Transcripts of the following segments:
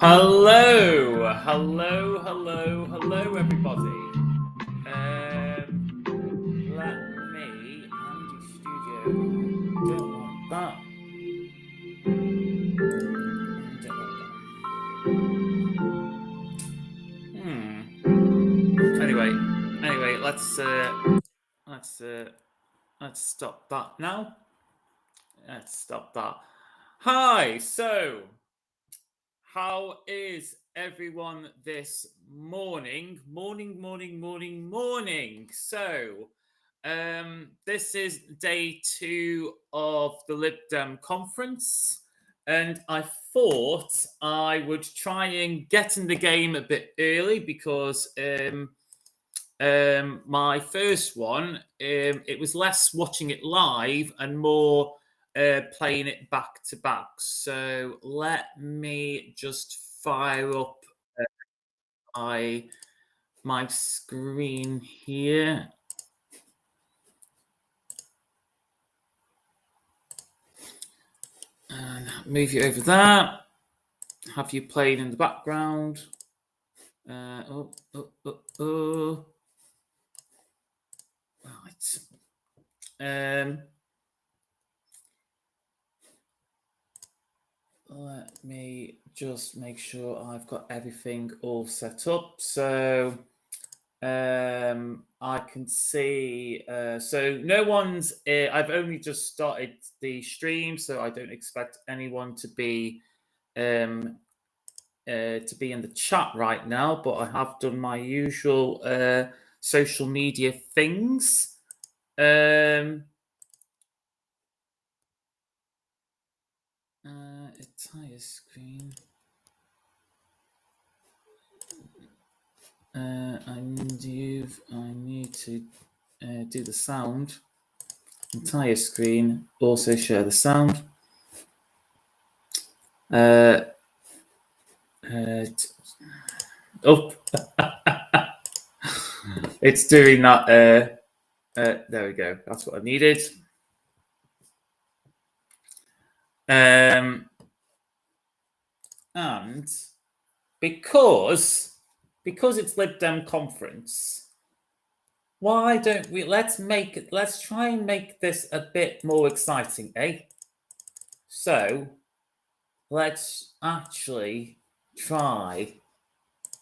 Hello, everybody. Let me, Andy Studio. I don't want that. Anyway, let's stop that now. Let's stop that. Hi. So, how is everyone this morning? Morning. So, this is day 2 of the LibDem Conference, and I thought I would try and get in the game a bit early because my first one, it was less watching it live and more playing it back to back. So let me just fire up my screen here. And move you over there. Have you played in the background? Right. Let me just make sure I've got everything all set up. So I can see, so no one's, I've only just started the stream, so I don't expect anyone to be in the chat right now, but I have done my usual social media things. Entire screen. I need to do the sound. Entire screen. Also share the sound. It's doing that. There we go. That's what I needed. And because it's LibDem Conference, why don't we let's try and make this a bit more exciting, eh? So let's actually try.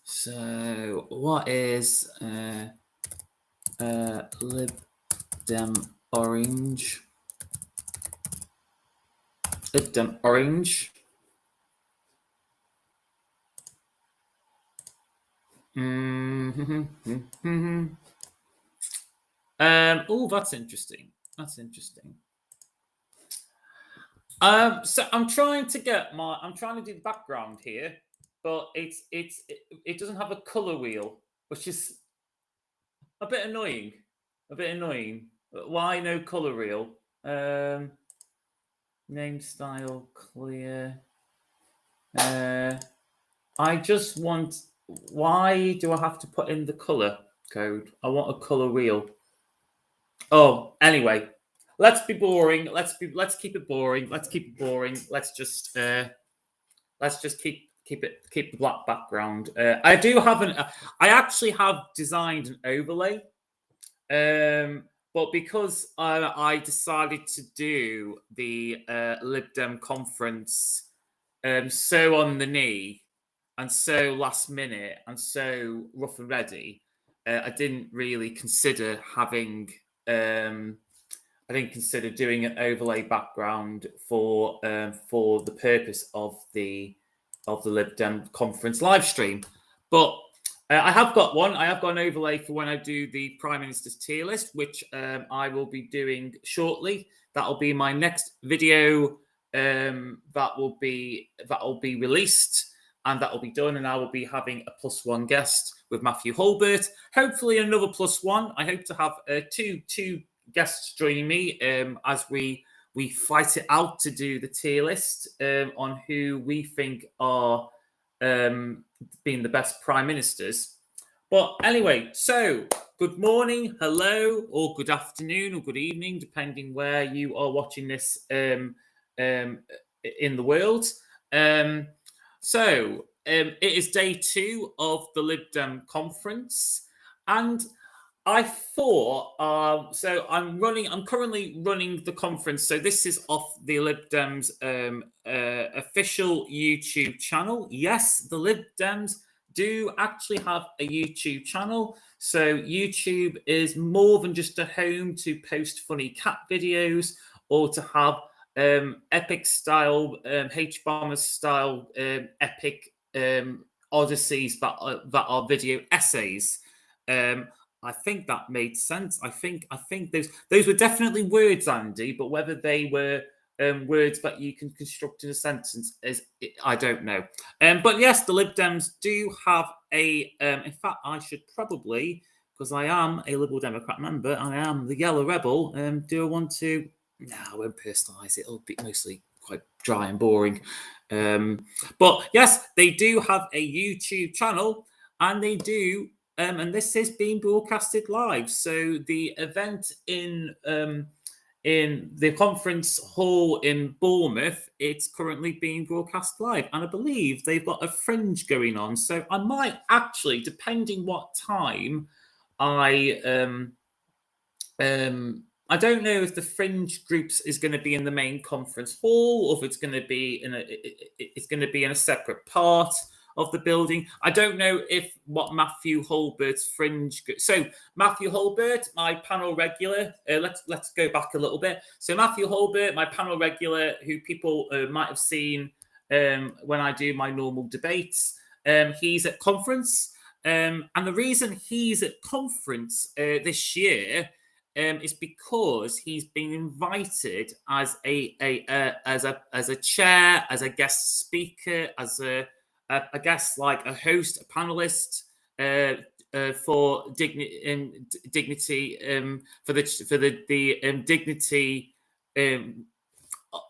So what is LibDem Orange? LibDem Orange. Oh, that's interesting. So I'm trying to do the background here, but it doesn't have a color wheel, which is a bit annoying. Why no color wheel? Name style clear. I just want. Why do I have to put in the color code? I want a color wheel. Oh, anyway, let's be boring. Let's keep it boring. Let's just keep the black background. I actually have designed an overlay, but because I decided to do the LibDem Conference so on the knee and so last minute and so rough and ready, I didn't really consider having. I didn't consider doing an overlay background for the purpose of the LibDem Conference live stream, but I have got one. I have got an overlay for when I do the Prime Minister's tier list, which I will be doing shortly. That'll be my next video. That will be released. And that will be done, and I will be having a +1 guest with Matthew Holbert. Hopefully, another +1. I hope to have two guests joining me as we fight it out to do the tier list on who we think are being the best prime ministers. But anyway, so good morning, hello, or good afternoon, or good evening, depending where you are watching this in the world. So it is day 2 of the LibDem Conference, and I thought so. I'm currently running the conference. So this is off the LibDem's official YouTube channel. Yes, the LibDems do actually have a YouTube channel. So YouTube is more than just a home to post funny cat videos or to have epic style, H-bomber style, epic odysseys that are video essays. I think that made sense. I think those were definitely words, Andy, but whether they were words that you can construct in a sentence is I don't know. But yes, the Lib Dems do have a. In fact, I should probably, because I am a Liberal Democrat member, I am the Yellow Rebel. Do I want to? No, I won't personalise it. It'll be mostly quite dry and boring. But yes, they do have a YouTube channel, and they do. And this is being broadcasted live. So the event in the conference hall in Bournemouth, it's currently being broadcast live, and I believe they've got a fringe going on. So I might actually, depending what time, I don't know if the fringe groups is going to be in the main conference hall or if it's going to be in a separate part of the building. I don't know if what Matthew Holbert's fringe. So Matthew Holbert, my panel regular. Let's go back a little bit. So Matthew Holbert, my panel regular, who people might have seen when I do my normal debates. He's at conference, and the reason he's at conference this year is because he's been invited as a chair, as a guest speaker, as a guest, like a host, a panelist for dignity for the dignity.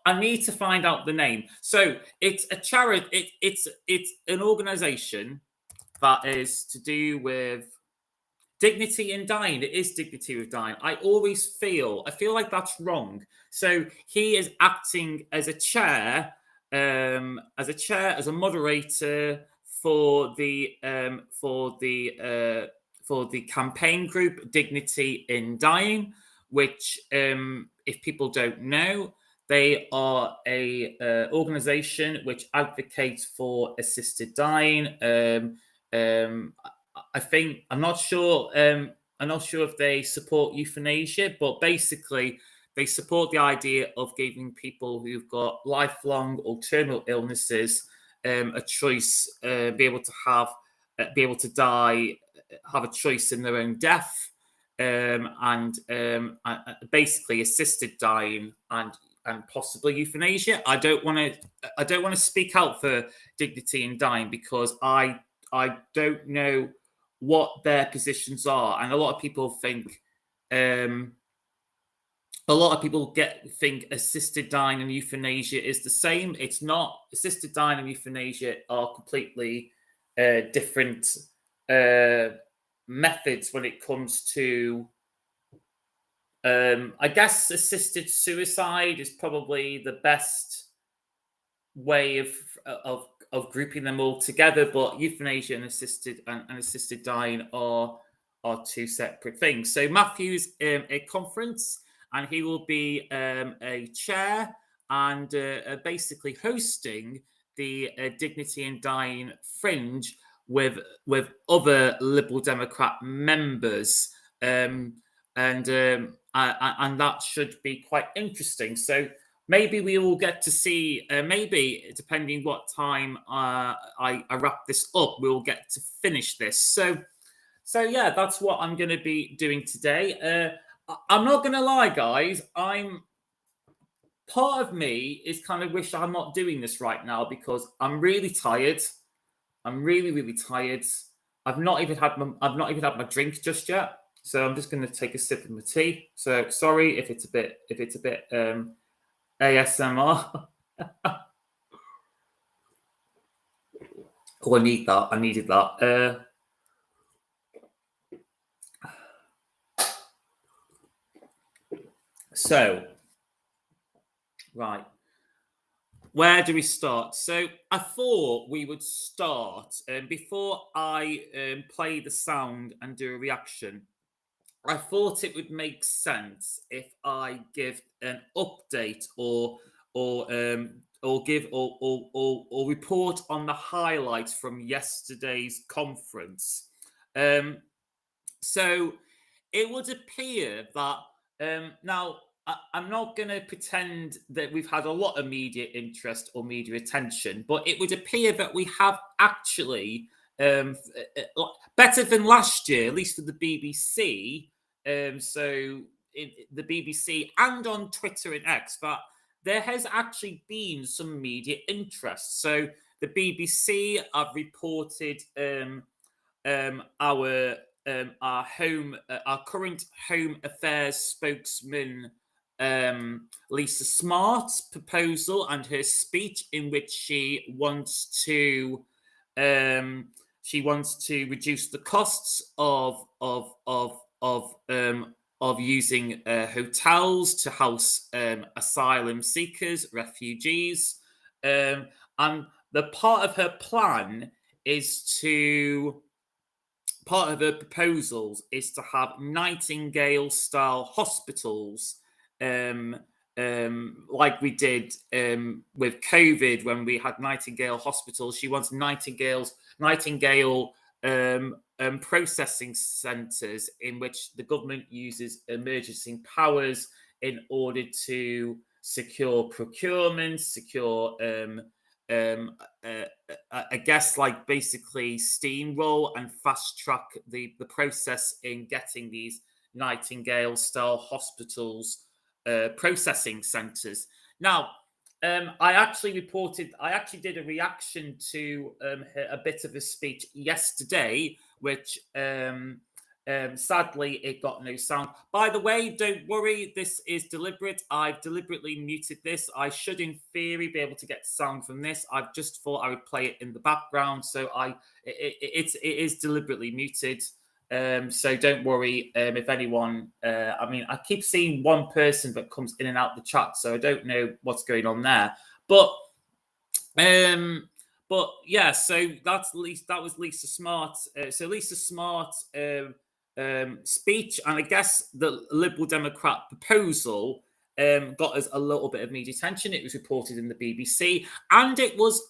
I need to find out the name. So it's a charity. It's an organisation that is to do with dignity in dying. It is dignity with dying. I feel like that's wrong. So he is acting as a chair, as a moderator for the campaign group Dignity in Dying, which, if people don't know, they are a organization which advocates for assisted dying. I'm not sure if they support euthanasia, but basically they support the idea of giving people who've got lifelong or terminal illnesses a choice, be able to die, have a choice in their own death, and basically assisted dying and possibly euthanasia. I don't want to speak out for Dignity in Dying because I don't know what their positions are, and a lot of people think think assisted dying and euthanasia is the same. It's not. Assisted dying and euthanasia are completely different methods when it comes to. I guess assisted suicide is probably the best way of grouping them all together, but euthanasia and assisted dying are two separate things. So Matthew's a conference, and he will be a chair and basically hosting the Dignity in Dying Fringe with other Liberal Democrat members, and that should be quite interesting. So maybe we will get to see, maybe depending what time I wrap this up, we'll get to finish this. So yeah, that's what I'm going to be doing today. I'm not going to lie, guys. Part of me is kind of wish I'm not doing this right now because I'm really tired. I'm really, really tired. I've not even had my drink just yet. So I'm just going to take a sip of my tea. So sorry if it's a bit ASMR. Oh, I need that. I needed that. So, right. Where do we start? So I thought we would start before I play the sound and do a reaction. I thought it would make sense if I give an update or give or report on the highlights from yesterday's conference. So it would appear that now I'm not going to pretend that we've had a lot of media interest or media attention, but it would appear that we have actually better than last year, at least for the BBC. So in the BBC and on Twitter and X, that there has actually been some media interest. So the BBC have reported our current Home Affairs spokesman Lisa Smart's proposal and her speech, in which she wants to reduce the costs of using hotels to house asylum seekers, refugees, and the part of her plan is to. Part of her proposals is to have Nightingale-style hospitals, like we did with COVID when we had Nightingale hospitals. She wants Nightingale processing centres in which the government uses emergency powers in order to secure procurement, secure I guess like basically steamroll and fast track the process in getting these Nightingale style hospitals processing centres. Now, I actually did a reaction to a bit of a speech yesterday, which sadly it got no sound. By the way, don't worry, this is deliberate. I've deliberately muted this. I should in theory be able to get sound from this. I've just thought I would play it in the background, so it is deliberately muted. So don't worry if anyone I mean, I keep seeing one person that comes in and out the chat, so I don't know what's going on there. But yeah, so that was Lisa Smart. So Lisa Smart speech, and I guess the Liberal Democrat proposal got us a little bit of media attention. It was reported in the BBC, and it was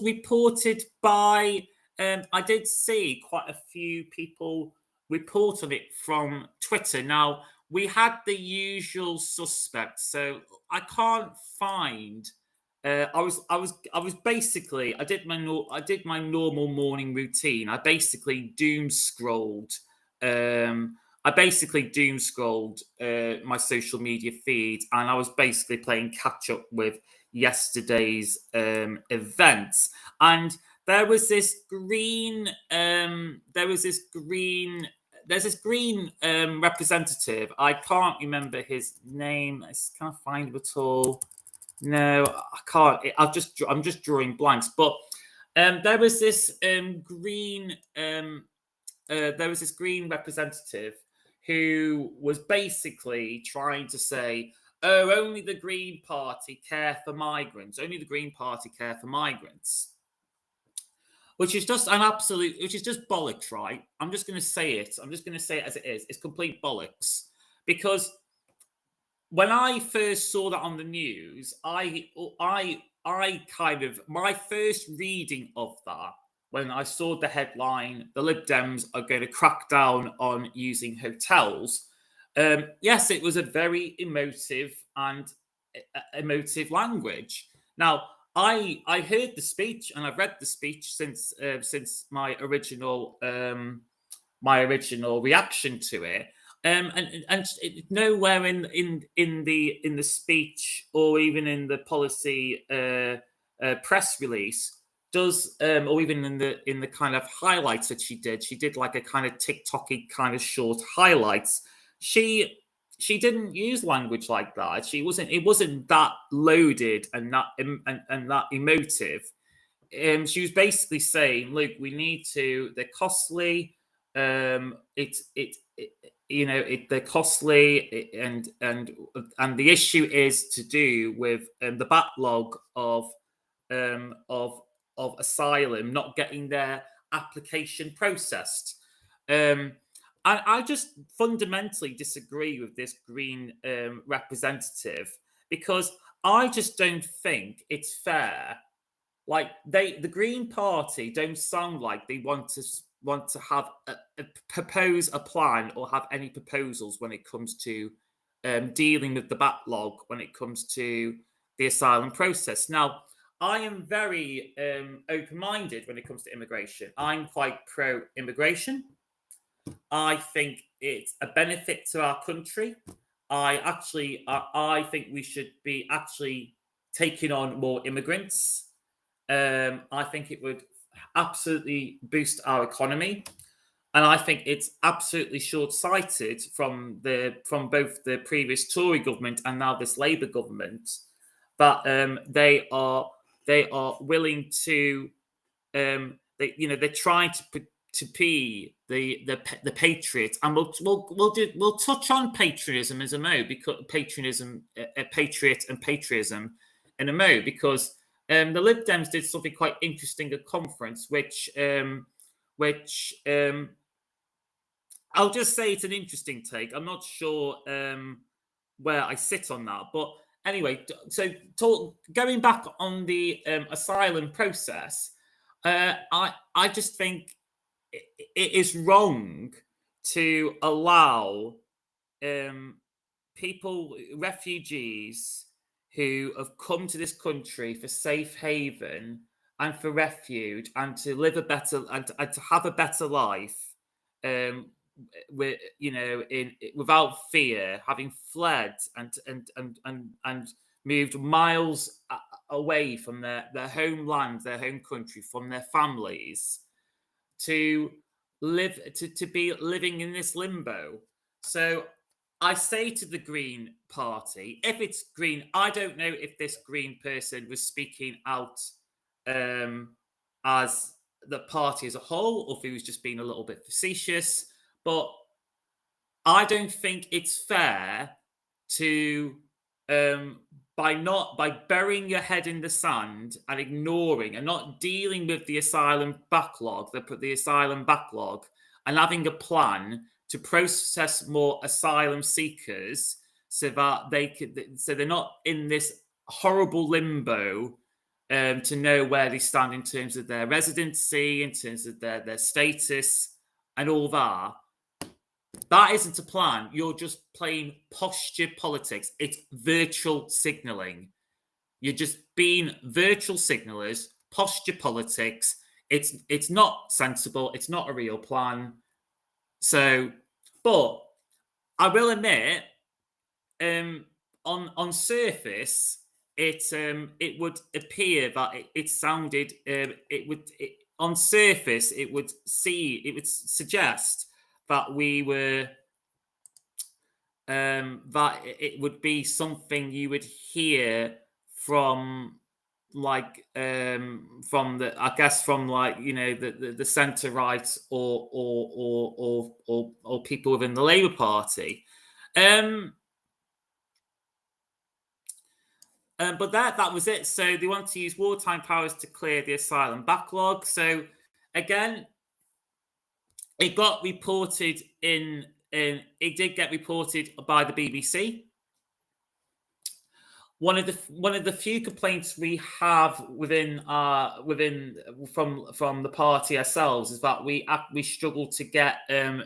reported by. I did see quite a few people report on it from Twitter. Now we had the usual suspects, so I can't find. I was basically I did my normal morning routine. I basically doom scrolled. I basically doom scrolled my social media feed, and I was basically playing catch up with yesterday's events. And there was this green. There's this green representative. I can't remember his name. I can't find him at all. No, I can't. I'm just drawing blanks. But there was this green representative who was basically trying to say, "Oh, only the Green Party care for migrants. Only the Green Party care for migrants." Which is just bollocks, right? I'm just going to say it. I'm just going to say it as it is. It's complete bollocks. Because when I first saw that on the news, I kind of, my first reading of that, when I saw the headline, the Lib Dems are going to crack down on using hotels. Yes, it was a very emotive language. Now, I heard the speech and I've read the speech since my original reaction to it. And nowhere in the speech or even in the policy press release does or even in the kind of highlights that she did like a kind of TikTok-y kind of short highlights. She didn't use language like that. It wasn't that loaded and that emotive. She was basically saying, "Look, we need to. They're costly. They're costly, and the issue is to do with the backlog of of asylum not getting their application processed. I just fundamentally disagree with this Green representative, because I just don't think it's fair. Like, the Green Party don't sound like they want to have propose a plan or have any proposals when it comes to dealing with the backlog when it comes to the asylum process. Now, I am very open-minded when it comes to immigration. I'm quite pro-immigration. I think it's a benefit to our country. I think we should be actually taking on more immigrants. I think it would absolutely boost our economy, and I think it's absolutely short-sighted from both the previous Tory government and now this Labour government that they are willing to they're trying to be the patriot, and we'll touch on patriotism as a mo because patriotism, patriot and patriotism in a mo, because the Lib Dems did something quite interesting at conference, which I'll just say it's an interesting take. I'm not sure where I sit on that, but anyway, so going back on the asylum process, I just think it is wrong to allow refugees who have come to this country for safe haven and for refuge and to live a better and to have a better life, without fear, having fled and moved miles away from their homeland, their home country, from their families, to be living in this limbo. So I say to the Green Party, if it's Green, I don't know if this Green person was speaking out as the party as a whole, or if he was just being a little bit facetious, but I don't think it's fair to by burying your head in the sand and ignoring and not dealing with the asylum backlog, the asylum backlog, and having a plan to process more asylum seekers so that they're not in this horrible limbo to know where they stand in terms of their residency, in terms of their status, and all that. That isn't a plan. You're just playing posture politics. It's virtual signalling. You're just being virtual signalers, posture politics. It's not sensible. It's not a real plan. So, but I will admit, on surface, it would appear that it sounded on surface it would suggest that we were that it would be something you would hear from from the centre right or people within the Labour Party. But that was it. So they want to use wartime powers to clear the asylum backlog. So again, it got reported it did get reported by the BBC. One of the few complaints we have from the party ourselves is that we struggle to get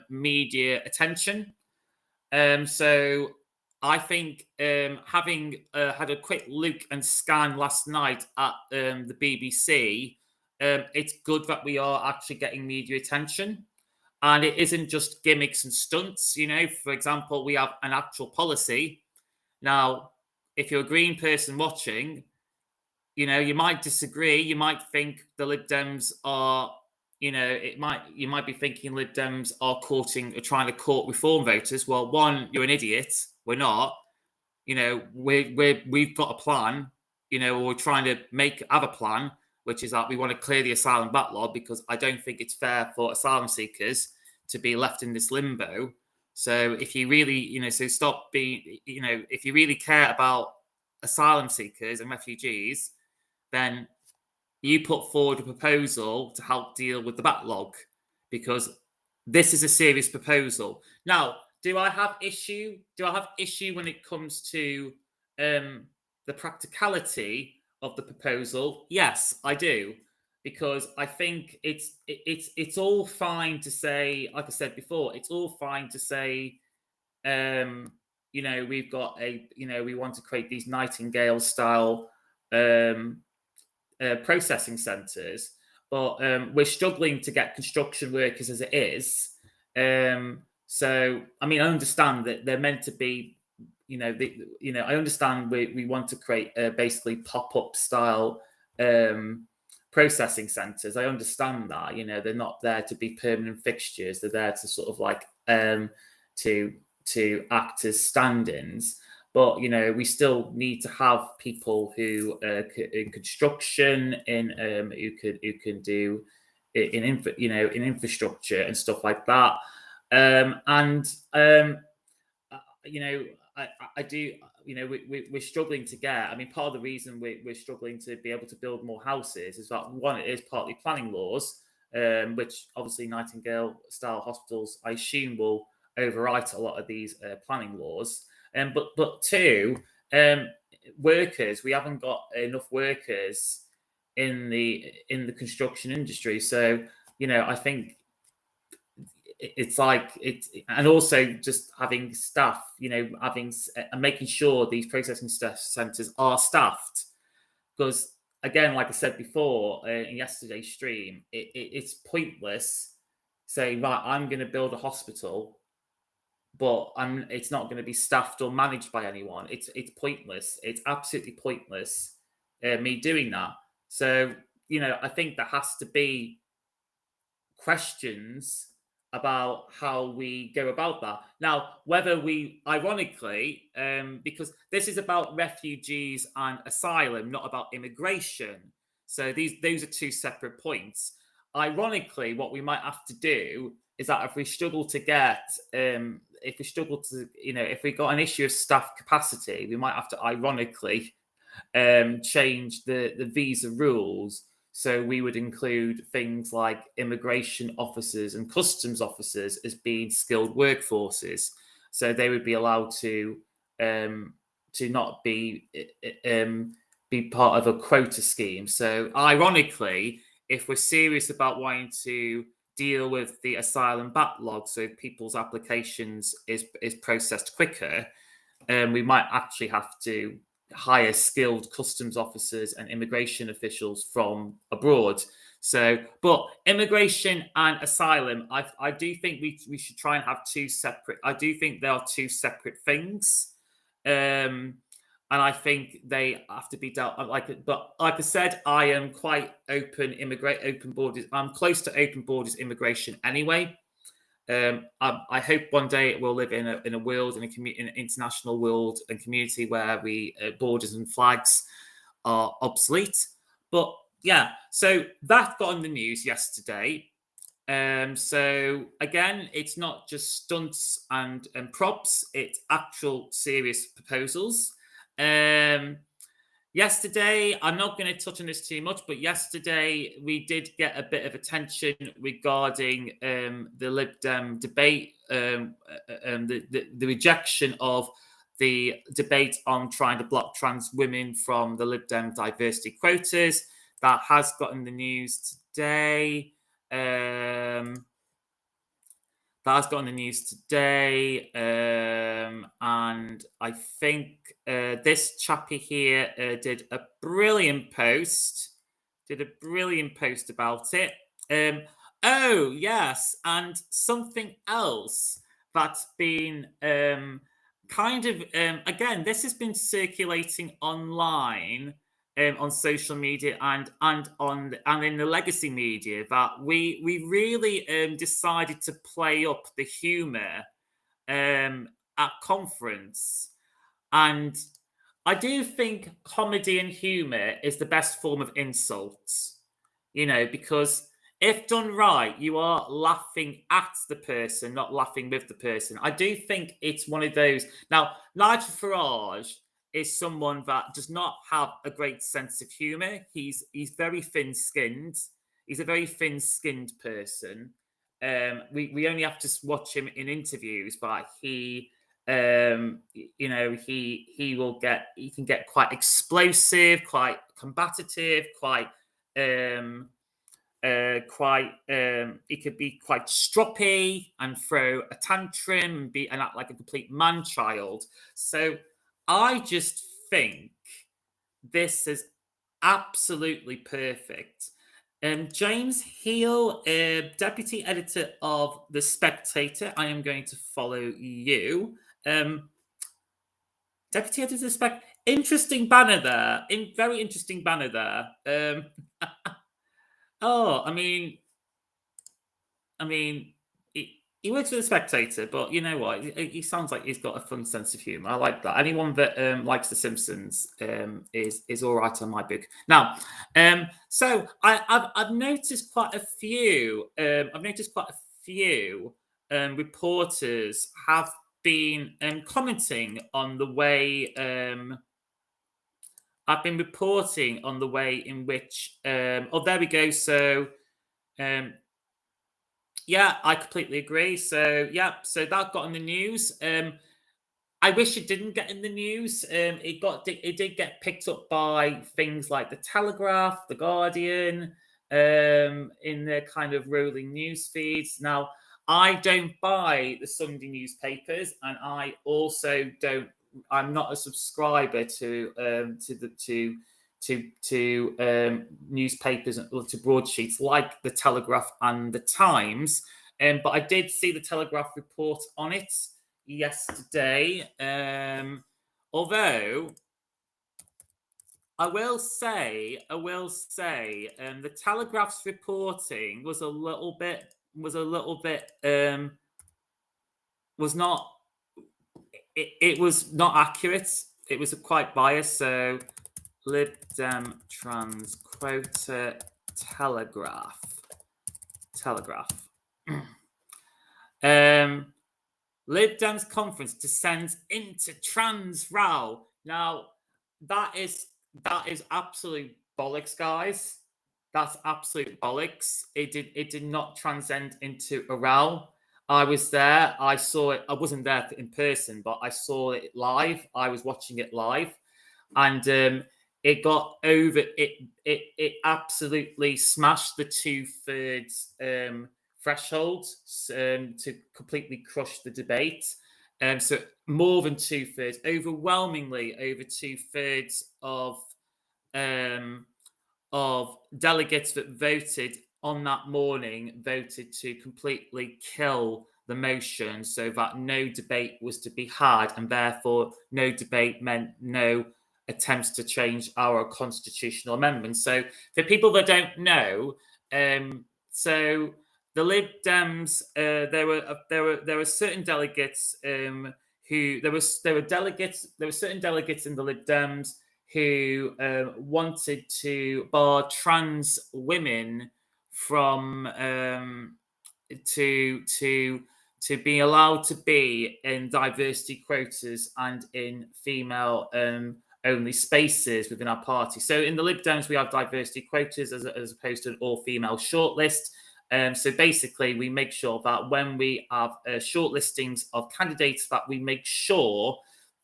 media attention. So I think having had a quick look and scan last night at the BBC, it's good that we are actually getting media attention. And it isn't just gimmicks and stunts. For example, we have an actual policy. Now, if you're a Green person watching, you might disagree. You might think the Lib Dems are, you might be thinking Lib Dems are trying to court reform voters. Well, one, you're an idiot. We're not. We've got a plan. We're trying to have a plan, which is that we want to clear the asylum backlog, because I don't think it's fair for asylum seekers to be left in this limbo. So if you really, stop being, if you really care about asylum seekers and refugees, then you put forward a proposal to help deal with the backlog, because this is a serious proposal. Now, do I have issue? Do I have issue when it comes to the practicality of the proposal? Yes, I do, because I think it's all fine to say, like I said before, it's all fine to say, we've got we want to create these Nightingale style processing centres, but we're struggling to get construction workers as it is. So, I mean, I understand that they're meant to be, I understand we want to create basically pop-up style processing centres. I understand that, they're not there to be permanent fixtures. They're there to sort of like to act as stand-ins. But we still need to have people who in construction, who can do in infrastructure and stuff like that. I do. We're struggling to get. I mean, part of the reason we're struggling to be able to build more houses is that, one, it is partly planning laws, which obviously Nightingale-style hospitals, I assume, will overwrite a lot of these planning laws. But two, workers. We haven't got enough workers in the construction industry. So I think it's like and also just having staff. And making sure these processing centres are staffed, because again, like I said before in yesterday's stream, it's pointless saying, right, I'm going to build a hospital, but it's not going to be staffed or managed by anyone. It's pointless. It's absolutely pointless me doing that. So I think there has to be questions about how we go about that. Now, whether we, ironically, because this is about refugees and asylum, not about immigration. So those are two separate points. Ironically, what we might have to do is that if we struggle to get, if we got an issue of staff capacity, we might have to ironically change the visa rules. So we would include things like immigration officers and customs officers as being skilled workforces. So they would be allowed to not be part of a quota scheme. So ironically, if we're serious about wanting to deal with the asylum backlog, so people's applications is processed quicker, we might actually have to hire skilled customs officers and immigration officials from abroad. So, but immigration and asylum, I do think we should try and have two separate. I do think they are two separate things, and I think they have to be dealt like. But like I said, I am quite open borders. I'm close to open borders immigration anyway. I hope one day it will live in a world, in an international world and community where borders and flags are obsolete. But yeah, so that got on the news yesterday. So again, it's not just stunts and props; it's actual serious proposals. Yesterday, I'm not going to touch on this too much, but yesterday we did get a bit of attention regarding the Lib Dem debate, the rejection of the debate on trying to block trans women from the Lib Dem diversity quotas. That has gotten the news today. And I think this chappie here did a brilliant post. About it. Oh yes, and something else that's been again, this has been circulating online. On social media and in the legacy media, that we really decided to play up the humour at conference, and I do think comedy and humour is the best form of insults, because if done right, you are laughing at the person, not laughing with the person. I do think it's one of those. Now, Nigel Farage is someone that does not have a great sense of humor. He's very thin-skinned. He's a very thin-skinned person. We only have to watch him in interviews, but he he can get quite explosive, quite combative, he could be quite stroppy and throw a tantrum and act like a complete man child. So I just think this is absolutely perfect. James Heal, deputy editor of The Spectator. I am going to follow you. Deputy editor of The Spectator. Interesting banner there. Very interesting banner there. Oh, he works for The Spectator, but you know what? He sounds like he's got a fun sense of humour. I like that. Anyone that likes The Simpsons is all right on my book. Now, so I've noticed quite a few. Reporters have been commenting on the way. I've been reporting on the way in which. Oh, there we go. So. Yeah, I completely agree. So so that got in the news. I wish it didn't get in the news. It did get picked up by things like the Telegraph, the Guardian, in their kind of rolling news feeds. Now, I don't buy the Sunday newspapers, and I also don't. I'm not a subscriber to newspapers or to broadsheets like the Telegraph and the Times. But I did see the Telegraph report on it yesterday. Although I will say, the Telegraph's reporting was not. It was not accurate. It was quite biased. So. Lib Dem trans quota Telegraph. Lib Dem's conference descends into trans row. Now, that is absolute bollocks, guys. That's absolute bollocks. It did not transcend into a row. I was there. I saw it. I wasn't there in person, but I saw it live. I was watching it live, and it got over it absolutely smashed the 2/3 threshold to completely crush the debate. So more than 2/3, overwhelmingly over 2/3 of delegates that voted on that morning voted to completely kill the motion, so that no debate was to be had, and therefore no debate meant no attempts to change our constitutional amendment. So for people that don't know, so the Lib Dems, there were certain delegates who there were certain delegates in the Lib Dems who wanted to bar trans women from to be allowed to be in diversity quotas and in female only spaces within our party. So in the Lib Dems, we have diversity quotas as opposed to an all-female shortlist. So basically, we make sure that when we have shortlistings of candidates, that we make sure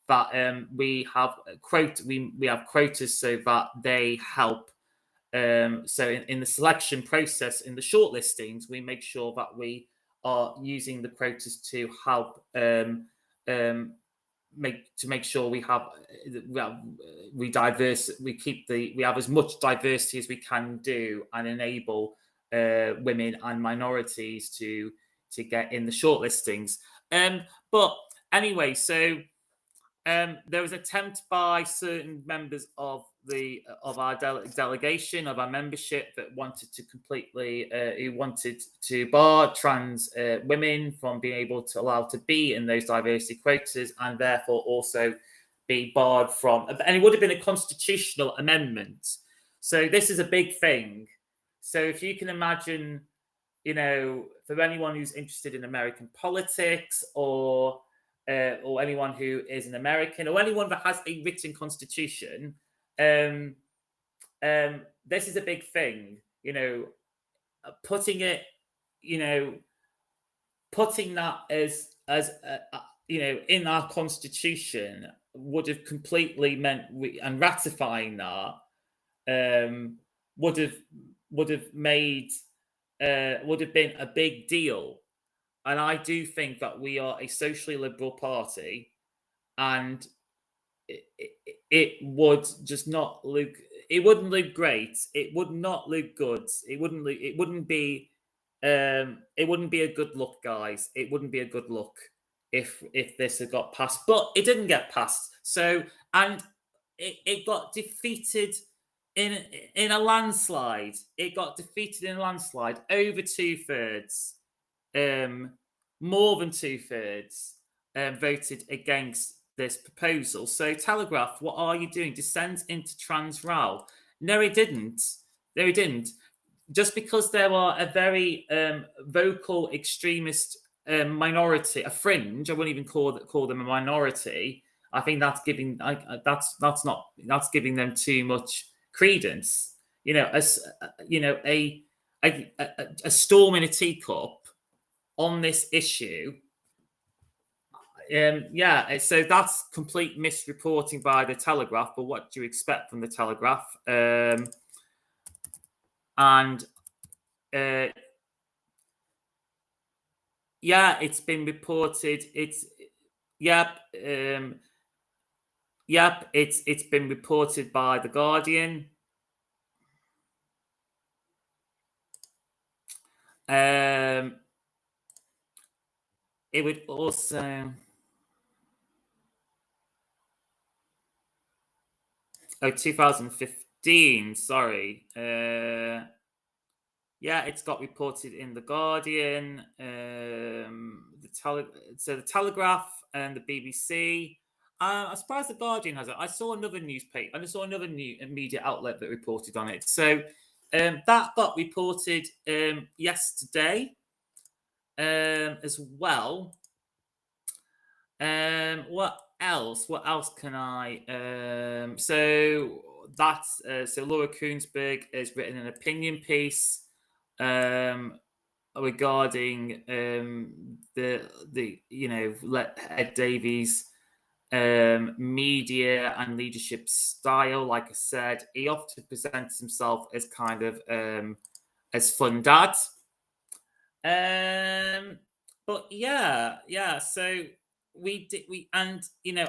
that we have quotas so that they help. So in the selection process, in the shortlistings, we make sure that we are using the quotas to help make sure we have as much diversity as we can do, and enable women and minorities to get in the shortlistings. But anyway, so there was an attempt by certain members of our delegation, of our membership, that wanted to bar trans women from being allowed to be in those diversity quotas, and therefore also be barred from. And it would have been a constitutional amendment. So this is a big thing. So if you can imagine, for anyone who's interested in American politics or or anyone who is an American, or anyone that has a written constitution, this is a big thing. Putting it, putting that as in our constitution would have completely meant, and ratifying that would have made would have been a big deal. And I do think that we are a socially liberal party, and it would just not look. It wouldn't look great. It would not look good. It wouldn't look. It wouldn't be. It wouldn't be a good look, guys. It wouldn't be a good look if this had got passed, but it didn't get passed. So, and it got defeated in a landslide. It got defeated in a landslide, over 2/3. More than 2/3 voted against this proposal. So, Telegraph, what are you doing? Descend into trans row? No, it didn't. No, it didn't. Just because there are a very vocal extremist minority, a fringe, I wouldn't even call them a minority. I think that's giving that's giving them too much credence. A storm in a teacup on this issue. So that's complete misreporting by the Telegraph. But what do you expect from the Telegraph? It's been reported. It's been reported by the Guardian. It would also. 2015. Sorry. It's got reported in the Guardian, the Telegraph and the BBC. I'm surprised the Guardian has it. I saw another newspaper, and I saw another media outlet that reported on it. So that got reported yesterday as well. What else? What else can I? So Laura Koonsberg has written an opinion piece regarding Ed Davies' media and leadership style. Like I said, he often presents himself as kind of as fun dad. But so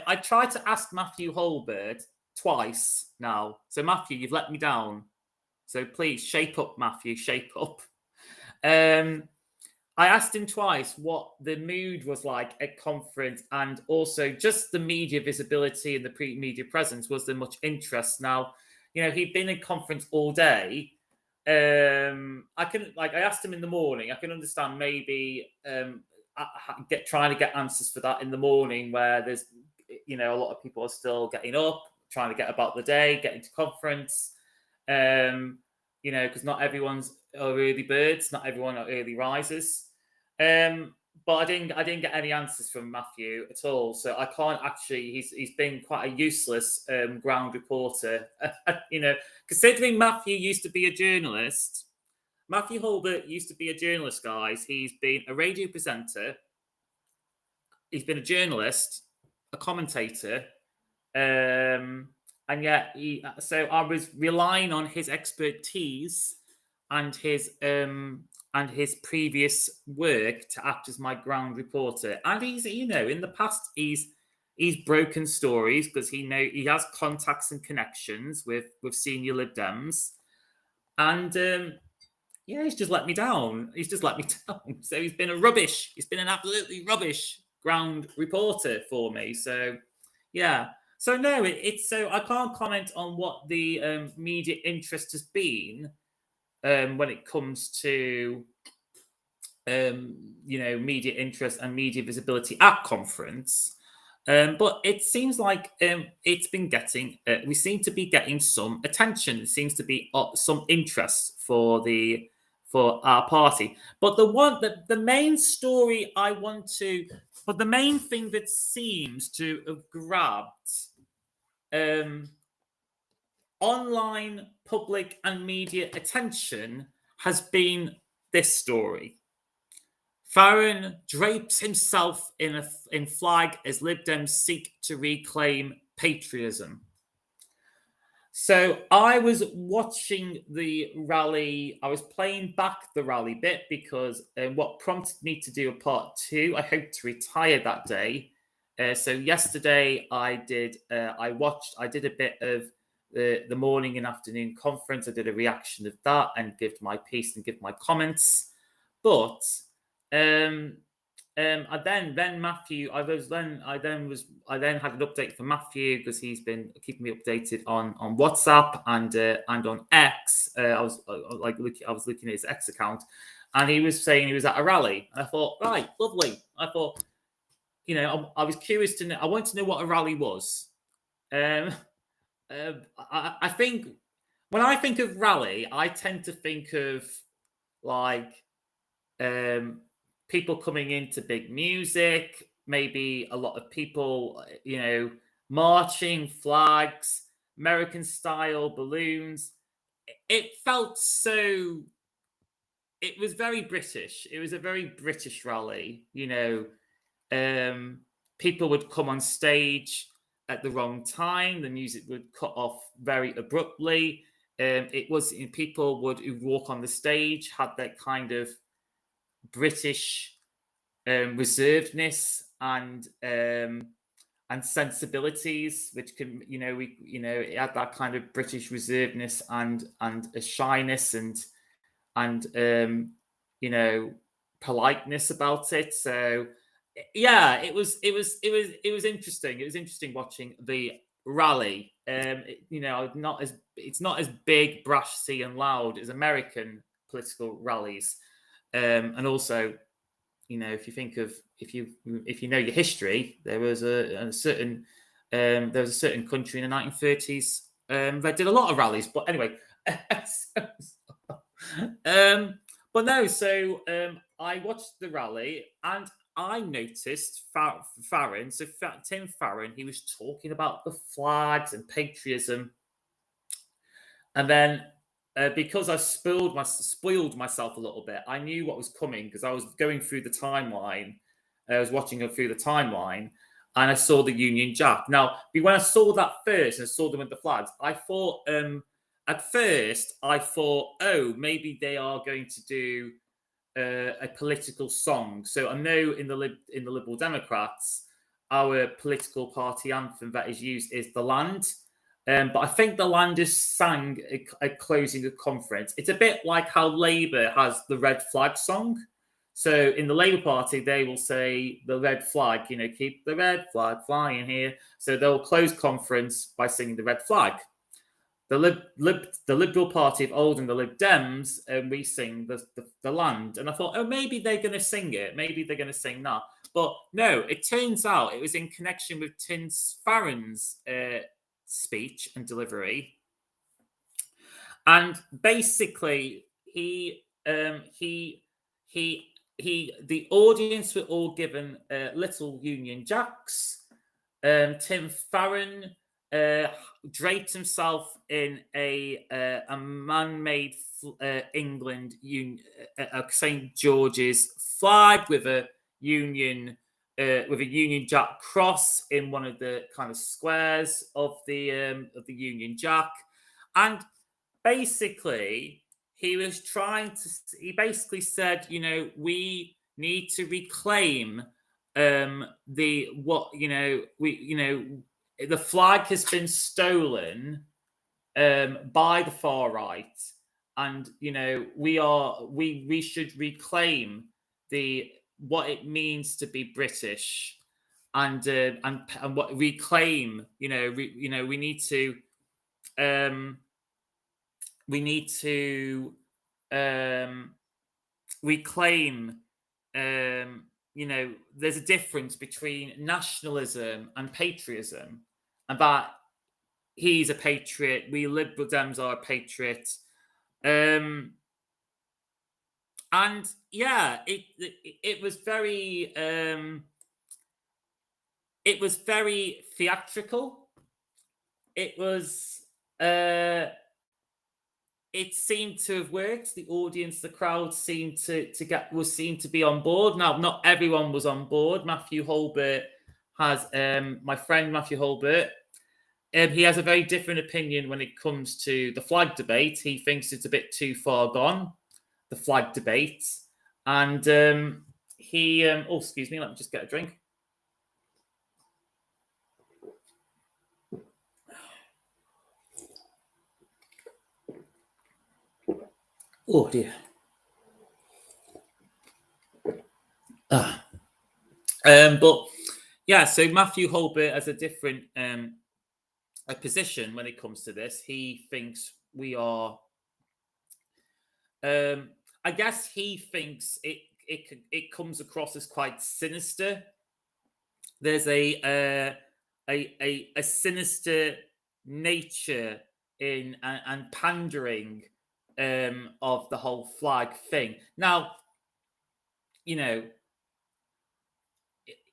I tried to ask Matthew Holbert twice now. So Matthew, you've let me down. So please shape up, Matthew, shape up. I asked him twice what the mood was like at conference, and also just the media visibility and the media presence. Was there much interest? Now, he'd been in conference all day. I asked him in the morning. I can understand maybe trying to get answers for that in the morning, where there's a lot of people are still getting up, trying to get about the day, getting to conference. Because not everyone's early birds, not everyone are early risers. But I didn't get any answers from Matthew at all. So I can't actually. He's been quite a useless ground reporter. Considering Matthew used to be a journalist. Matthew Holbert used to be a journalist, guys. He's been a radio presenter. He's been a journalist, a commentator, and yet so I was relying on his expertise and his previous work to act as my ground reporter. And he's, in the past, he's broken stories because he has contacts and connections with senior Lib Dems, and he's just let me down. So he's been an absolutely rubbish ground reporter for me. So so no, so I can't comment on what the media interest has been when it comes to media interest and media visibility at conference. But it seems like it's been getting. We seem to be getting some attention. It seems to be some interest for the for our party. But the main story I want to, but the main thing that seems to have grabbed online public and media attention has been this story. Farron drapes himself in flag as Lib Dems seek to reclaim patriotism. So I was watching the rally. I was playing back the rally bit because what prompted me to do a part 2, I hope to retire that day. So yesterday I did a bit of the morning and afternoon conference. I did a reaction of that and give my piece and give my comments. But I then Matthew, I then had an update for Matthew because he's been keeping me updated on WhatsApp and on X. I was looking at his X account, and he was saying he was at a rally. And I thought, right, lovely. I thought, I was curious to know. I wanted to know what a rally was. I think when I think of rally, I tend to think of like people coming into big music, maybe a lot of people, marching, flags, American style balloons. It felt so. It was very British. It was a very British rally. People would come on stage at the wrong time. The music would cut off very abruptly. People would walk on the stage had that kind of British reservedness and sensibilities, which can it had that kind of British reservedness and a shyness and politeness about it. So yeah, it was interesting. It was interesting watching the rally. It's not as big, brashy, and loud as American political rallies. And also, if you think of if you know your history, there was a certain country in the 1930s that did a lot of rallies. But anyway, but no. So I watched the rally and I noticed Farron. So Tim Farron, he was talking about the flags and patriotism, and then. Because I spoiled myself a little bit, I knew what was coming because I was going through the timeline. I was watching it through the timeline, and I saw the Union Jack. Now, when I saw that first, and I saw them with the flags, I thought, oh, maybe they are going to do a political song. So I know in the Liberal Democrats, our political party anthem that is used is "The Land." But I think the land is sang at closing a conference. It's a bit like how Labour has the red flag song. So in the Labour Party, they will say the red flag, keep the red flag flying here. So they'll close conference by singing the red flag. The Liberal Party of old and the Lib Dems, we sing the land. And I thought, oh, maybe they're going to sing it. Maybe they're going to sing that. But no, it turns out it was in connection with Tim Farron's speech and delivery, and basically the audience were all given little Union Jacks. Tim Farron draped himself in a man-made England St. George's flag with a Union Jack cross in one of the kind of squares of the Union Jack, and basically he basically said, we need to reclaim the flag has been stolen by the far right, and we should reclaim what it means to be British, and what reclaim. We need to reclaim. There's a difference between nationalism and patriotism, and that he's a patriot. We Liberal Dems are a patriot. And yeah, it was very theatrical. It was it seemed to have worked. The audience, the crowd seemed to be on board. Now, not everyone was on board. Matthew Holbert has my friend Matthew Holbert. He has a very different opinion when it comes to the flag debate. He thinks it's a bit too far gone, the flag debate, and he. Oh, excuse me. Let me just get a drink. Oh dear. But yeah, so Matthew Holbert has a different a position when it comes to this. He thinks we are. I guess he thinks it comes across as quite sinister. There's a sinister nature in and pandering of the whole flag thing. Now, you know,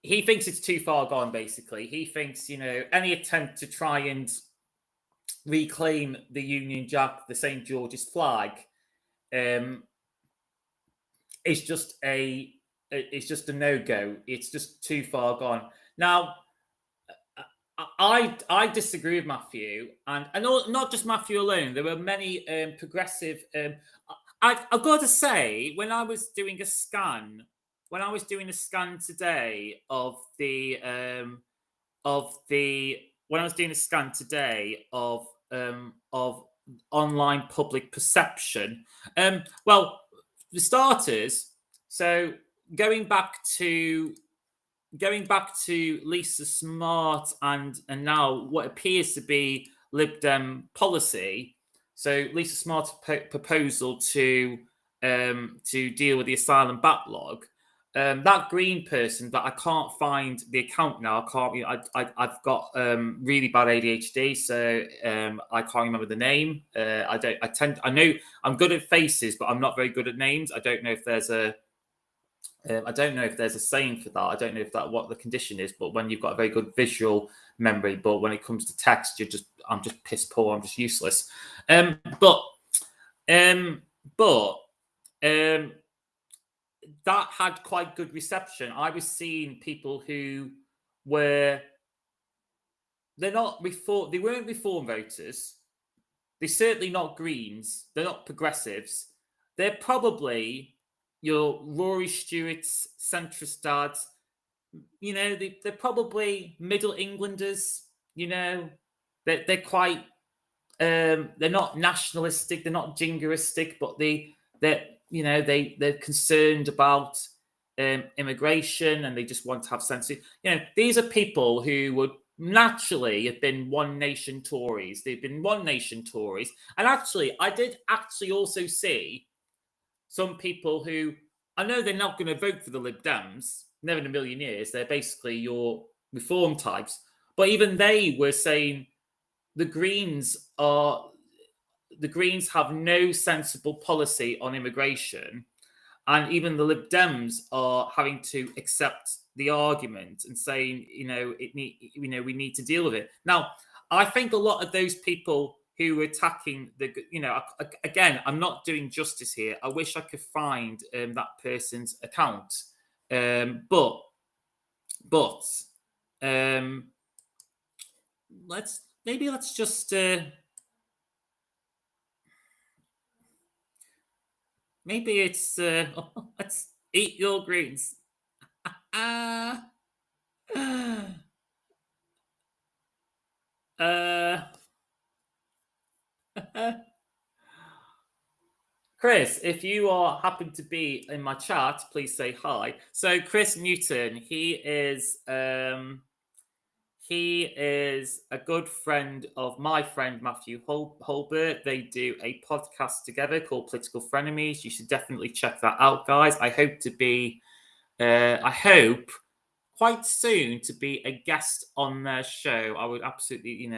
he thinks it's too far gone. Basically, he thinks any attempt to try and reclaim the Union Jack, the St George's flag, it's just a no-go. It's just too far gone. Now, I disagree with Matthew, and not just Matthew alone. There were many progressive. I've got to say, when I was doing a scan today of online public perception, well, for starters, so going back to Lisa Smart and now what appears to be Lib Dem policy. So Lisa Smart's proposal to deal with the asylum backlog. That green person, that I can't find the account now. I've got really bad ADHD, so I can't remember the name. I know I'm good at faces, but I'm not very good at names. I don't know if there's a saying for that. I don't know if what the condition is, but when you've got a very good visual memory, but when it comes to text, I'm just piss poor. I'm just useless. That had quite good reception. I was seeing people who weren't reform voters. They're certainly not Greens. They're not progressives. They're probably your Rory Stewart's centrist dads. They're probably Middle Englanders. They're quite. They're not nationalistic. They're not jingoistic, but they're concerned about immigration, and they just want to have sense. These are people who would naturally have been One Nation Tories. They've been One Nation Tories, and actually, I did also see some people who, I know they're not going to vote for the Lib Dems, never in a million years. They're basically your reform types, but even they were saying the Greens have no sensible policy on immigration, and even the Lib Dems are having to accept the argument and saying, we need to deal with it. Now, I think a lot of those people who were attacking again, I'm not doing justice here. I wish I could find that person's account, but let's just. Maybe it's let's eat your greens. Chris, if you happen to be in my chat, please say hi. So Chris Newton, he is a good friend of my friend Matthew Holbert. They do a podcast together called Political Frenemies. You should definitely check that out, guys. I hope quite soon to be a guest on their show. I would absolutely,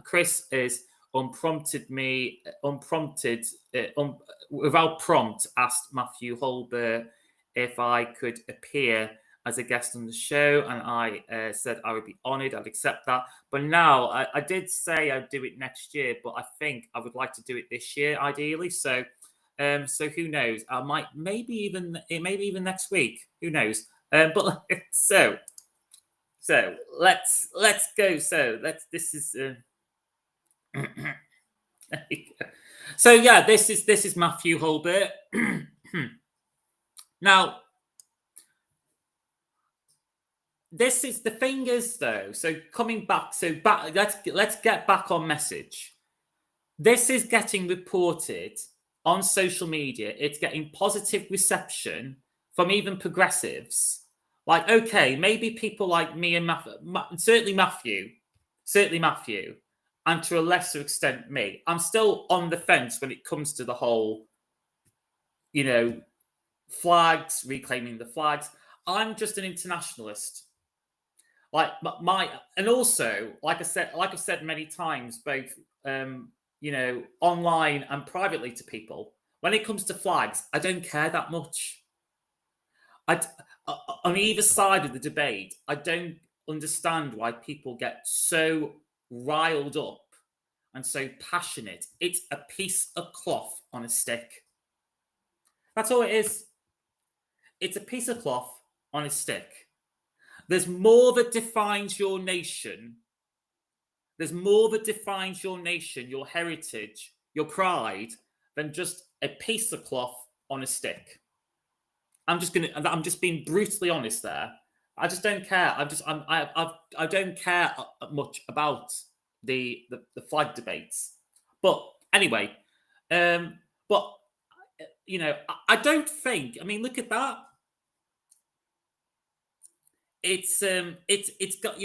Chris is without prompt, asked Matthew Holbert if I could appear as a guest on the show, and I said I would be honoured, I'd accept that. But now I did say I'd do it next year, but I think I would like to do it this year, ideally. So who knows? I might, maybe even next week. Who knows? But so let's go. This is. So yeah, this is Matthew Holbert. Now, this is the thing is though. So coming back, let's get back on message. This is getting reported on social media. It's getting positive reception from even progressives. Like, okay, maybe people like me and certainly Matthew, and to a lesser extent me. I'm still on the fence when it comes to the whole, flags, reclaiming the flags. I'm just an internationalist. And also, like I've said many times, both online and privately to people, when it comes to flags, I don't care that much. On either side of the debate, I don't understand why people get so riled up and so passionate. It's a piece of cloth on a stick. That's all it is. It's a piece of cloth on a stick. There's more that defines your nation. There's more that defines your nation, your heritage, your pride, than just a piece of cloth on a stick. I'm just being brutally honest there. I just don't care. I don't care much about the flag debates. But anyway, I don't think. I mean, look at that. It's got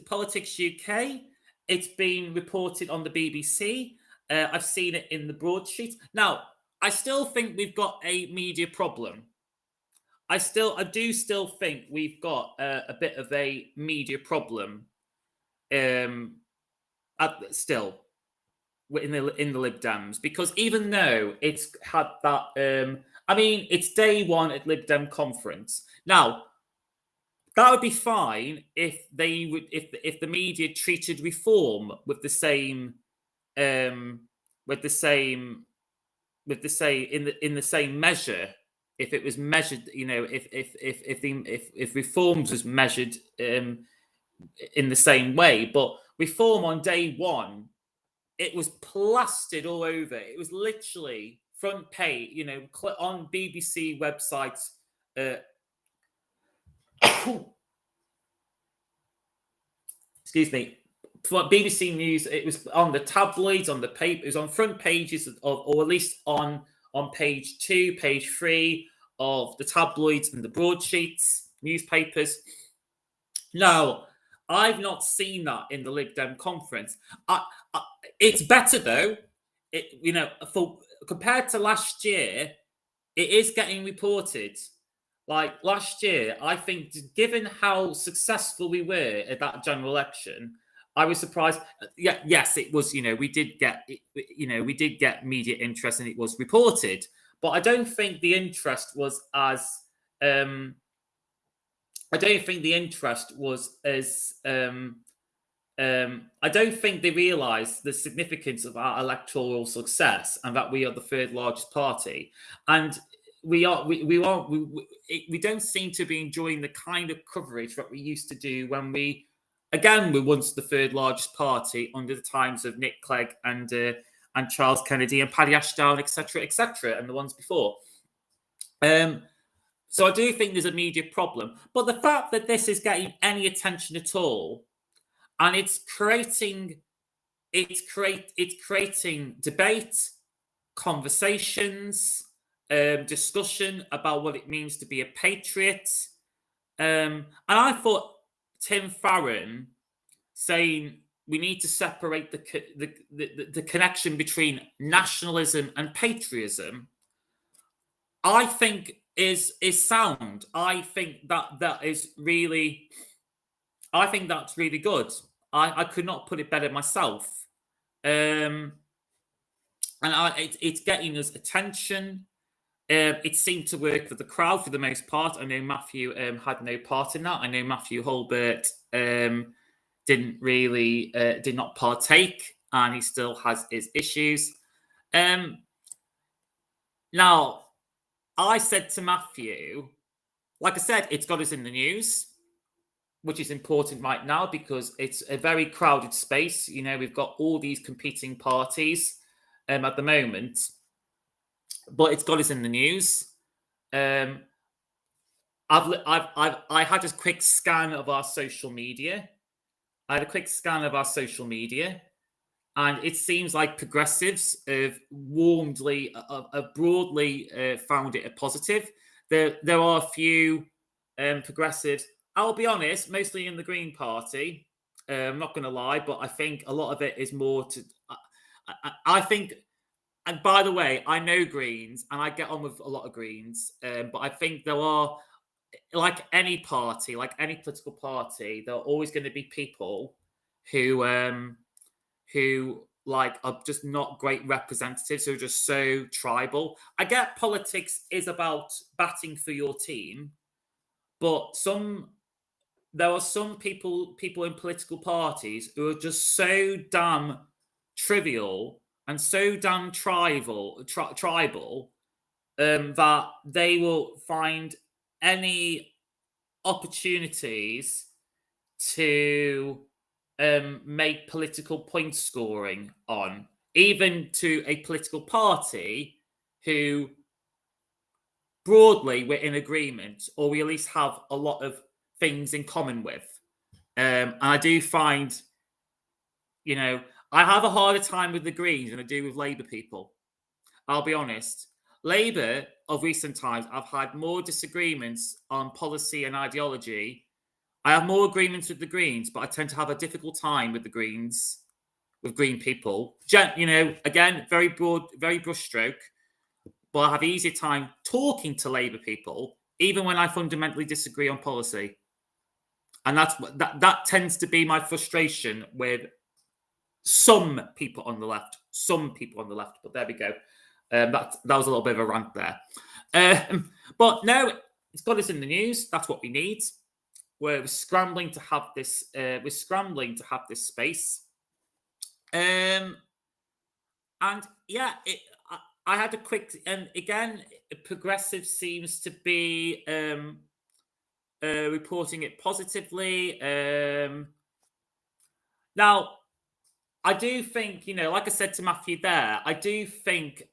Politics UK. It's been reported on the BBC. I've seen it in the broadsheet. Now, I still think we've got a media problem. I do still think we've got a bit of a media problem. Still in the Lib Dems, because even though it's had that, it's day one at LibDem Conference. Now, that would be fine if if the media treated reform with the same in the same measure. If it was measured, if reforms was measured in the same way, but reform on day one, it was plastered all over. It was literally front page, on BBC websites. Excuse me. BBC News. It was on the tabloids, on the paper. It was on front pages or at least on page 2, page 3 of the tabloids and the broadsheets, newspapers. Now, I've not seen that in the Lib Dem conference. It's better though. Compared to last year, it is getting reported. Like last year, I think, given how successful we were at that general election, I was surprised. Yes, it was. We did get media interest, and it was reported. But I don't think the interest was as. I don't think they realised the significance of our electoral success and that we are the third largest party, and we don't seem to be enjoying the kind of coverage that we used to do when we. Again, we're once the third largest party under the times of Nick Clegg and Charles Kennedy and Paddy Ashdown, etc., and the ones before. So I do think there's a media problem, but the fact that this is getting any attention at all, and it's creating debate, conversations, discussion about what it means to be a patriot, and I thought. Tim Farron saying we need to separate the connection between nationalism and patriotism, I think is sound. I think that is really. I think that's really good. I could not put it better myself. And it's getting us attention. It seemed to work for the crowd for the most part. I know Matthew had no part in that. I know Matthew Holbert did not partake, and he still has his issues. Now, I said to Matthew, like I said, it's got us in the news, which is important right now because it's a very crowded space. You know, we've got all these competing parties at the moment, but it's got us in the news. I had a quick scan of our social media. And it seems like progressives have broadly found it a positive. There are a few progressives. I'll be honest, mostly in the Green Party. I'm not going to lie, but I think a lot of it is more to. I think, and by the way, I know Greens, and I get on with a lot of Greens, but I think there are, like any party, like any political party, there are always going to be people who like are just not great representatives, who are just so tribal. I get politics is about batting for your team, but there are some people in political parties who are just so damn trivial and so damn tribal that they will find any opportunities to make political point scoring on, even to a political party who broadly we're in agreement, or we at least have a lot of things in common with. And I do find, I have a harder time with the Greens than I do with Labour people. I'll be honest. Labour of recent times, I've had more disagreements on policy and ideology. I have more agreements with the Greens, but I tend to have a difficult time with the Greens, with Green people. Again, very broad, very brushstroke, but I have easier time talking to Labour people, even when I fundamentally disagree on policy. And that tends to be my frustration with some people on the left. But there we go. That was a little bit of a rant there. But no, it's got us in the news. That's what we need. We're scrambling to have this. Space. And yeah, I had a quick. And again, progressive seems to be reporting it positively. Now, I do think, like I said to Matthew there, I do think,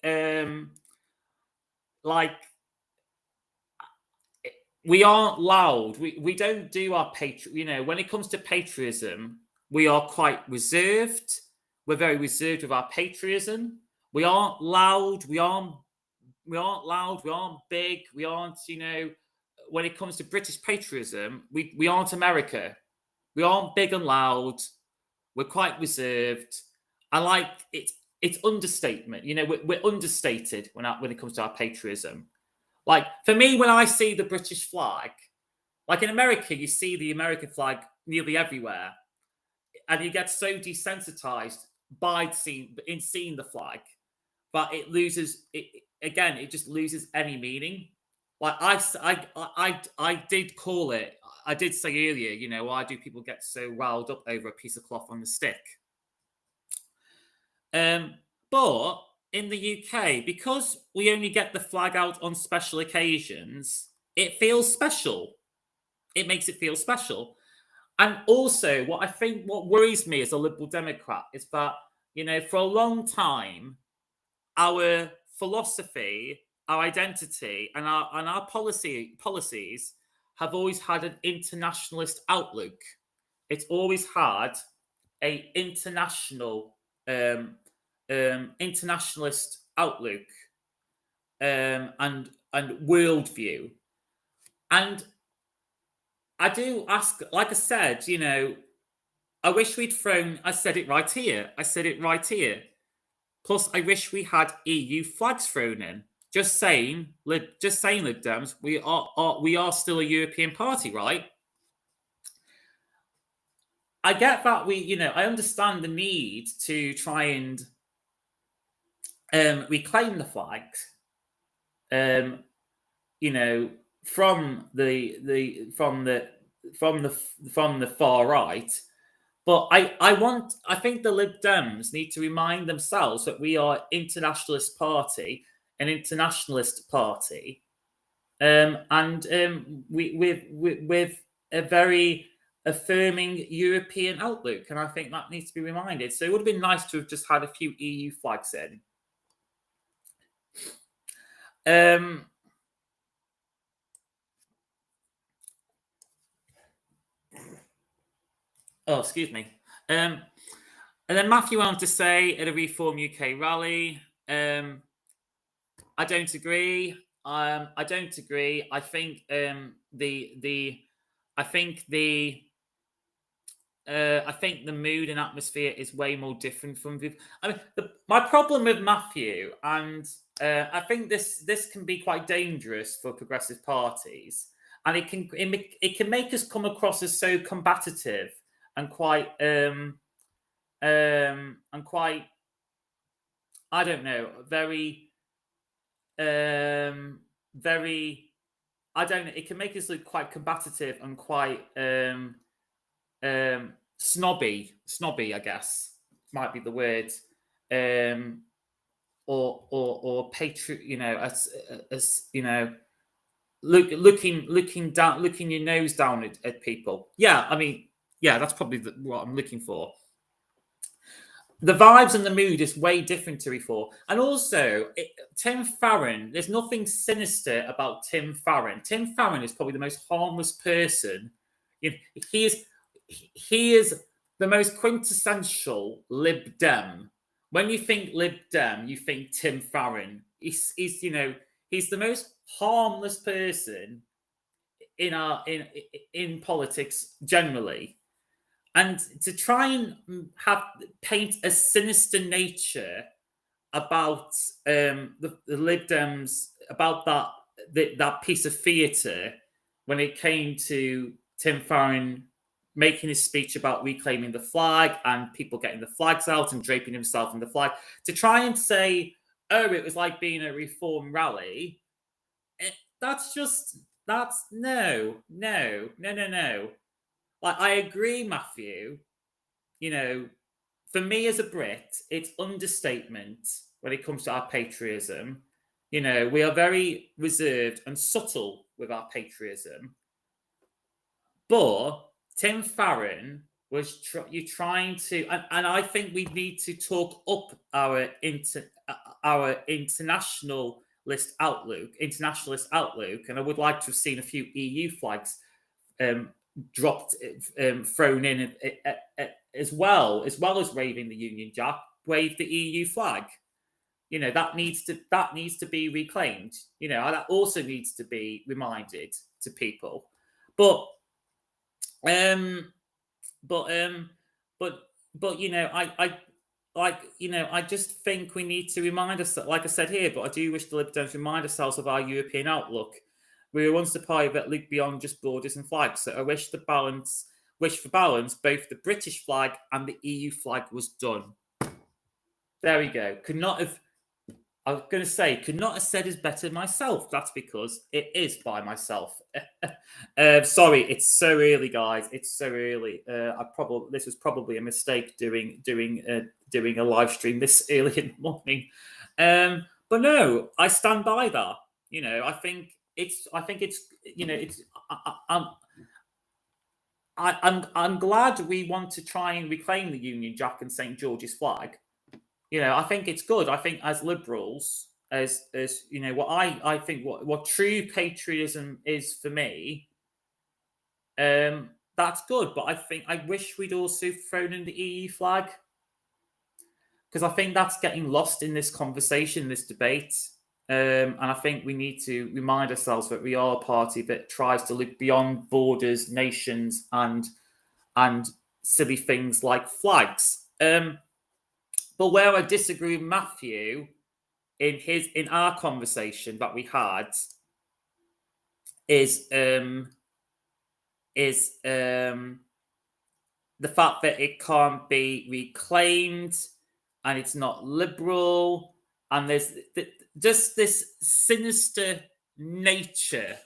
we aren't loud. We don't do our when it comes to patriotism, we are quite reserved. We're very reserved with our patriotism. We aren't loud. We aren't big. We aren't, when it comes to British patriotism, we aren't America. We aren't big and loud. We're quite reserved. I like it. It's understatement. We're understated when it comes to our patriotism. Like, for me, when I see the British flag, like in America, you see the American flag nearly everywhere. And you get so desensitized by seeing the flag, but it just loses any meaning. Like I did call it, I did say earlier, why do people get so riled up over a piece of cloth on the stick? But in the UK, because we only get the flag out on special occasions, it feels special. It makes it feel special. And also, what worries me as a Liberal Democrat is that, for a long time, our philosophy, our identity, and our policies have always had an internationalist outlook. It's always had a internationalist outlook and worldview. And I do ask, like I said, I wish we'd thrown. I said it right here. Plus, I wish we had EU flags thrown in. Just saying, Lib Dems, we are still a European party, right? I get that I understand the need to try and reclaim the flags, you know, from the far right. But I think the Lib Dems need to remind themselves that we are internationalist party, an internationalist party, and with a very affirming European outlook, and I think that needs to be reminded. So it would have been nice to have just had a few EU flags in. Oh, excuse me. And then Matthew went on to say at a Reform UK rally, I don't agree. I don't agree. I think I think the mood and atmosphere is way more different from. I mean, my problem with Matthew, and I think this can be quite dangerous for progressive parties, and it can make us come across as so combative and quite I don't know, very very I don't know. It can make us look quite combative and quite snobby, I guess might be the word, or patriot, as looking your nose down at people. Yeah, I mean, yeah, that's probably what I'm looking for. The vibes and the mood is way different to before. And also, Tim Farron, there's nothing sinister about Tim Farron. Tim Farron is probably the most harmless person. He is the most quintessential Lib Dem. When you think Lib Dem, you think Tim Farron. He's the most harmless person in politics generally. And to try and paint a sinister nature about the Lib Dems, about that piece of theatre when it came to Tim Farron making his speech about reclaiming the flag and people getting the flags out and draping himself in the flag, to try and say, oh, it was like being a reform rally, that's no. Like, I agree, Matthew. For me as a Brit, it's understatement when it comes to our patriotism. We are very reserved and subtle with our patriotism. But Tim Farron was trying to, and I think we need to talk up our internationalist outlook, and I would like to have seen a few EU flags dropped, thrown in as well as waving the Union Jack, wave the EU flag. That needs to be reclaimed. That also needs to be reminded to people. But I just think we need to remind us that, like I said here, but I do wish the Lib Dems remind ourselves of our European outlook. We were once a party that looked beyond just borders and flags. So I wish for balance, both the British flag and the EU flag was done. There we go. Could not have said it better myself. That's because it is by myself. Sorry, it's so early, guys. It's so early. This was probably a mistake doing a live stream this early in the morning. But no, I stand by that. I'm glad we want to try and reclaim the Union Jack and St. George's flag. I think it's good. I think as liberals, as what true patriotism is for me, that's good. But I wish we'd also thrown in the EU flag, because I think that's getting lost in this conversation, this debate. And I think we need to remind ourselves that we are a party that tries to look beyond borders, nations, and silly things like flags. But where I disagree with Matthew in our conversation that we had is the fact that it can't be reclaimed and it's not liberal, and there's just this sinister nature.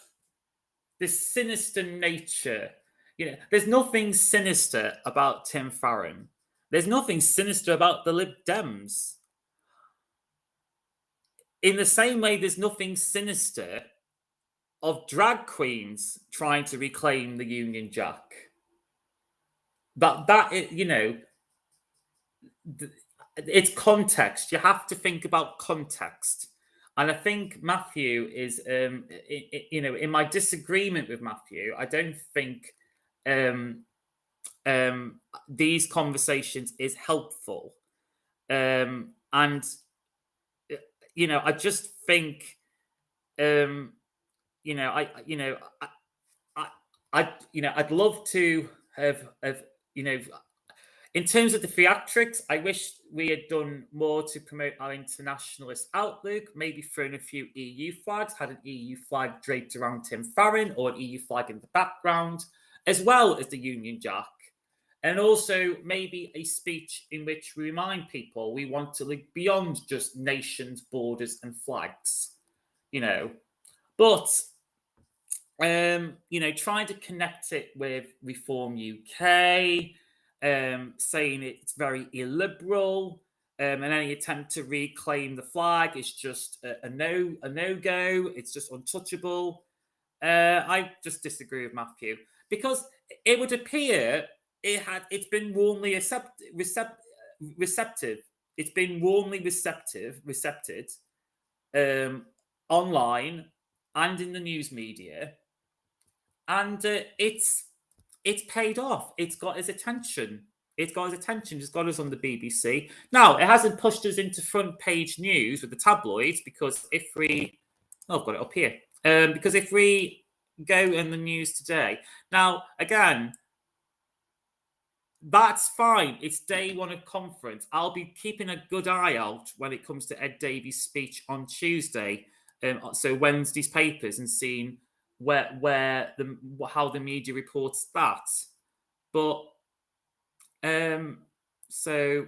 There's nothing sinister about Tim Farron. There's nothing sinister about the Lib Dems. In the same way, there's nothing sinister of drag queens trying to reclaim the Union Jack. It's context. You have to think about context. And I think Matthew is, in my disagreement with Matthew, I don't think these conversations is helpful. And, I just think, I'd love to have, in terms of the theatrics, I wish we had done more to promote our internationalist outlook, maybe thrown a few EU flags, had an EU flag draped around Tim Farron or an EU flag in the background, as well as the Union Jack. And also maybe a speech in which we remind people we want to look beyond just nations, borders, and flags, But, trying to connect it with Reform UK, saying it's very illiberal, and any attempt to reclaim the flag is just a no-go. It's just untouchable. I just disagree with Matthew, because it would appear it's been warmly receptive. It's been warmly recepted online and in the news media, and it's paid off. It's got his attention. It's got us on the BBC. Now, it hasn't pushed us into front page news with the tabloids, because I've got it up here. Because if we go in the news today, now again, that's fine. It's day one of conference. I'll be keeping a good eye out when it comes to Ed Davies' speech on Tuesday. So Wednesday's papers, and seeing how the media reports that. But so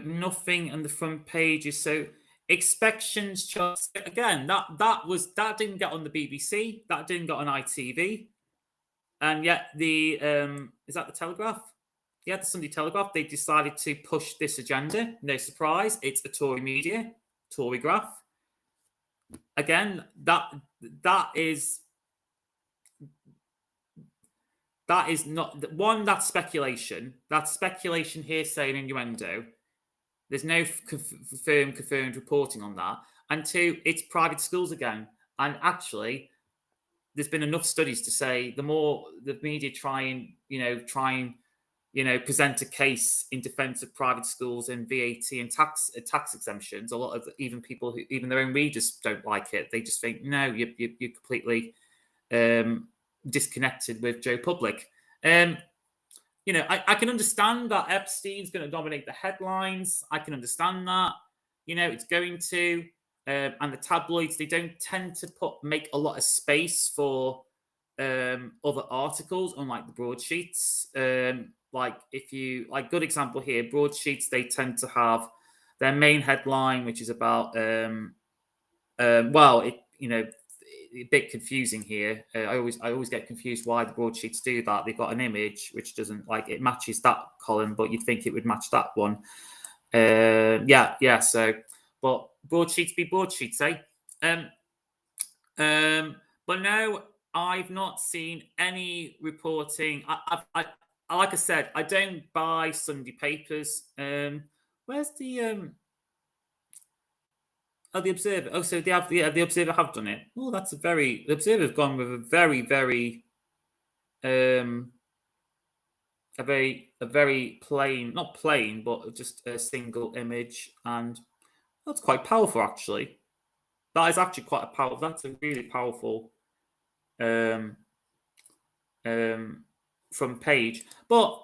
nothing on the front pages. So expectations charts again. That didn't get on the BBC. That didn't get on ITV. And yet is that the Telegraph? Yeah, the Sunday Telegraph. They decided to push this agenda. No surprise. It's a Tory media, Tory graph. Again, that is not one. That's speculation. That's speculation, hearsay, and innuendo. There's no confirmed reporting on that. And two, it's private schools again. And actually, there's been enough studies to say the more the media try and present a case in defence of private schools and VAT and tax exemptions, a lot of even people who, even their own readers, don't like it. They just think, no, you're completely disconnected with Joe Public. I can understand that Epstein's going to dominate the headlines. I can understand that. It's going to. And the tabloids, they don't tend to make a lot of space for other articles, unlike the broadsheets. Good example here, broadsheets, they tend to have their main headline, which is about, a bit confusing here. I always get confused why the broadsheets do that. They've got an image which doesn't it matches that column, but you'd think it would match that one. So, but broadsheets be broadsheets, eh? But no, I've not seen any reporting. Like I said, I don't buy Sunday papers. Where's the the Observer? Oh, so the Observer have done it. Oh, the Observer have gone with a very, very a very plain, not plain, but just a single image, and that's quite powerful, actually. That is actually quite a powerful. That's a really powerful front page. But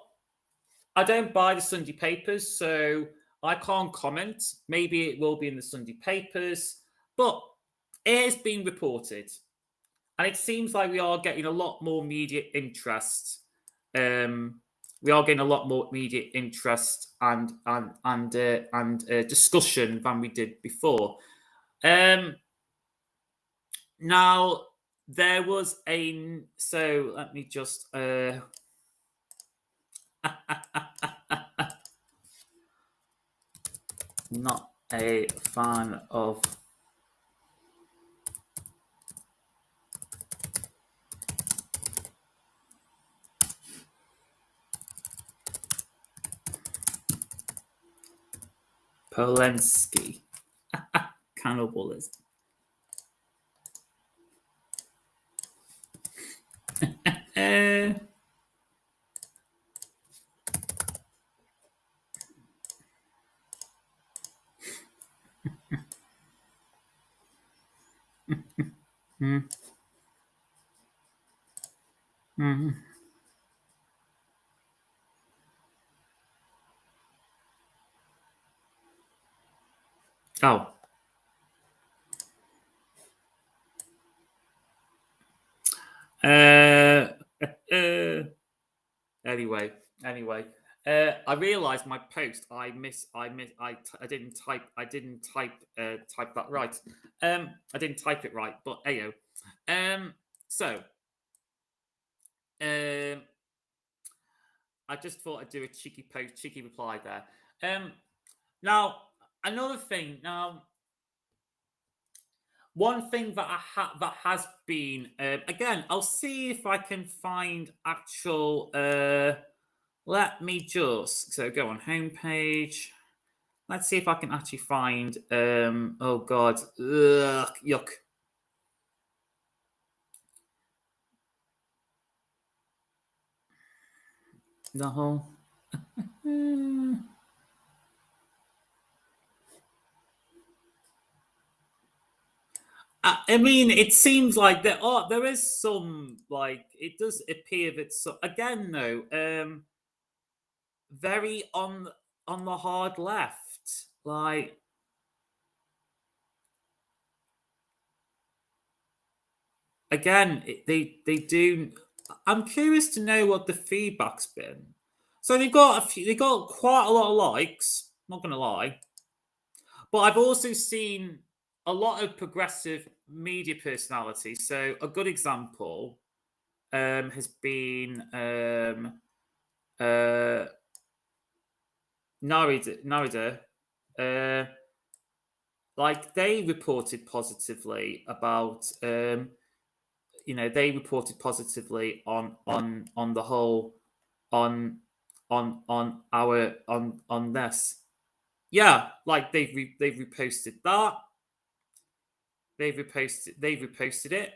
I don't buy the Sunday papers, so I can't comment. Maybe it will be in the Sunday papers, but it has been reported, and it seems like we are getting a lot more media interest. We are getting a lot more media interest and discussion than we did before. Now there was a so let me just not a fan of Polensky. Cannibalism. Oh. Anyway. I realised my post. I didn't type that right. I didn't type it right, but ayo. So I just thought I'd do a cheeky reply there. Now another thing. Now one thing that that has been again. I'll see if I can find actual. Let me just go on homepage. Let's see if I can actually find. Oh God, ugh, yuck. No. I mean, it seems like there is some like it does appear that so again though, very on the hard left, like again they do. I'm curious to know what the feedback's been. So they got quite a lot of likes. Not gonna lie, but I've also seen a lot of progressive media personalities. So a good example has been Narida. Like they reported positively about they reported positively on the whole on our on this. Yeah, like they've reposted that. They've reposted it.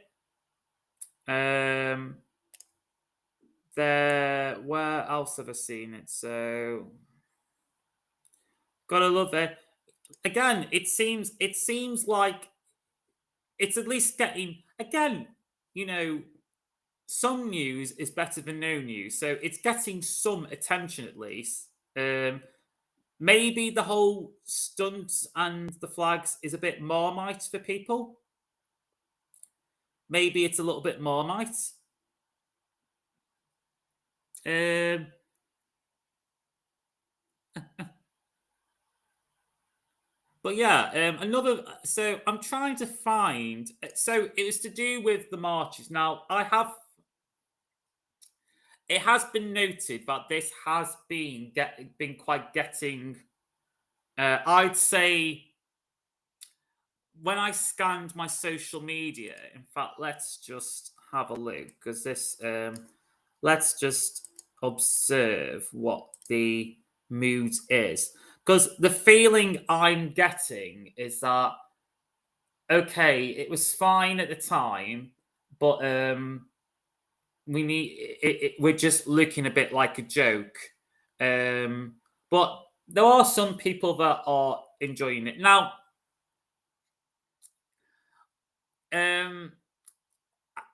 There where else have I seen it? So gotta love it. Again, it seems like it's at least getting again, you know, some news is better than no news. So it's getting some attention at least. Maybe the whole stunts and the flags is a bit Marmite for people. Maybe it's a little bit Marmite. But yeah, another. So I'm trying to find. So it was to do with the marches. Now I have. It has been noted that this has been quite getting. I'd say when I scanned my social media. In fact, let's just have a look because this. Let's just observe what the mood is because the feeling I'm getting is that okay, it was fine at the time, but we need we're just looking a bit like a joke. But there are some people that are enjoying it now.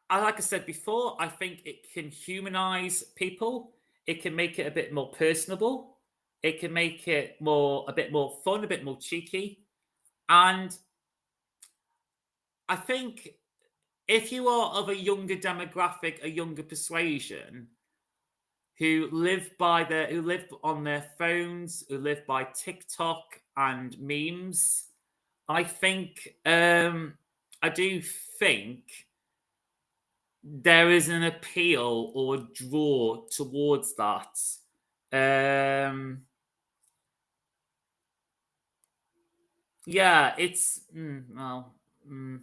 Like I said before, I think it can humanize people. It can make it a bit more personable. It can make it a bit more fun, a bit more cheeky, and I think if you are of a younger demographic, a younger persuasion, who live on their phones, who live by TikTok and memes, I think I do think there is an appeal or a draw towards that. Yeah, it's well. Mm.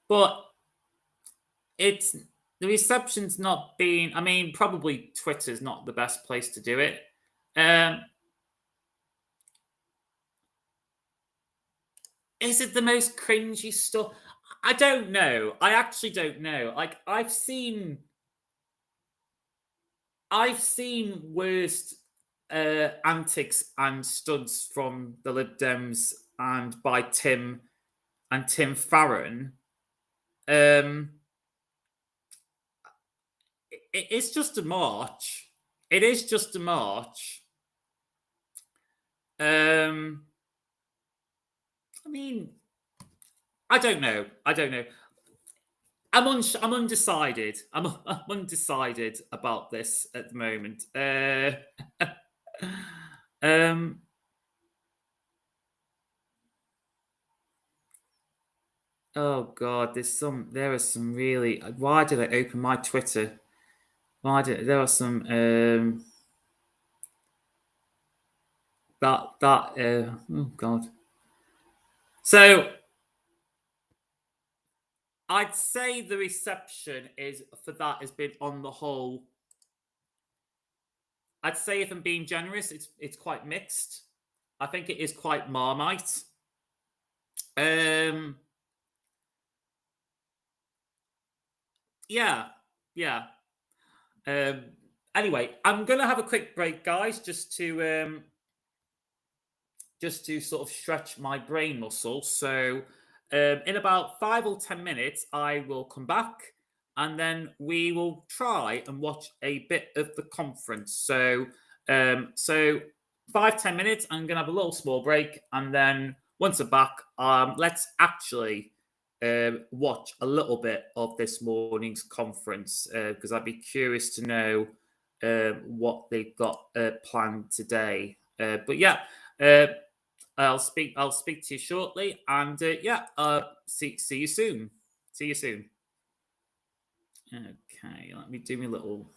But it's the reception's not been. I mean, probably Twitter's not the best place to do it. Is it the most cringy stuff? I don't know. I actually don't know. Like I've seen worst antics and studs from the Lib Dems and by Tim Farron. It's just a march. It is just a march. I mean, I don't know. I'm undecided. I'm undecided about this at the moment. Oh God, there are some really. Why did I open my Twitter? There are some oh God. So I'd say the reception is for that has been on the whole. I'd say if I'm being generous, it's quite mixed. I think it is quite Marmite. Yeah, yeah. Anyway, I'm gonna have a quick break, guys, just to sort of stretch my brain muscle. So, in about 5 or 10 minutes, I will come back, and then we will try and watch a bit of the conference. So 5 10 minutes. I'm gonna have a little small break, and then once I'm back, let's actually watch a little bit of this morning's conference because I'd be curious to know what they've got planned today. But yeah, I'll speak to you shortly, and yeah, see you soon. See you soon. Okay, let me do my little.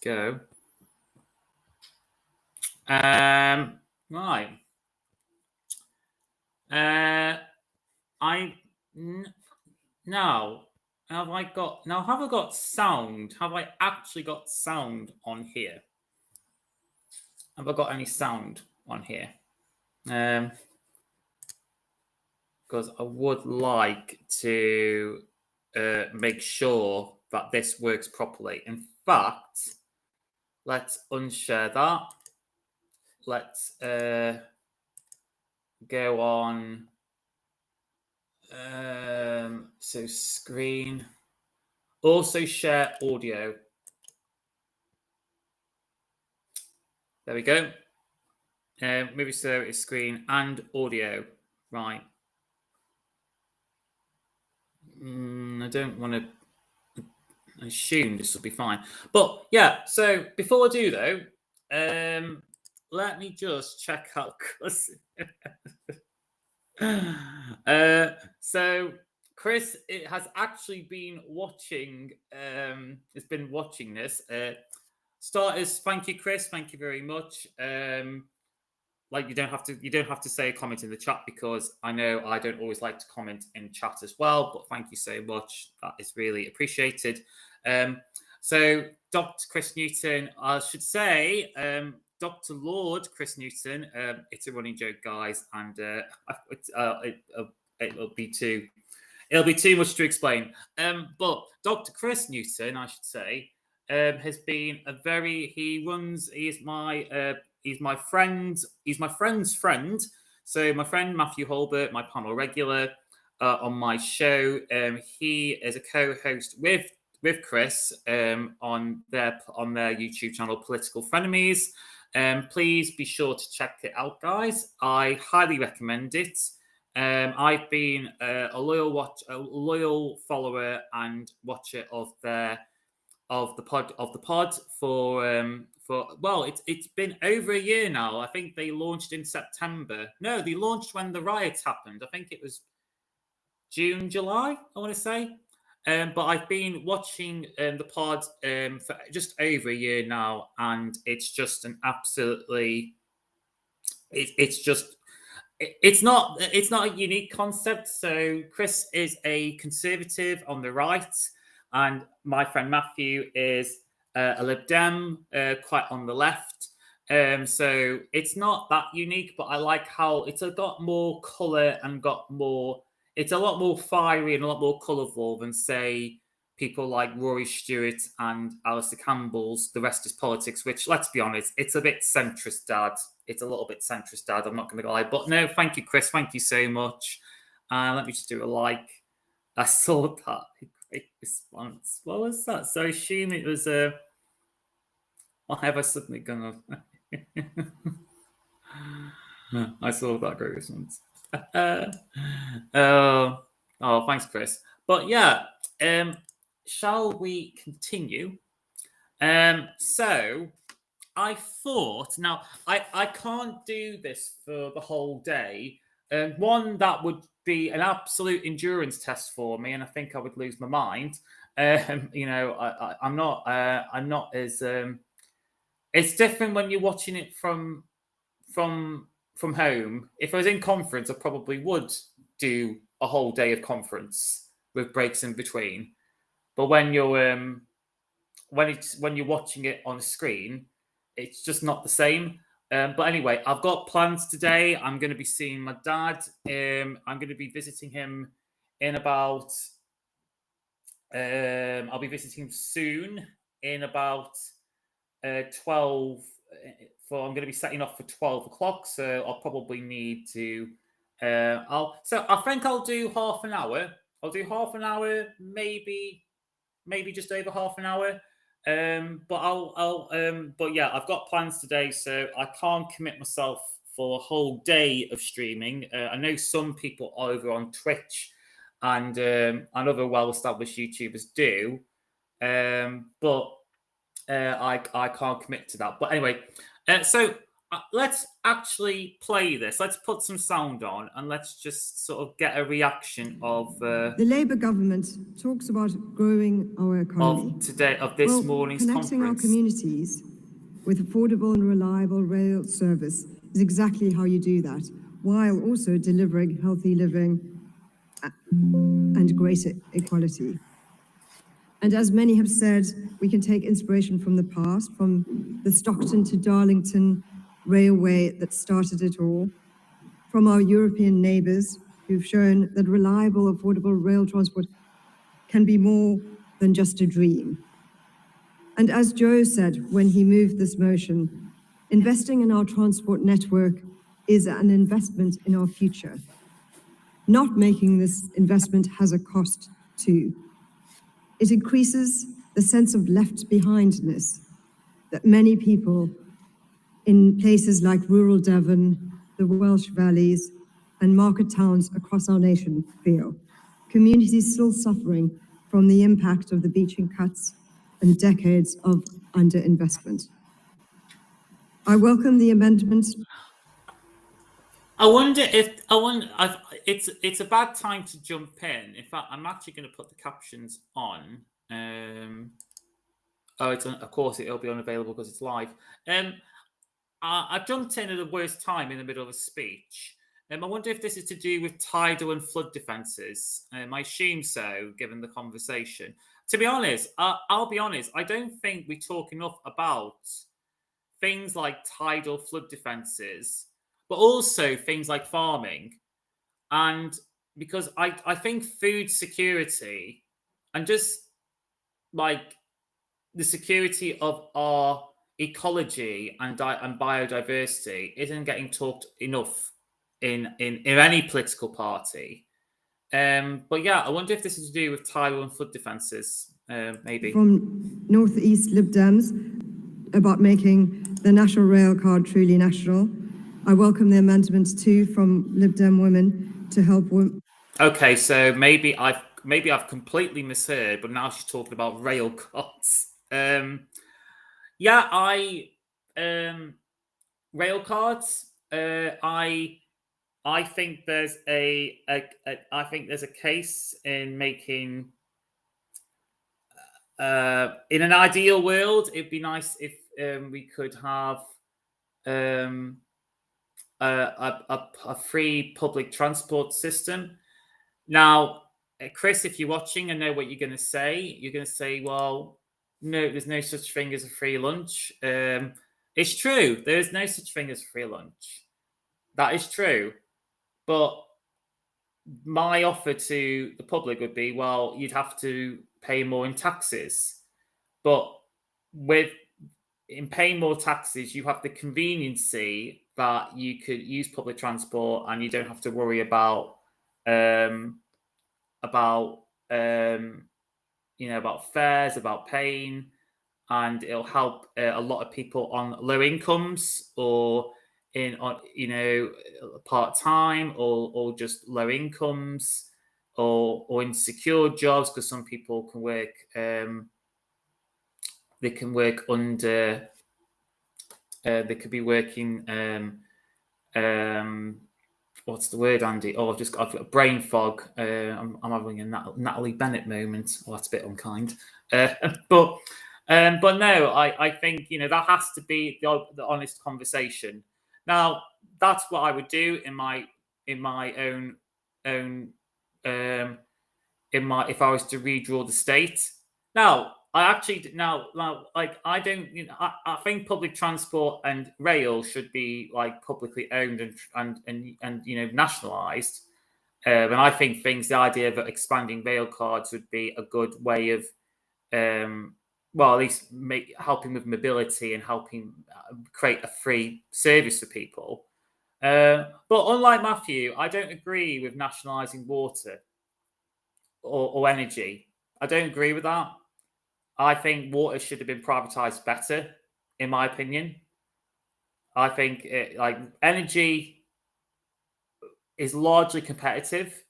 go. Right. Now have I got sound? Have I actually got sound on here? Have I got any sound on here? Because I would like to make sure that this works properly. In fact, let's unshare that. Let's go on. So screen. Also share audio. There we go. Movie service screen and audio. Right. I don't want to assume this will be fine. But yeah, so before I do though, let me just check out Chris. So Chris has actually been watching. Has been watching this. Starters, thank you, Chris. Thank you very much. Like you don't have to say a comment in the chat because I know I don't always like to comment in chat as well. But thank you so much. That is really appreciated. So Dr. Chris Newton, I should say, Dr. Lord Chris Newton. It's a running joke, guys, and it'll be too much to explain. But Dr. Chris Newton, I should say, has been he's my friend's friend. So my friend Matthew Holbert, my panel regular on my show, he is a co-host with Chris on their YouTube channel, Political Frenemies. Please be sure to check it out, guys. I highly recommend it. I've been a loyal follower and watcher of the pod for well, it's been over a year now. I think they launched in September. No, they launched when the riots happened. I think it was June, July, I want to say. But I've been watching the pod for just over a year now, and it's just an absolutely. It's not a unique concept. So Chris is a conservative on the right, and my friend Matthew is a Lib Dem, quite on the left. So it's not that unique, but I like how it's got more colour and it's a lot more fiery and a lot more colourful than, say, people like Rory Stewart and Alistair Campbell's The Rest is Politics, which, let's be honest, it's a bit centrist, Dad. It's a little bit centrist, Dad. I'm not going to lie. But no, thank you, Chris. Thank you so much. Let me just do a like. I saw that. Great response. What was that? So I assume it was a... What have I suddenly gone on? I saw that great response. Oh, thanks, Chris. But yeah, shall we continue? So I thought, now I can't do this for the whole day. One, that would be an absolute endurance test for me, and I think I would lose my mind. You know, I'm not as. It's different when you're watching it from home. If I was in conference, I probably would do a whole day of conference with breaks in between. But when you're when you're watching it on a screen, it's just not the same. But anyway, I've got plans today. I'm going to be seeing my dad. I'm going to be visiting him in about. I'll be visiting him soon in about 12. I'm going to be setting off for 12 o'clock, so I'll probably need to. So I think I'll do half an hour. I'll do half an hour, maybe just over half an hour. But yeah, I've got plans today, so I can't commit myself for a whole day of streaming. I know some people over on Twitch and other well-established YouTubers do, but I can't commit to that. But anyway, so let's actually play this. Let's put some sound on and let's just sort of get a reaction of the Labour government talks about growing our economy. of this morning's connecting conference. Our communities with affordable and reliable rail service is exactly how you do that, while also delivering healthy living and greater equality. And as many have said, we can take inspiration from the past, from the Stockton to Darlington railway that started it all, from our European neighbours who've shown that reliable, affordable rail transport can be more than just a dream. And as Joe said when he moved this motion, investing in our transport network is an investment in our future. Not making this investment has a cost too. It increases the sense of left behindness that many people in places like rural Devon, the Welsh valleys, and market towns across our nation feel. Communities still suffering from the impact of the beaching cuts and decades of underinvestment. I welcome the amendments. It's a bad time to jump in. In fact, I'm actually going to put the captions on. Of course, it'll be unavailable because it's live. I jumped in at the worst time in the middle of a speech. I wonder if this is to do with tidal and flood defences. I assume so, given the conversation. To be honest, I'll be honest, I don't think we talk enough about things like tidal flood defences, but also things like farming. And because I think food security and just like the security of our ecology and biodiversity isn't getting talked enough in any political party. But yeah, I wonder if this is to do with tidal and flood defences, maybe. From Northeast Lib Dems about making the national rail card truly national. I welcome the amendments too from Lib Dem women to help women. Okay, so maybe I've completely misheard, but now she's talking about rail cards. Rail cards. I think there's I think there's a case in making. In an ideal world, it'd be nice if we could have a free public transport system. Now, Chris, if you're watching, I know what you're going to say. You're going to say, well, no, there's no such thing as a free lunch. It's true. There is no such thing as free lunch. That is true. But my offer to the public would be, well, you'd have to pay more in taxes. But in paying more taxes, you have the conveniency that you could use public transport and you don't have to worry about fares, about paying, and it'll help a lot of people on low incomes or part-time or just low incomes or insecure jobs, because some people can work they could be working what's the word, Andy? Oh, I've got a brain fog. I'm having a Natalie Bennett moment. Oh, that's a bit unkind. But no, I think that has to be the honest conversation. Now, that's what I would do if I was to redraw the state. Now, I think public transport and rail should be like publicly owned and nationalised. And I think the idea of expanding rail cards would be a good way of, at least helping with mobility and helping create a free service for people. But unlike Matthew, I don't agree with nationalising water or energy. I don't agree with that. I think water should have been privatised better, in my opinion. I think energy is largely competitive.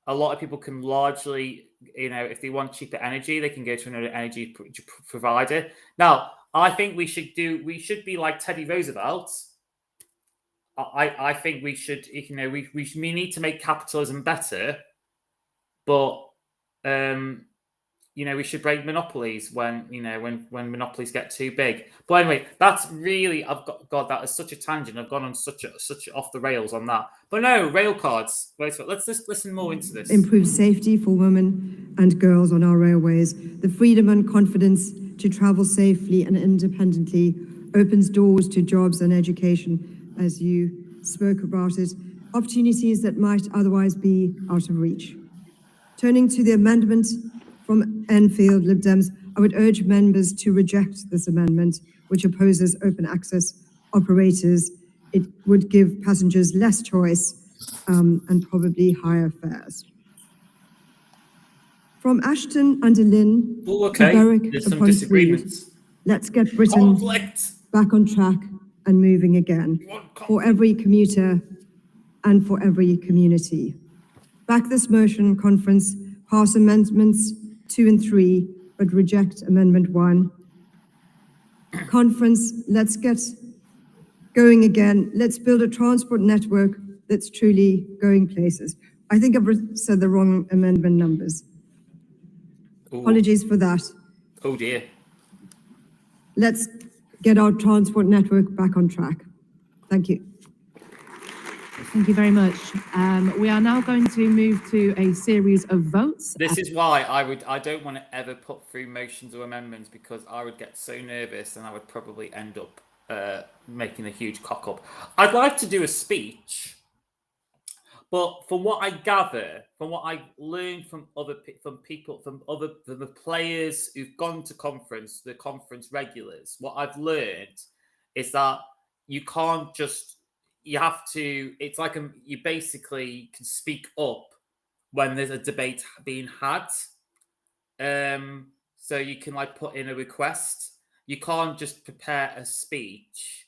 A lot of people can largely, if they want cheaper energy, they can go to another energy provider. Now, I think we should be like Teddy Roosevelt. I think we should, we need to make capitalism better, but we should break monopolies when monopolies get too big. But anyway, that's really, God, that is such a tangent. I've gone on such off the rails on that. But no, rail cards. Let's just listen more into this. Improve safety for women and girls on our railways. The freedom and confidence to travel safely and independently opens doors to jobs and education, as you spoke about it, opportunities that might otherwise be out of reach. Turning to the amendment from Enfield, Lib Dems, I would urge members to reject this amendment, which opposes open access operators. It would give passengers less choice and probably higher fares. From Ashton under Lynn to Berwick upon Tweed, let's get Britain back on track and moving again for every commuter and for every community. Back this motion, Conference, pass amendments 2 and 3, but reject Amendment 1. Conference, let's get going again. Let's build a transport network that's truly going places. I think I've said the wrong amendment numbers. Ooh. Apologies for that. Oh dear. Let's get our transport network back on track. Thank you. Thank you very much. We are now going to move to a series of votes. This is why I don't want to ever put through motions or amendments, because I would get so nervous and I would probably end up making a huge cock up. I'd like to do a speech, but from what I gather, from what I've learned from the players who've gone to conference, the conference regulars, what I've learned is that you can't just. You have to, it's like you basically can speak up when there's a debate being had. So you can like put in a request. You can't just prepare a speech.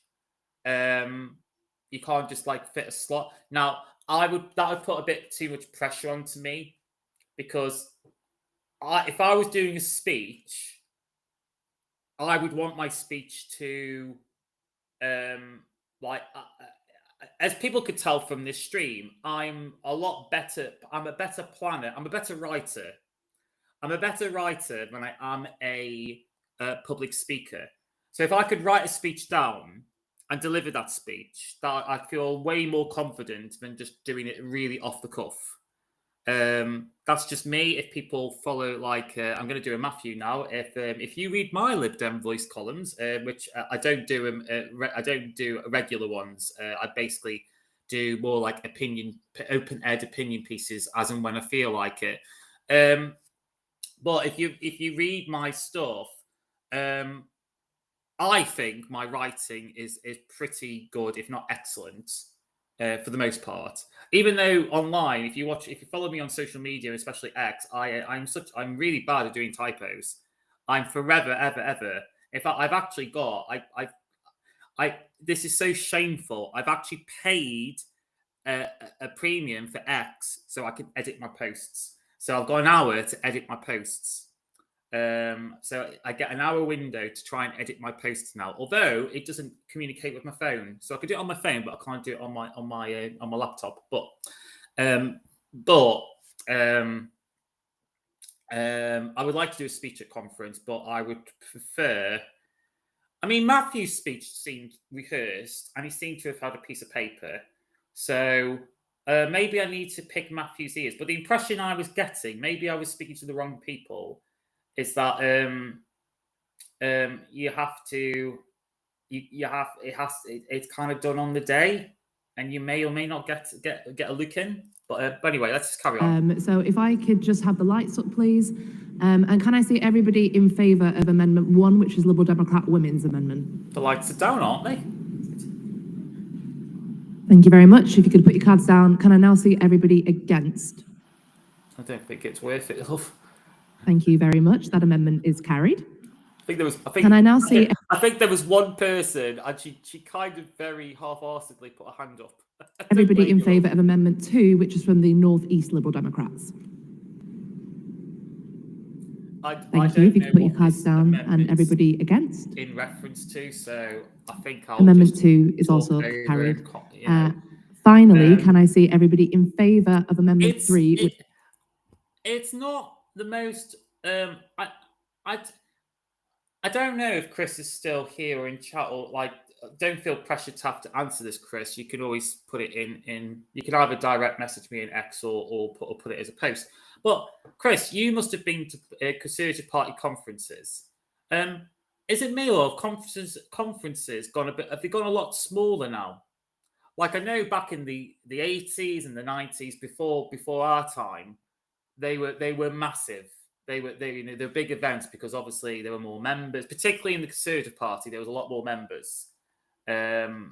You can't just like fit a slot. Now, that would put a bit too much pressure onto me, because if I was doing a speech, I would want my speech to as people could tell from this stream, I'm a lot better. I'm a better planner. I'm a better writer. I'm a better writer than I am a public speaker. So if I could write a speech down and deliver that speech, that I feel way more confident than just doing it really off the cuff. That's just me. If people follow, I'm going to do a Matthew now. If you read my Lib Dem voice columns, which I don't do I don't do regular ones. I basically do more like open-aired opinion pieces as and when I feel like it. But if you read my stuff, I think my writing is pretty good, if not excellent. For the most part, even though online, if you follow me on social media, especially X, I'm really bad at doing typos. I'm forever, ever. In fact, I've actually got, this is so shameful. I've actually paid a premium for X so I can edit my posts. So I've got an hour to edit my posts. So I get an hour window to try and edit my posts now, although it doesn't communicate with my phone. So I could do it on my phone, but I can't do it on my laptop. But I would like to do a speech at conference, but I would prefer. I mean, Matthew's speech seemed rehearsed, and he seemed to have had a piece of paper. So maybe I need to pick Matthew's ears. But the impression I was getting, maybe I was speaking to the wrong people, is that it's kind of done on the day, and you may or may not get a look in. But anyway, let's just carry on. So if I could just have the lights up, please. And can I see everybody in favour of Amendment 1, which is Liberal Democrat Women's Amendment? The lights are down, aren't they? Thank you very much. If you could put your cards down. Can I now see everybody against? I don't think it's worth it, love. Thank you very much. That amendment is carried. Can I now see? I think there was one person, and she kind of very half-heartedly put a hand up. Everybody in favour of Amendment 2, which is from the North East Liberal Democrats. Thank you. If you could put your cards down and everybody against. In reference to, so I think I'll Amendment just 2 is also talk over carried. and, Finally, can I see everybody in favour of Amendment 3? It's not the most. I don't know if Chris is still here or in chat, or like. Don't feel pressured to have to answer this, Chris. You can always put it in. You can either direct message me in X or put it as a post. But Chris, you must have been to Conservative Party conferences. Is it me, or have conferences gone a bit? Have they gone a lot smaller now? Like I know back in the 80s and the 90s, before our time, they were massive. They were big events because obviously there were more members, particularly in the Conservative Party. There was a lot more members. And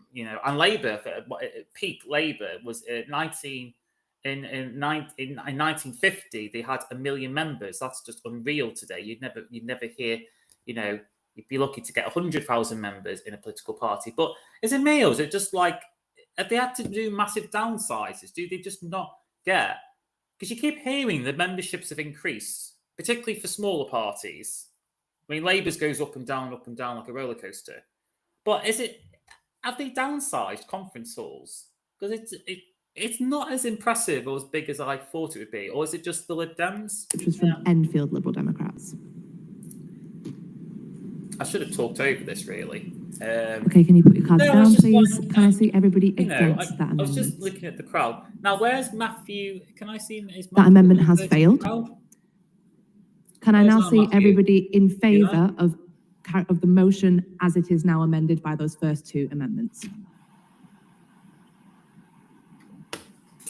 Labour, peak Labour was in 1950. They had 1 million members. That's just unreal today. You'd never hear. You'd be lucky to get 100,000 members in a political party. But is it me, or is it just like have they had to do massive downsizes? Do they just not get? Because you keep hearing the memberships have increased, particularly for smaller parties. I mean, Labour's goes up and down like a roller coaster. But have they downsized conference halls? Because it's not as impressive or as big as I thought it would be. Or is it just the Lib Dems? Which was from Enfield Liberal Democrats. I should have talked over this, really. Okay, can you put your cards down, please? Can I see everybody against that amendment? I was just looking at the crowd. Now, where's Matthew? Can I see his that amendment has failed. Can I now see everybody in favour of the motion as it is now amended by those first 2 amendments?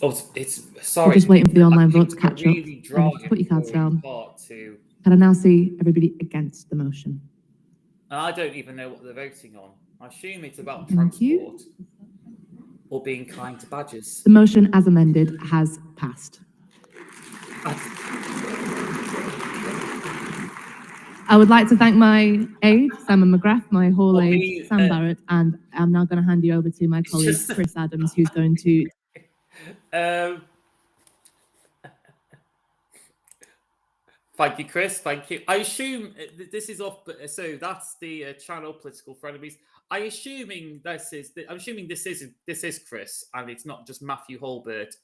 Oh, it's sorry. We're just waiting for the online vote to catch up. Put your cards down. Can I now see everybody against the motion? I don't even know what they're voting on. I assume it's about transport or being kind to badgers. The motion as amended has passed. I would like to thank my aide, Simon McGrath, my hall aide, Sam Barrett, and I'm now going to hand you over to my colleague, Chris Adams, who's going to... Thank you, Chris. Thank you. I assume this is off, so that's the channel Political Frenemies. I'm assuming this is Chris, and it's not just Matthew Holbert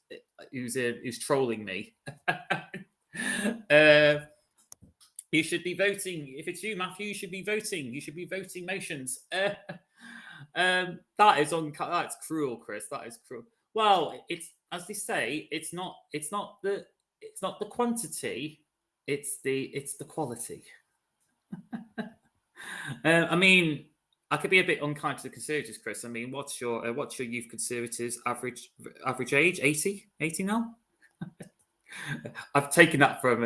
who's trolling me. You should be voting. If it's you, Matthew, you should be voting. You should be voting motions. That's cruel, Chris. That is cruel. Well, it's as they say, it's not the quantity. It's the quality. I mean, I could be a bit unkind to the Conservatives, Chris. I mean, what's your Youth Conservatives average age? 80 now? I've taken that from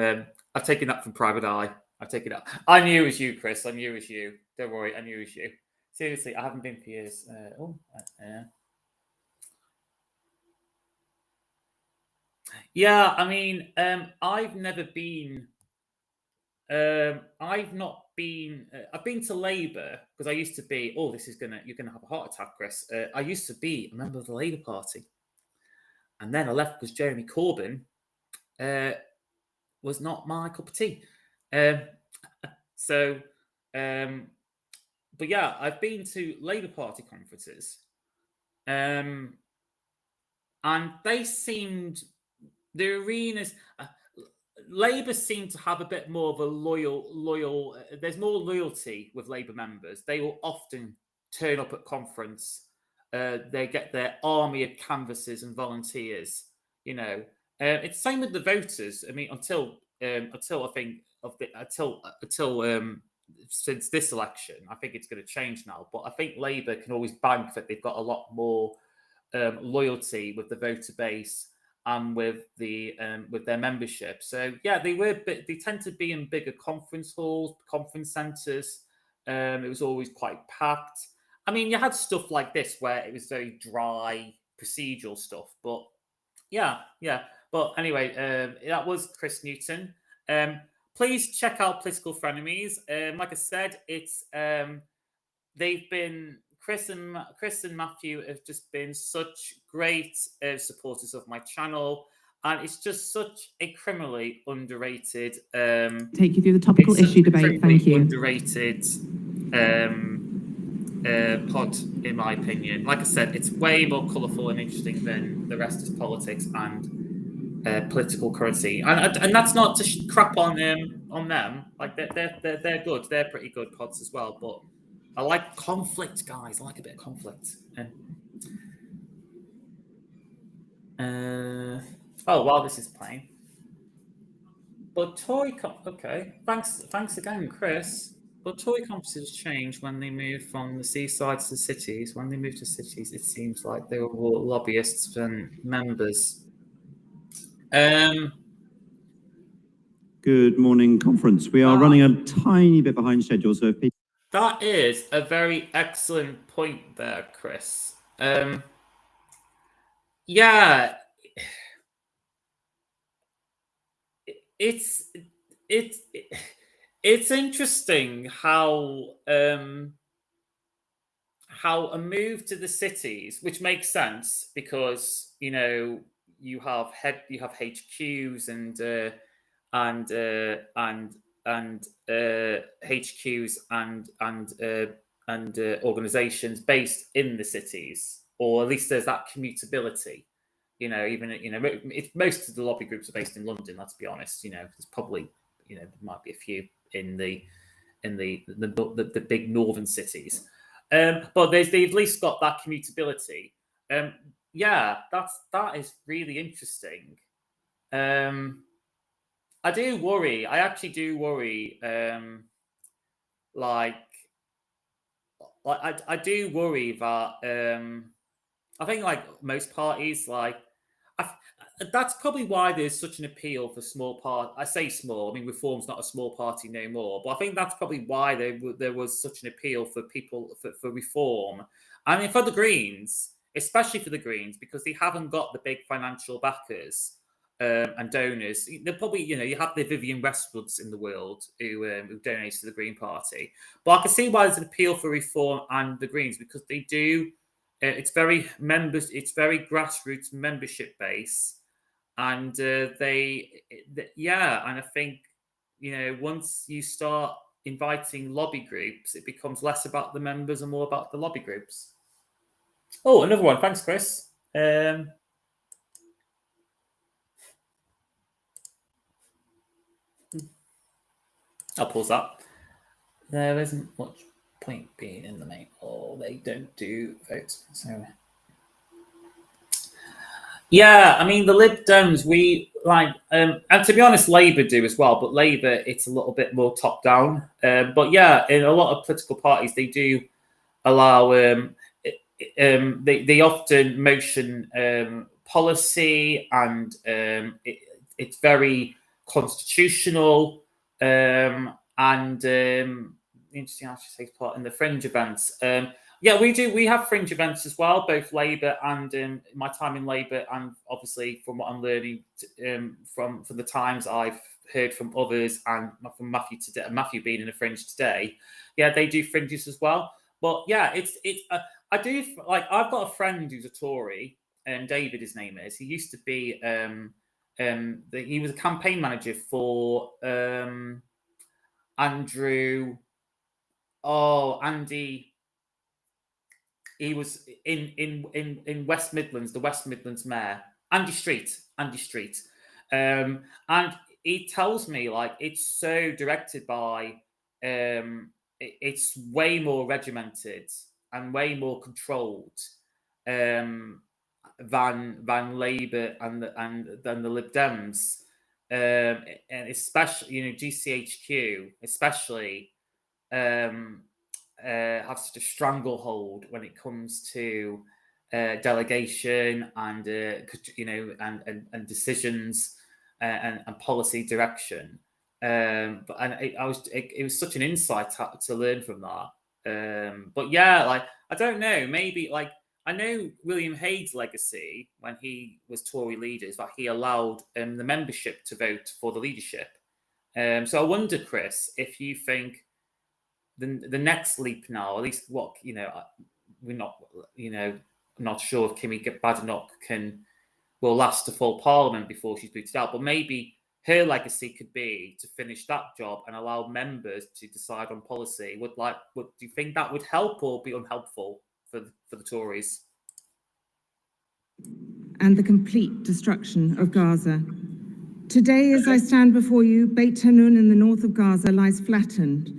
Private Eye. I've taken that. I knew it was you, Chris. I knew it was you. Don't worry, I knew it was you. Seriously, I haven't been for years. Yeah, I mean, I've never been. I've not been. I've been to Labour because I used to be. Oh, you're gonna have a heart attack, Chris. I used to be a member of the Labour Party, and then I left because Jeremy Corbyn was not my cup of tea. But yeah, I've been to Labour Party conferences, and they seemed. The arenas, Labour seemed to have a bit more of a loyal. There's more loyalty with Labour members. They will often turn up at conference. They get their army of canvassers and volunteers. It's the same with the voters. I mean, until since this election, I think it's going to change now. But I think Labour can always bank that they've got a lot more loyalty with the voter base. And with their membership, so yeah, they tend to be in bigger conference halls, conference centres. It was always quite packed. I mean, you had stuff like this where it was very dry procedural stuff, but yeah. But anyway, that was Chris Newton. Please check out Political Frenemies. Like I said, it's they've been. Chris and Matthew have just been such great supporters of my channel. and it's just such a criminally underrated. Take you through the topical it's such issue a debate. criminally Thank you. Underrated pod, in my opinion. Like I said, it's way more colourful and interesting than the rest of politics and political currency. And that's not to crap on them. Like they're good. They're pretty good pods as well. But I like conflict, guys. I like a bit of conflict. Oh, while this is playing. But okay. Thanks again, Chris. But Tory conferences change when they move from the seaside to the cities. When they move to cities, it seems like they were more lobbyists than members. Good morning, conference. We are running a tiny bit behind schedule, so if people... That is a very excellent point there, Chris. Yeah, it's interesting how a move to the cities, which makes sense because you have HQs HQs and organizations based in the cities, or at least there's that commutability. Most of the lobby groups are based in London. Let's be honest. There's probably there might be a few in the big northern cities, but they've at least got that commutability. Yeah, that is really interesting. I do worry. I actually do worry. I do worry that I think like most parties, that's probably why there's such an appeal for small part. I say small. I mean, Reform's not a small party no more, but I think that's probably why there was such an appeal for people for Reform. I mean, for the Greens, especially for the Greens, because they haven't got the big financial backers and donors. They're probably, you have the Vivienne Westwoods in the world who donates to the Green Party. But I can see why there's an appeal for Reform and the Greens, because they do. It's very grassroots membership base, and and I think once you start inviting lobby groups, it becomes less about the members and more about the lobby groups. Oh, another one. Thanks, Chris. I'll pause that. There isn't much point being in the main. Oh, they don't do votes. So, yeah, I mean the Lib Dems, we like, and to be honest, Labour do as well. But Labour, it's a little bit more top down. But yeah, in a lot of political parties, they do allow. They often motion policy, and it's very constitutional. And interesting, I should take part in the fringe events. Yeah, we do. We have fringe events as well, both Labour and my time in Labour, and obviously from what I'm learning from the times I've heard from others, and from Matthew today, Matthew being in a fringe today. Yeah, they do fringes as well. But yeah, it's I do like. I've got a friend who's a Tory, and David, his name is. He used to be he was a campaign manager for Andy. He was in West Midlands, the West Midlands mayor, Andy Street, and he tells me like it's so directed by, it's way more regimented and way more controlled than Labour and than the Lib Dems, and especially GCHQ especially. Have such a stranglehold when it comes to delegation and and decisions and policy direction. It was such an insight to learn from that. But yeah, like I don't know, maybe like I know William Hague's legacy when he was Tory leader is that he allowed the membership to vote for the leadership. So I wonder, Chris, if you think the next leap now, at least what we're not, not sure if Kimmy Badenoch can will last to full parliament before she's booted out. But maybe her legacy could be to finish that job and allow members to decide on policy. Do you think that would help or be unhelpful for the Tories? And the complete destruction of Gaza. Today, as I stand before you, Beit Hanun in the north of Gaza lies flattened,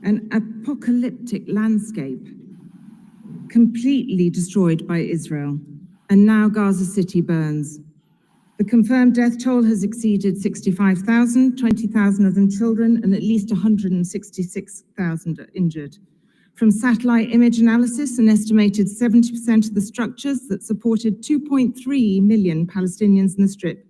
an apocalyptic landscape, completely destroyed by Israel. And now Gaza City burns. The confirmed death toll has exceeded 65,000, 20,000 of them children, and at least 166,000 are injured. From satellite image analysis, an estimated 70% of the structures that supported 2.3 million Palestinians in the Strip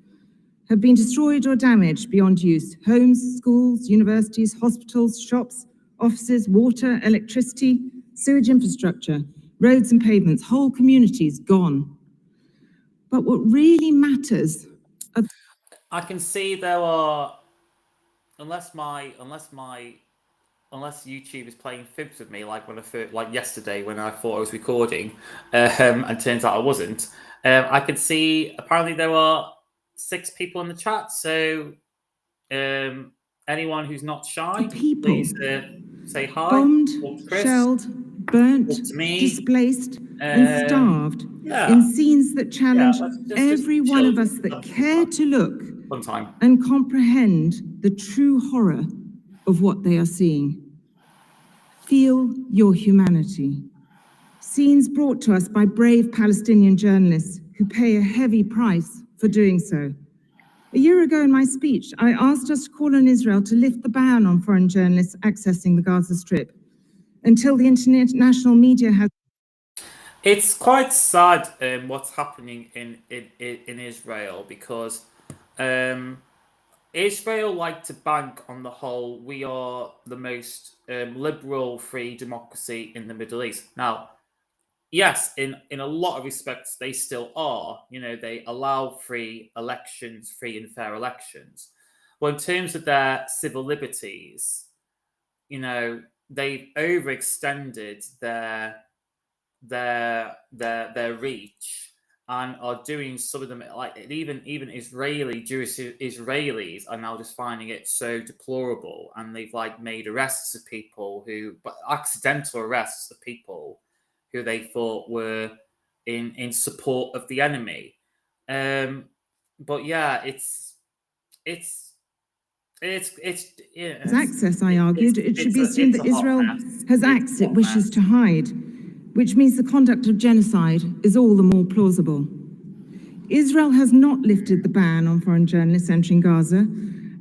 have been destroyed or damaged beyond use. Homes, schools, universities, hospitals, shops, offices, water, electricity, sewage infrastructure, roads and pavements, whole communities gone. But what really matters are... I can see there are, unless YouTube is playing fibs with me, like yesterday when I thought I was recording, and turns out I wasn't. I can see apparently there are 6 people in the chat. So anyone who's not shy, please say hi. Bombed, shelled, burnt, displaced, and starved in scenes that challenge every one of us that care to look and comprehend the true horror of what they are seeing. Feel your humanity. Scenes brought to us by brave Palestinian journalists who pay a heavy price for doing so. A year ago in my speech, I asked us to call on Israel to lift the ban on foreign journalists accessing the Gaza Strip until the international media has... It's quite sad what's happening in Israel, because Israel like to bank on the whole, we are the most liberal, free democracy in the Middle East. Now, yes, in a lot of respects, they still are. You know, they allow free elections, free and fair elections. Well, in terms of their civil liberties, you know, they've overextended their reach and are doing some of them, like even Jewish Israelis are now just finding it so deplorable, and they've like made arrests of people accidental arrests of people who they thought were in support of the enemy. But yeah, it's access, I argued. It should be assumed that Israel has acts it wishes to hide, which means the conduct of genocide is all the more plausible. Israel has not lifted the ban on foreign journalists entering Gaza,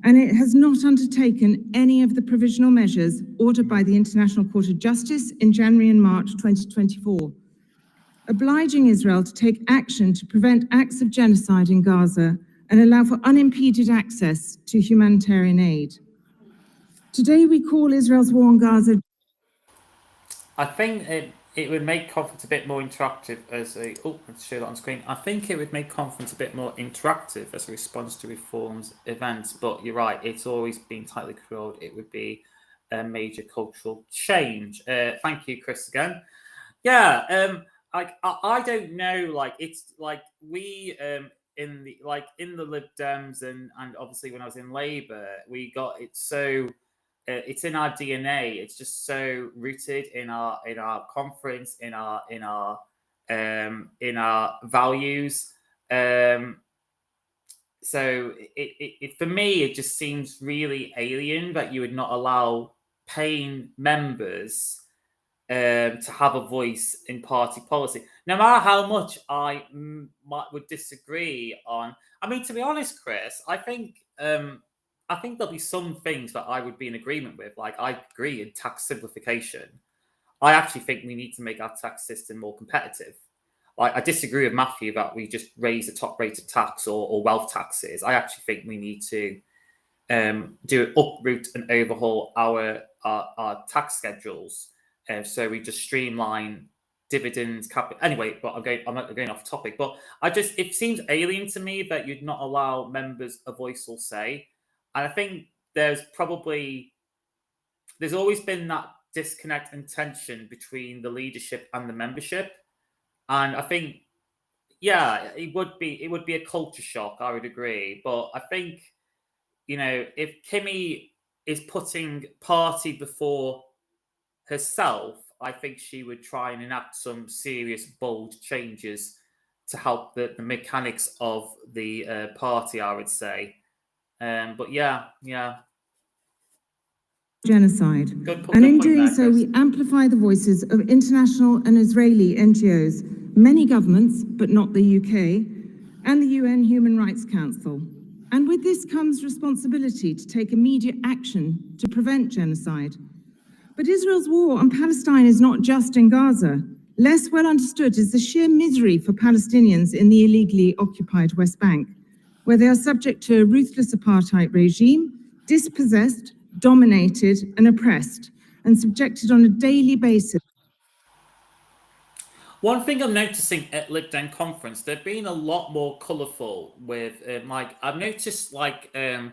and it has not undertaken any of the provisional measures ordered by the International Court of Justice in January and March 2024, obliging Israel to take action to prevent acts of genocide in Gaza and allow for unimpeded access to humanitarian aid. Today we call Israel's war on Gaza... I think it would make conference a bit more interactive as a... Oh, let's show that on screen. I think it would make conference a bit more interactive as a response to reforms events. But you're right, it's always been tightly controlled. It would be a major cultural change. Thank you, Chris, again. Yeah, I don't know. Like, it's like we... in the Lib Dems and obviously when I was in Labour, we got it so it's in our DNA. It's just so rooted in our conference, in our values. So it for me, it just seems really alien that you would not allow paying members to have a voice in party policy, no matter how much I would disagree on. I mean, to be honest, Chris, I think there'll be some things that I would be in agreement with. Like, I agree in tax simplification. I actually think we need to make our tax system more competitive. Like, I disagree with Matthew that we just raise the top rate of tax or wealth taxes. I actually think we need to do an uproot and overhaul our tax schedules. So we just streamline dividends, capital. Anyway, but I'm not going off topic. But it seems alien to me that you'd not allow members a voice or say. And I think there's always been that disconnect and tension between the leadership and the membership. And I think yeah, it would be a culture shock. I would agree, but I think, you know, if Kimmy is putting party before herself, I think she would try and enact some serious, bold changes to help the mechanics of the party, I would say. But yeah. Genocide. Good And in point doing there, so, Chris. we amplify the voices of international and Israeli NGOs, many governments, but not the UK, and the UN Human Rights Council. And with this comes responsibility to take immediate action to prevent genocide. But Israel's war on Palestine is not just in Gaza. Less well understood is the sheer misery for Palestinians in the illegally occupied West Bank, where they are subject to a ruthless apartheid regime, dispossessed, dominated and oppressed, and subjected on a daily basis. One thing I'm noticing at LibDem Conference, they've been a lot more colourful with, I've noticed, in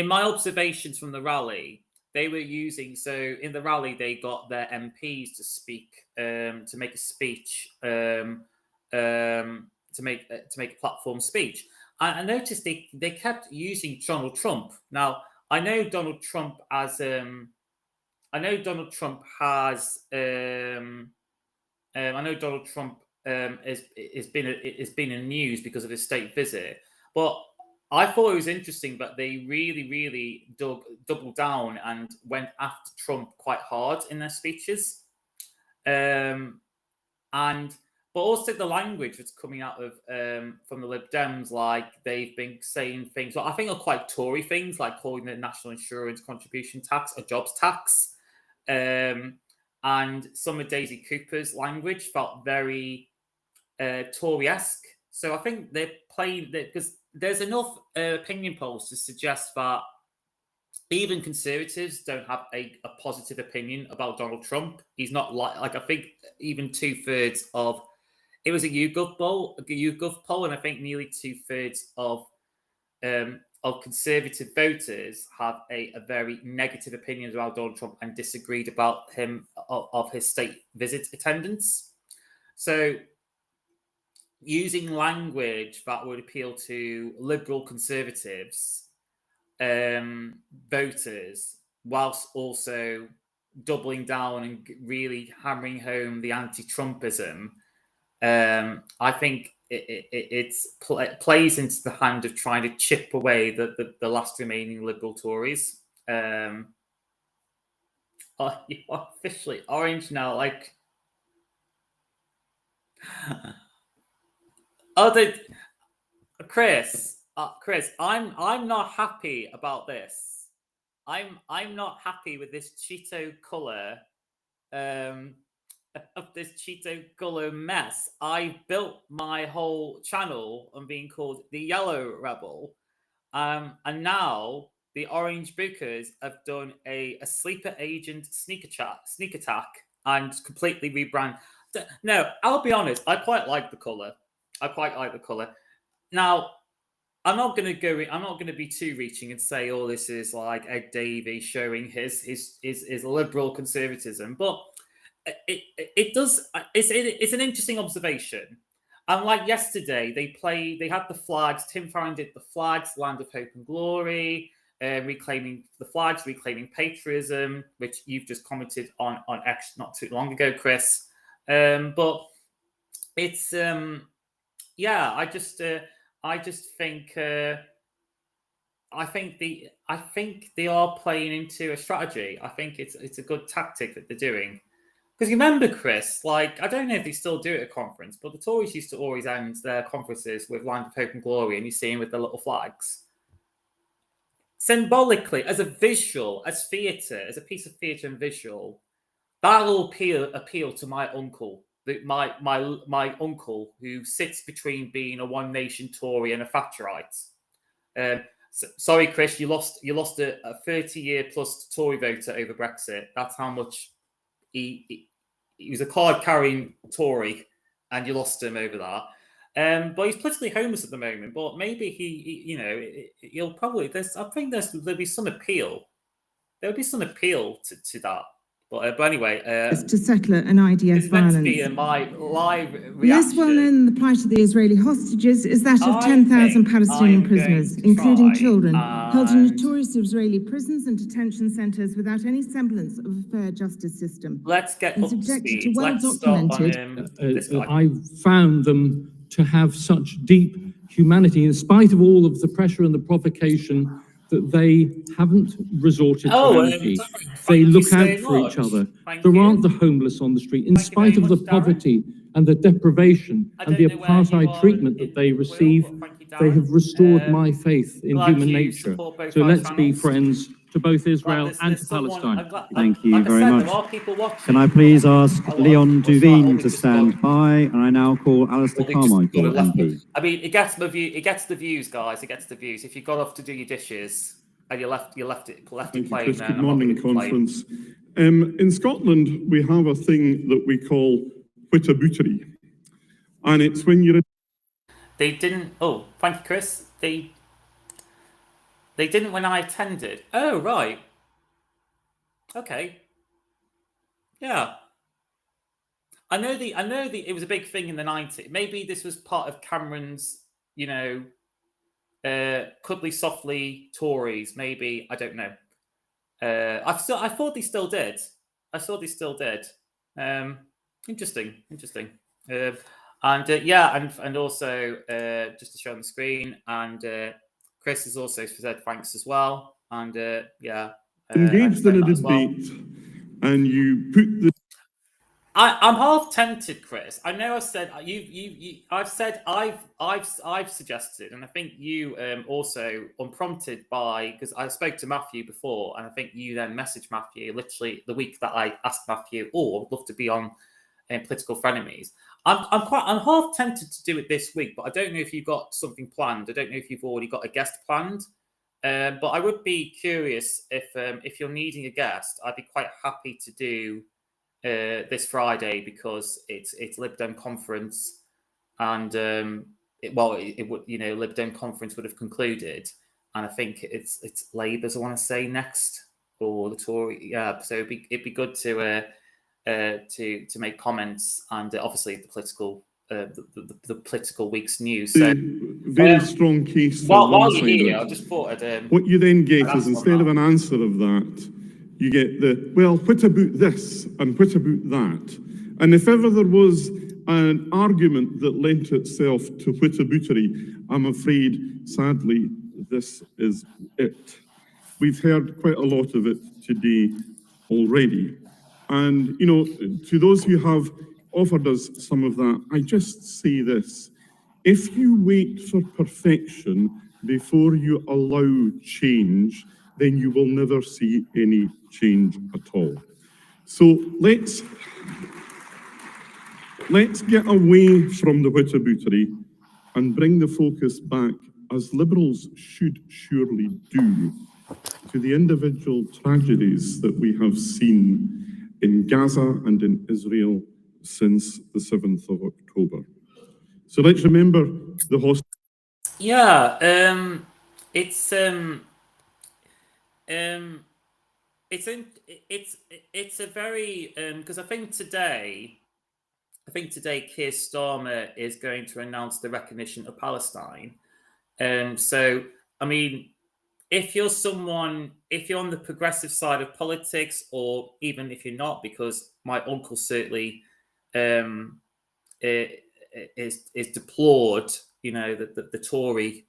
my observations from the rally, they were using, so in the rally, they got their MPs to speak, to make a speech, to make a platform speech. I noticed they kept using Donald Trump. Now, I know Donald Trump has I know Donald Trump has been in news because of his state visit, but I thought it was interesting that they really doubled down and went after Trump quite hard in their speeches, but also the language that's coming out of from the Lib Dems, like they've been saying things, I think are quite Tory things, like calling the national insurance contribution tax a jobs tax. And some of Daisy Cooper's language felt very Tory-esque. So I think they're playing because there's enough opinion polls to suggest that even Conservatives don't have a positive opinion about Donald Trump. He's not like I think even 2/3 of it was a YouGov poll, and I think nearly 2/3 of Conservative voters have a very negative opinion about Donald Trump and disagreed about him of his state visit attendance. So using language that would appeal to liberal Conservatives voters, whilst also doubling down and really hammering home the anti-Trumpism, I think it plays into the hand of trying to chip away the last remaining liberal Tories. You are officially orange now, like. Chris, I'm not happy about this. I'm not happy with this Cheeto color. Of this Cheeto color mess. I built my whole channel on being called the Yellow Rebel, and now the Orange Bookers have done a sleeper agent sneak attack and completely rebrand. No, I'll be honest. I quite like the color. Now, I'm not going to be too reaching and say, "Oh, this is like Ed Davey showing his liberal conservatism," but it does. It's an interesting observation. And like yesterday, they had the flags. Tim Farron did the flags, Land of Hope and Glory, reclaiming the flags, reclaiming patriotism, which you've just commented on X not too long ago, Chris. But it's yeah, I just think I think they are playing into a strategy. I think it's a good tactic that they're doing. Because you remember, Chris, like, I don't know if they still do it at a conference, but the Tories used to always end their conferences with Land of Hope and Glory, and you see them with the little flags. Symbolically, as a visual, as theatre, as a piece of theatre and visual, that'll appeal to my uncle, my uncle who sits between being a One Nation Tory and a Thatcherite. Sorry, Chris, you lost a 30-year plus Tory voter over Brexit. That's how much he was a card-carrying Tory, and you lost him over that. But he's politically homeless at the moment. But maybe he'll probably. I think there'll be some appeal. There'll be some appeal to that. But anyway, to settle an IDF it's meant to be violence. my live reaction. Less well known than the plight of the Israeli hostages is that of I 10,000 think Palestinian I'm prisoners, going to including try children, held in and- notorious Israeli prisons and detention centres without any semblance of a fair justice system. Let's get And up to subjected speed. to Let's stop on well-documented- this guy. I found them to have such deep humanity, in spite of all of the pressure and the provocation, that they haven't resorted to energy. They look out for each other. There aren't the homeless on the street, in spite of the poverty and the deprivation and the apartheid treatment that they receive. They have restored my faith in human nature. So let's be friends to both Israel and to Palestine. Thank you very much. There are people watching. Can I please ask Leon What's that? Duveen to Just stand got- by? And I now call Alistair Well, they just Carmichael, got left- MP. I mean, it gets the view. It gets the views, guys. It gets the views. If you got off to do your dishes and you left it Thank you, playing, Chris. then Good I'm not morning, gonna complain. conference. In Scotland, we have a thing that we call whitabootery. And it's when you're in They didn't. Oh, thank you, Chris. They didn't when I attended. Oh, right. Okay. Yeah. I know it was a big thing in the 90s. Maybe this was part of Cameron's, cuddly softly Tories. Maybe, I don't know. I thought they still did. I thought they still did. Interesting. And also just to show on the screen, and Chris has also said thanks as well. And engaged in a as well. debate and you put the I'm half tempted, Chris. I know I've said I've suggested, and I think you also unprompted because I spoke to Matthew before, and I think you then messaged Matthew literally the week that I asked Matthew, "Oh, I'd love to be on Political Frenemies." I'm half tempted to do it this week, but I don't know if you've got something planned. I don't know if you've already got a guest planned. But I would be curious if you're needing a guest. I'd be quite happy to do this Friday because it's LibDem Conference, and it would LibDem Conference would have concluded, and I think it's Labour's I want to say next, or the Tory, yeah. So it'd be good to make comments, and obviously the political the political week's news. So very strong case for while you're here, I one-sided. just thought I'd, What you then get I'd is, ask on instead of that. an answer of that, you get the, well, what about this and what about that? And if ever there was an argument that lent itself to whitabootery, I'm afraid, sadly, this is it. We've heard quite a lot of it today already. And, to those who have offered us some of that, I just say this. If you wait for perfection before you allow change, then you will never see any change at all. So let's get away from the whitabootery and bring the focus back, as Liberals should surely do, to the individual tragedies that we have seen in Gaza and in Israel since the 7th of October. So let's remember the hostage. yeah, it's a very because I think today Keir Starmer is going to announce the recognition of Palestine. So I mean, if you're on the progressive side of politics, or even if you're not, because my uncle certainly is deplored, the Tory,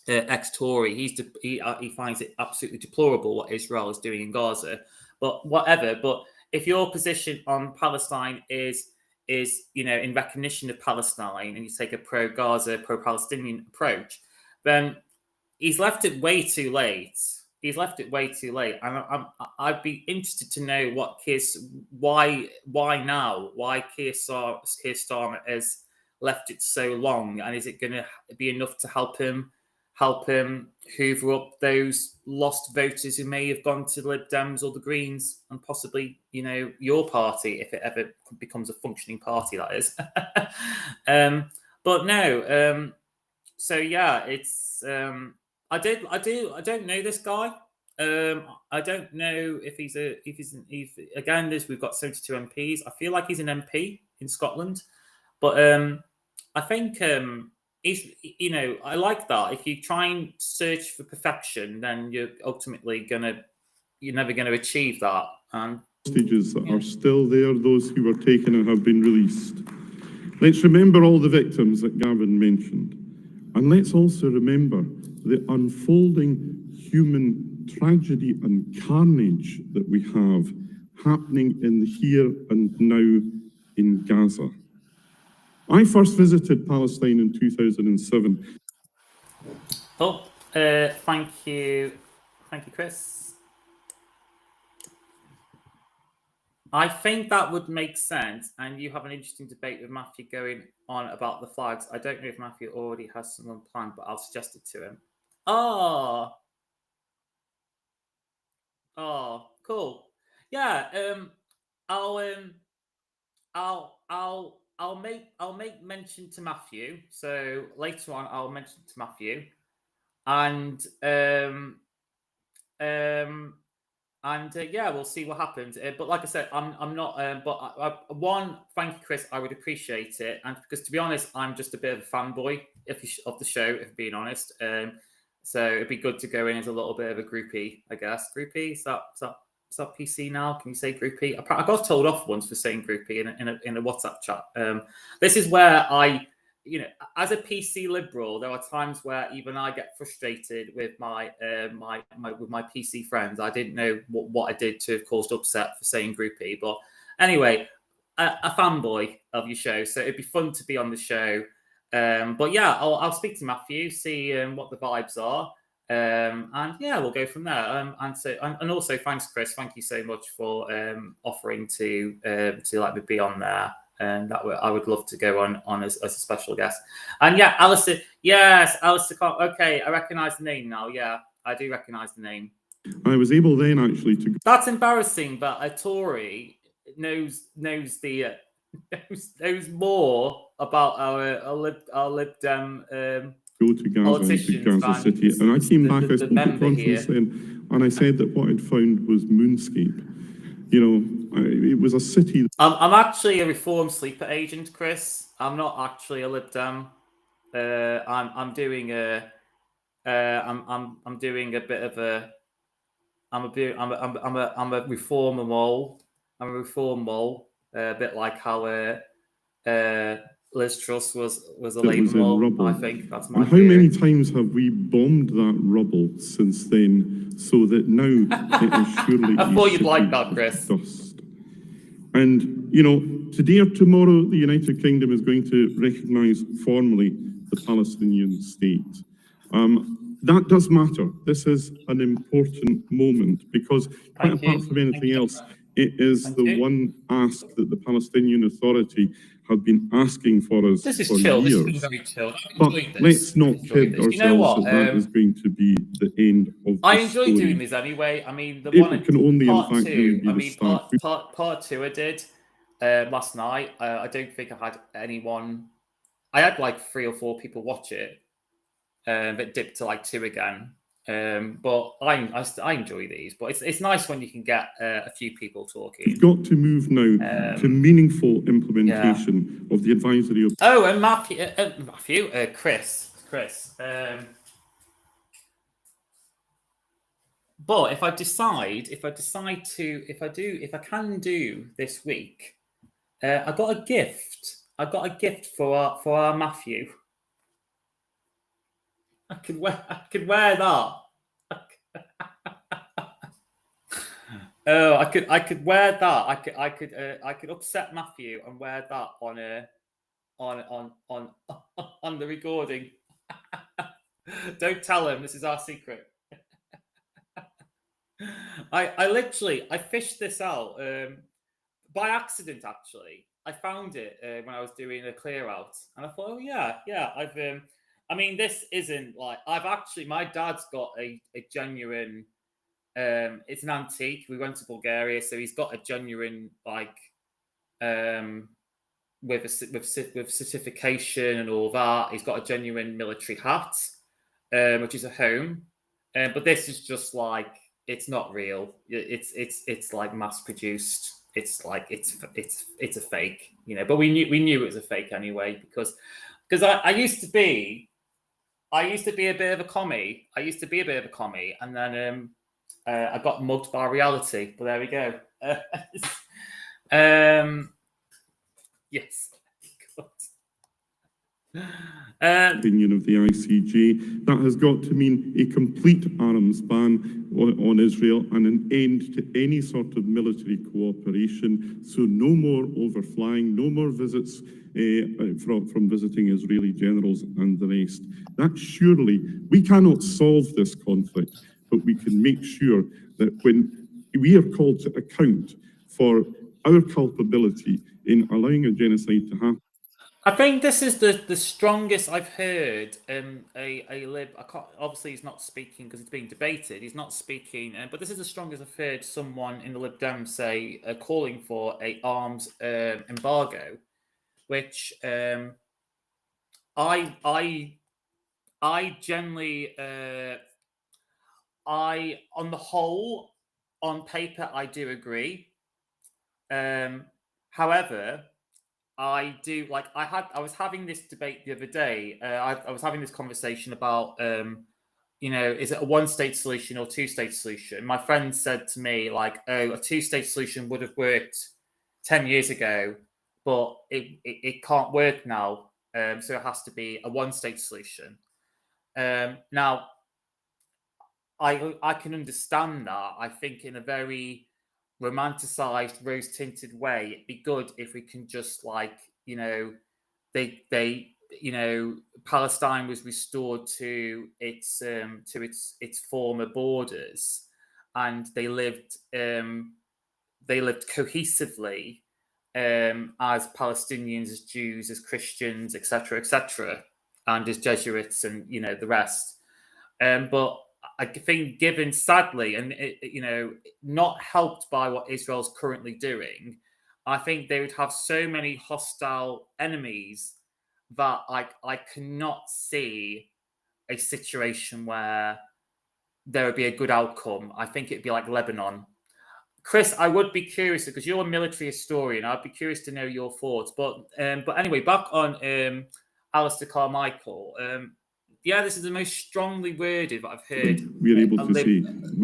ex-Tory, he finds it absolutely deplorable what Israel is doing in Gaza. But whatever. But if your position on Palestine is in recognition of Palestine, and you take a pro-Gaza, pro-Palestinian approach, then he's left it way too late. And I'd be interested to know why now? Why Keir Starmer has left it so long, and is it going to be enough to help him hoover up those lost voters who may have gone to the Lib Dems or the Greens, and possibly your party, if it ever becomes a functioning party, that is. But no. So yeah, it's I don't know this guy. I don't know if again, we've got 72 MPs. I feel like he's an MP in Scotland, but I think he's, I like that. If you try and search for perfection, then you're never gonna achieve that. And hostages that are still there, those who were taken and have been released. Let's remember all the victims that Gavin mentioned. And let's also remember the unfolding human tragedy and carnage that we have happening in the here and now in Gaza. I first visited Palestine in 2007. Oh, thank you, Chris. I think that would make sense, and you have an interesting debate with Matthew going on about the flags. I don't know if Matthew already has someone planned, but I'll suggest it to him. Oh, cool. Yeah. I'll make mention to Matthew. So later on, I'll mention to Matthew, and yeah, we'll see what happens. But like I said, I'm not. One, thank you, Chris. I would appreciate it, and because to be honest, I'm just a bit of a fanboy of the show, if being honest. So it'd be good to go in as a little bit of a groupie, I guess. Groupie, is that PC now? Can you say groupie? I got told off once for saying groupie in a WhatsApp chat. This is where as a PC liberal, there are times where even I get frustrated with my PC friends. I didn't know what I did to have caused upset for saying groupie, but anyway, a fanboy of your show, so it'd be fun to be on the show. But yeah, I'll speak to Matthew, see what the vibes are, and yeah, we'll go from there. And also, thanks, Chris. Thank you so much for offering to let me be on there. And I would love to go on as a special guest. And yeah, Alistair. Yes, Alistair. Okay, I recognise the name now. Yeah, I do recognise the name. I was able then actually to. That's embarrassing, but a Tory knows more about our Lib Dem go to Gaza, to Gaza City, and I came back. I spoke at conference then, and I said that what I'd found was moonscape. It was a city. I'm actually a reform sleeper agent, Chris. I'm not actually a Lib Dem. I'm doing a bit of a. I'm a reformer mole. I'm a reform mole. A bit like how Liz Truss was a Labour mole. I think that's my. And how many times have we bombed that rubble since then, so that now it is surely. I thought you'd like that, Chris. Dust. And today or tomorrow, the United Kingdom is going to recognise formally the Palestinian state. That does matter. This is an important moment because, quite apart from anything else, it is the one ask that the Palestinian Authority have been asking for us for years. This has been very chill. But let's not kid ourselves that is going to be the end of the I enjoy story. doing this anyway. I mean, the It one can only, in part fact, two. really be I the mean, start. part two I did last night. I don't think I had anyone. I had like 3 or 4 people watch it, but it dipped to like 2 again. But I enjoy these. But it's nice when you can get a few people talking. We've got to move now to meaningful implementation of the advisory. Oh, and Chris. But if I can do this week, I got a gift. I got a gift for our Matthew. I could wear that. Oh, I could wear that. I could upset Matthew and wear that on the recording. Don't tell him. This is our secret. I fished this out by accident. Actually, I found it when I was doing a clear out, and I thought, oh yeah. I mean, this isn't like my dad's got a genuine. It's an antique. We went to Bulgaria, so he's got a genuine with certification and all that. He's got a genuine military hat, which is a home. But this is just like it's not real. It's like mass produced. It's like it's a fake, you know. But we knew it was a fake anyway because I used to be a bit of a commie. And then I got mugged by reality. But there we go. Yes. Opinion of the ICJ, that has got to mean a complete arms ban on Israel and an end to any sort of military cooperation. So no more overflying, no more visits from visiting Israeli generals and the rest. That surely, we cannot solve this conflict, but we can make sure that when we are called to account for our culpability in allowing a genocide to happen. I think this is the strongest I've heard a Lib. Obviously, he's not speaking because it's being debated. He's not speaking, but this is the strongest I've heard someone in the Lib Dem say calling for a arms embargo, which I generally on the whole, on paper, I do agree. However, I do like I was having this debate the other day. I was having this conversation about you know, is it a one-state solution or two-state solution? My friend said to me like, oh, a two-state solution would have worked 10 years ago, but it can't work now. So it has to be a one-state solution. Now, I can understand that. I think in a very romanticized, rose-tinted way, it'd be good if we can just like, you know, they you know, Palestine was restored to its former borders, and they lived cohesively as Palestinians, as Jews, as Christians, etc., and as Jesuits, and you know the rest. But I think, given sadly, and you know, not helped by what Israel's currently doing, I think they would have so many hostile enemies that I cannot see a situation where there would be a good outcome. I think it'd be like Lebanon. Chris, I would be curious because you're a military historian. I'd be curious to know your thoughts. But anyway, back on Alistair Carmichael. Yeah, this is the most strongly worded that I've heard. We're able to say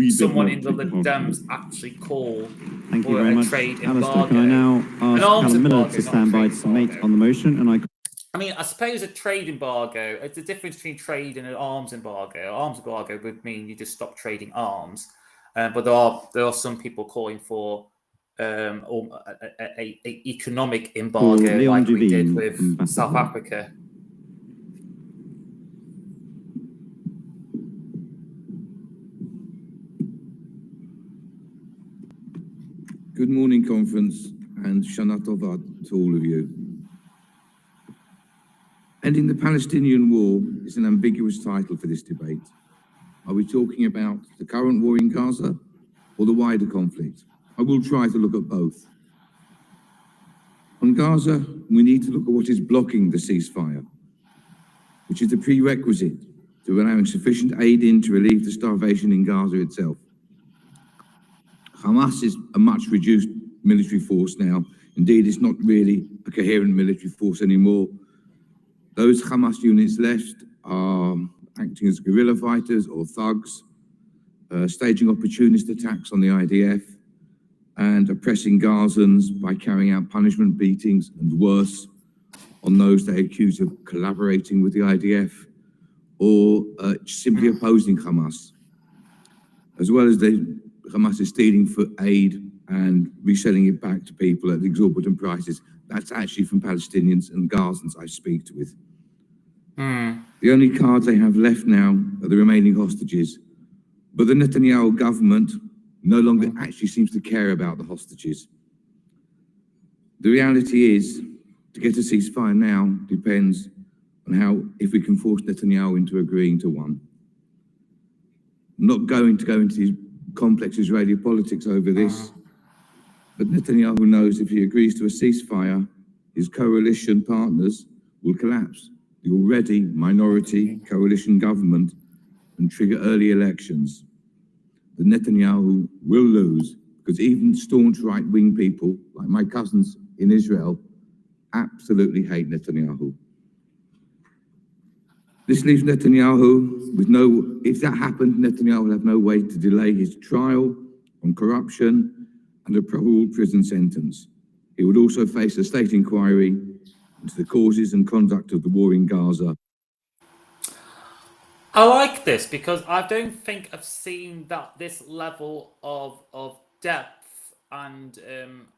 someone in the Lib Dems actually call Thank you very much, Alistair. Can I now ask Callum Miller to stand by to submit on the motion? And I mean, I suppose a trade embargo, it's the difference between trade and an arms embargo. An arms embargo would mean you just stop trading arms. But there are some people calling for a economic embargo like we did with South Africa. Good morning, conference, and Shana Tova to all of you. Ending the Palestinian war is an ambiguous title for this debate. Are we talking about the current war in Gaza or the wider conflict? I will try to look at both. On Gaza, we need to look at what is blocking the ceasefire, which is the prerequisite to allowing sufficient aid in to relieve the starvation in Gaza itself. Hamas is a much reduced military force now. Indeed, it's not really a coherent military force anymore. Those Hamas units left are acting as guerrilla fighters or thugs, staging opportunist attacks on the IDF, and oppressing Gazans by carrying out punishment beatings and worse on those they accuse of collaborating with the IDF or simply opposing Hamas. As well as Hamas is stealing for aid and reselling it back to people at exorbitant prices. That's actually from Palestinians and Gazans I speak with. The only cards they have left now are the remaining hostages. But the Netanyahu government no longer actually seems to care about the hostages. The reality is, to get a ceasefire now depends on if we can force Netanyahu into agreeing to one. I'm not going to go into these complex Israeli politics over this, but Netanyahu knows if he agrees to a ceasefire, his coalition partners will collapse. The already minority coalition government and trigger early elections. that Netanyahu will lose, because even staunch right-wing people, like my cousins in Israel, absolutely hate Netanyahu. This leaves Netanyahu with no, if that happened, Netanyahu will have no way to delay his trial on corruption and a probable prison sentence. He would also face a state inquiry into the causes and conduct of the war in Gaza. I like this because I don't think I've seen this level of depth and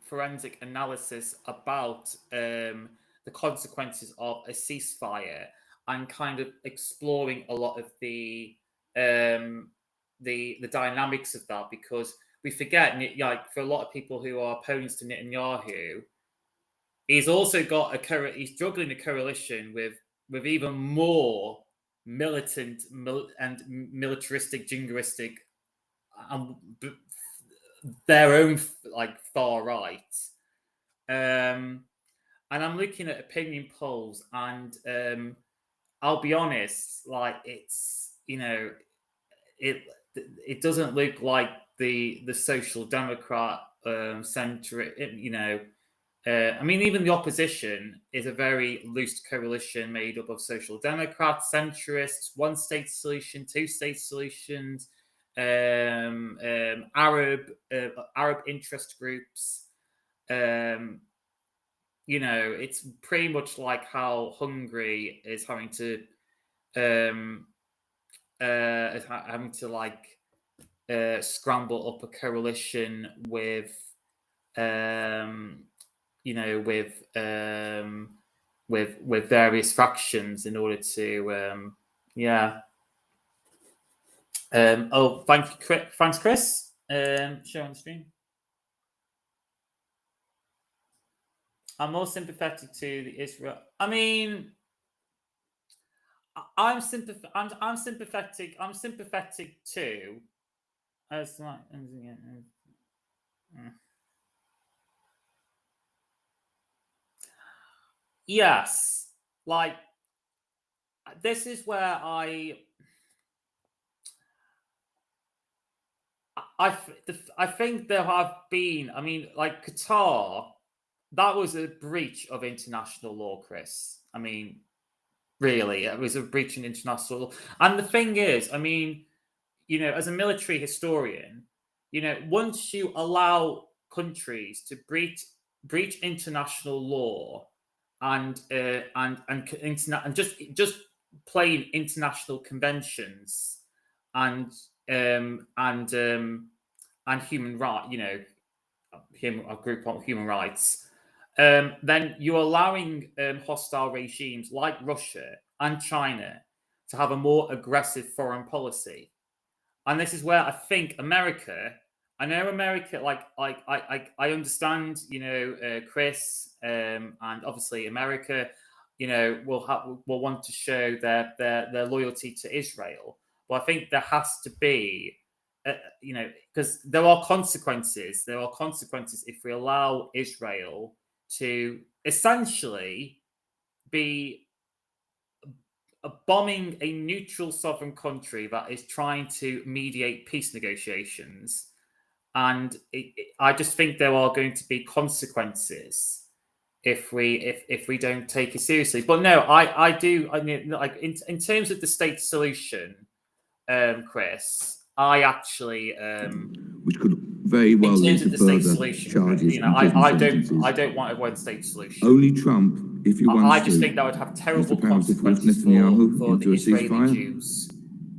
forensic analysis about the consequences of a ceasefire, and kind of exploring a lot of the dynamics of that, because we forget, like, for a lot of people who are opponents to Netanyahu, he's also got he's juggling a coalition with even more militant and militaristic, jingoistic, their own like far right. And I'm looking at opinion polls, and I'll be honest, like, it's, you know, it doesn't look like the Social Democrat centre, you know. I mean, even the opposition is a very loose coalition made up of Social Democrats, centrists, one-state solution, two-state solutions, Arab interest groups. You know, it's pretty much like how Hungary is having to scramble up a coalition with you know, with various factions in order to oh, thanks, Chris. Share on the stream. I'm more sympathetic to the Israel. I mean, I'm sympathetic. I'm sympathetic too. As like. Yes, like, this is where I think there have been, I mean, like Qatar, that was a breach of international law, Chris. I mean, really, it was a breach of international law. And the thing is, I mean, you know, as a military historian, you know, once you allow countries to breach international law and just plain international conventions and human rights, you know, a group on human rights, then you're allowing hostile regimes like Russia and China to have a more aggressive foreign policy. And this is where I think America, I know America, like I understand, you know, Chris, and obviously America, you know, will want to show their loyalty to Israel. But I think there has to be, you know, because there are consequences. There are consequences if we allow Israel to essentially be bombing a neutral sovereign country that is trying to mediate peace negotiations. And I just think there are going to be consequences if we don't take it seriously. But no, I do. I mean, like in terms of the state solution, Chris, I actually which could very well lead to further charges. You know, I don't want to avoid state solution. Only Trump, if he wants to, I just think that would have terrible consequences for into the a Israeli ceasefire, Jews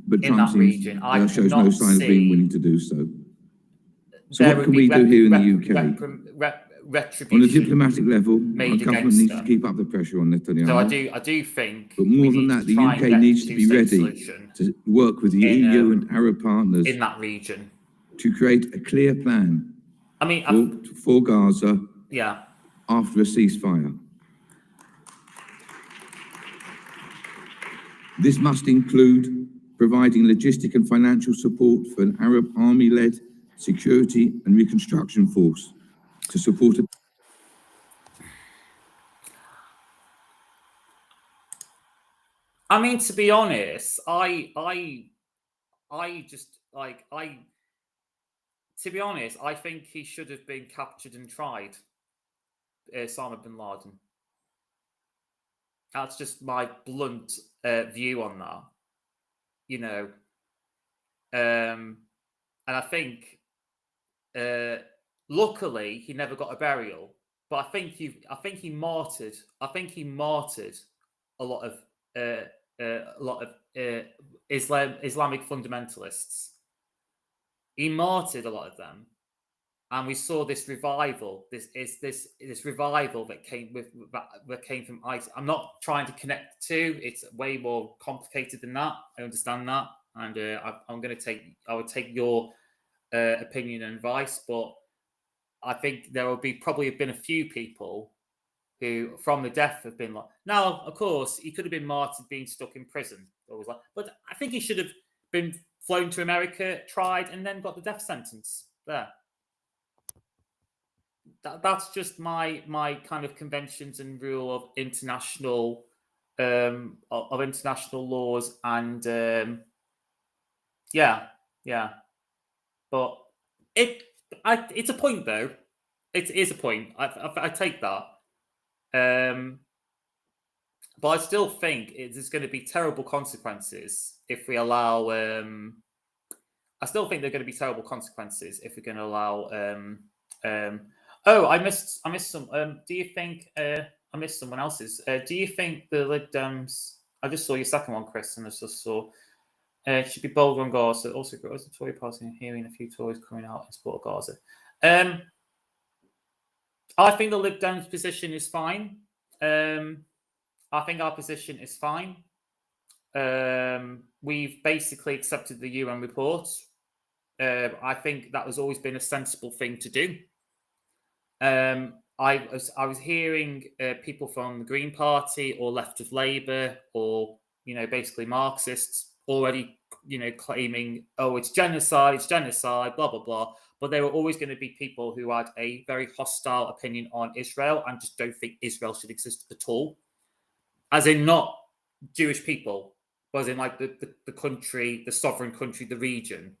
but in Trump that region. I shows no sign of being willing to do so. So what can we do here in the UK? On a diplomatic level, our government needs to keep up the pressure on Netanyahu. So I do think. But more than that, the UK needs to be ready to work with the EU and Arab partners in that region to create a clear plan. I mean, for Gaza. Yeah. After a ceasefire. This must include providing logistic and financial support for an Arab army-led security and reconstruction force to support it. I mean, to be honest, I just like to be honest, I think he should have been captured and tried, Osama bin Laden. That's just my blunt view on that. You know, and I think, luckily, he never got a burial. But I think he martyred a lot of Islamic fundamentalists. He martyred a lot of them, and we saw this revival. This revival that came from ISIS. I'm not trying to connect the two. It's way more complicated than that. I understand that, and I would take your opinion and advice, but I think there will probably have been a few people who, from the death, have been like. Now, of course, he could have been martyred, being stuck in prison. But I think he should have been flown to America, tried, and then got the death sentence there. That's just my kind of conventions and rule of international laws, and yeah. But it's a point, though. It is a point. I take that. But I still think there's going to be terrible consequences if we allow. I still think there are going to be terrible consequences if we're going to allow. Oh, I missed some. Do you think I missed someone else's? Do you think the Lib Dems? I just saw your second one, Chris, and I just saw. It should be bolder on Gaza. Also, grows the Tory party and hearing a few Tories coming out in support of Gaza. I think the Lib Dems' position is fine. I think our position is fine. We've basically accepted the UN report. I think that has always been a sensible thing to do. I was hearing people from the Green Party or left of Labour or basically Marxists already claiming, oh, it's genocide, blah blah blah. But there were always going to be people who had a very hostile opinion on Israel and just don't think Israel should exist at all. As in not Jewish people, but as in like the country, the sovereign country, the region.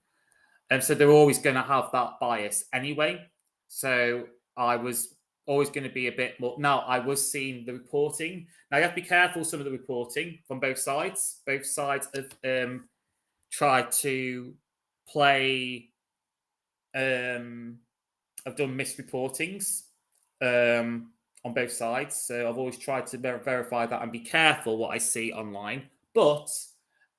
And so they're always going to have that bias anyway. So I was always going to be a bit more. Now, I was seeing the reporting. Now, you have to be careful some of the reporting from both sides. Both sides have tried to play, have done misreportings on both sides. So I've always tried to verify that and be careful what I see online. But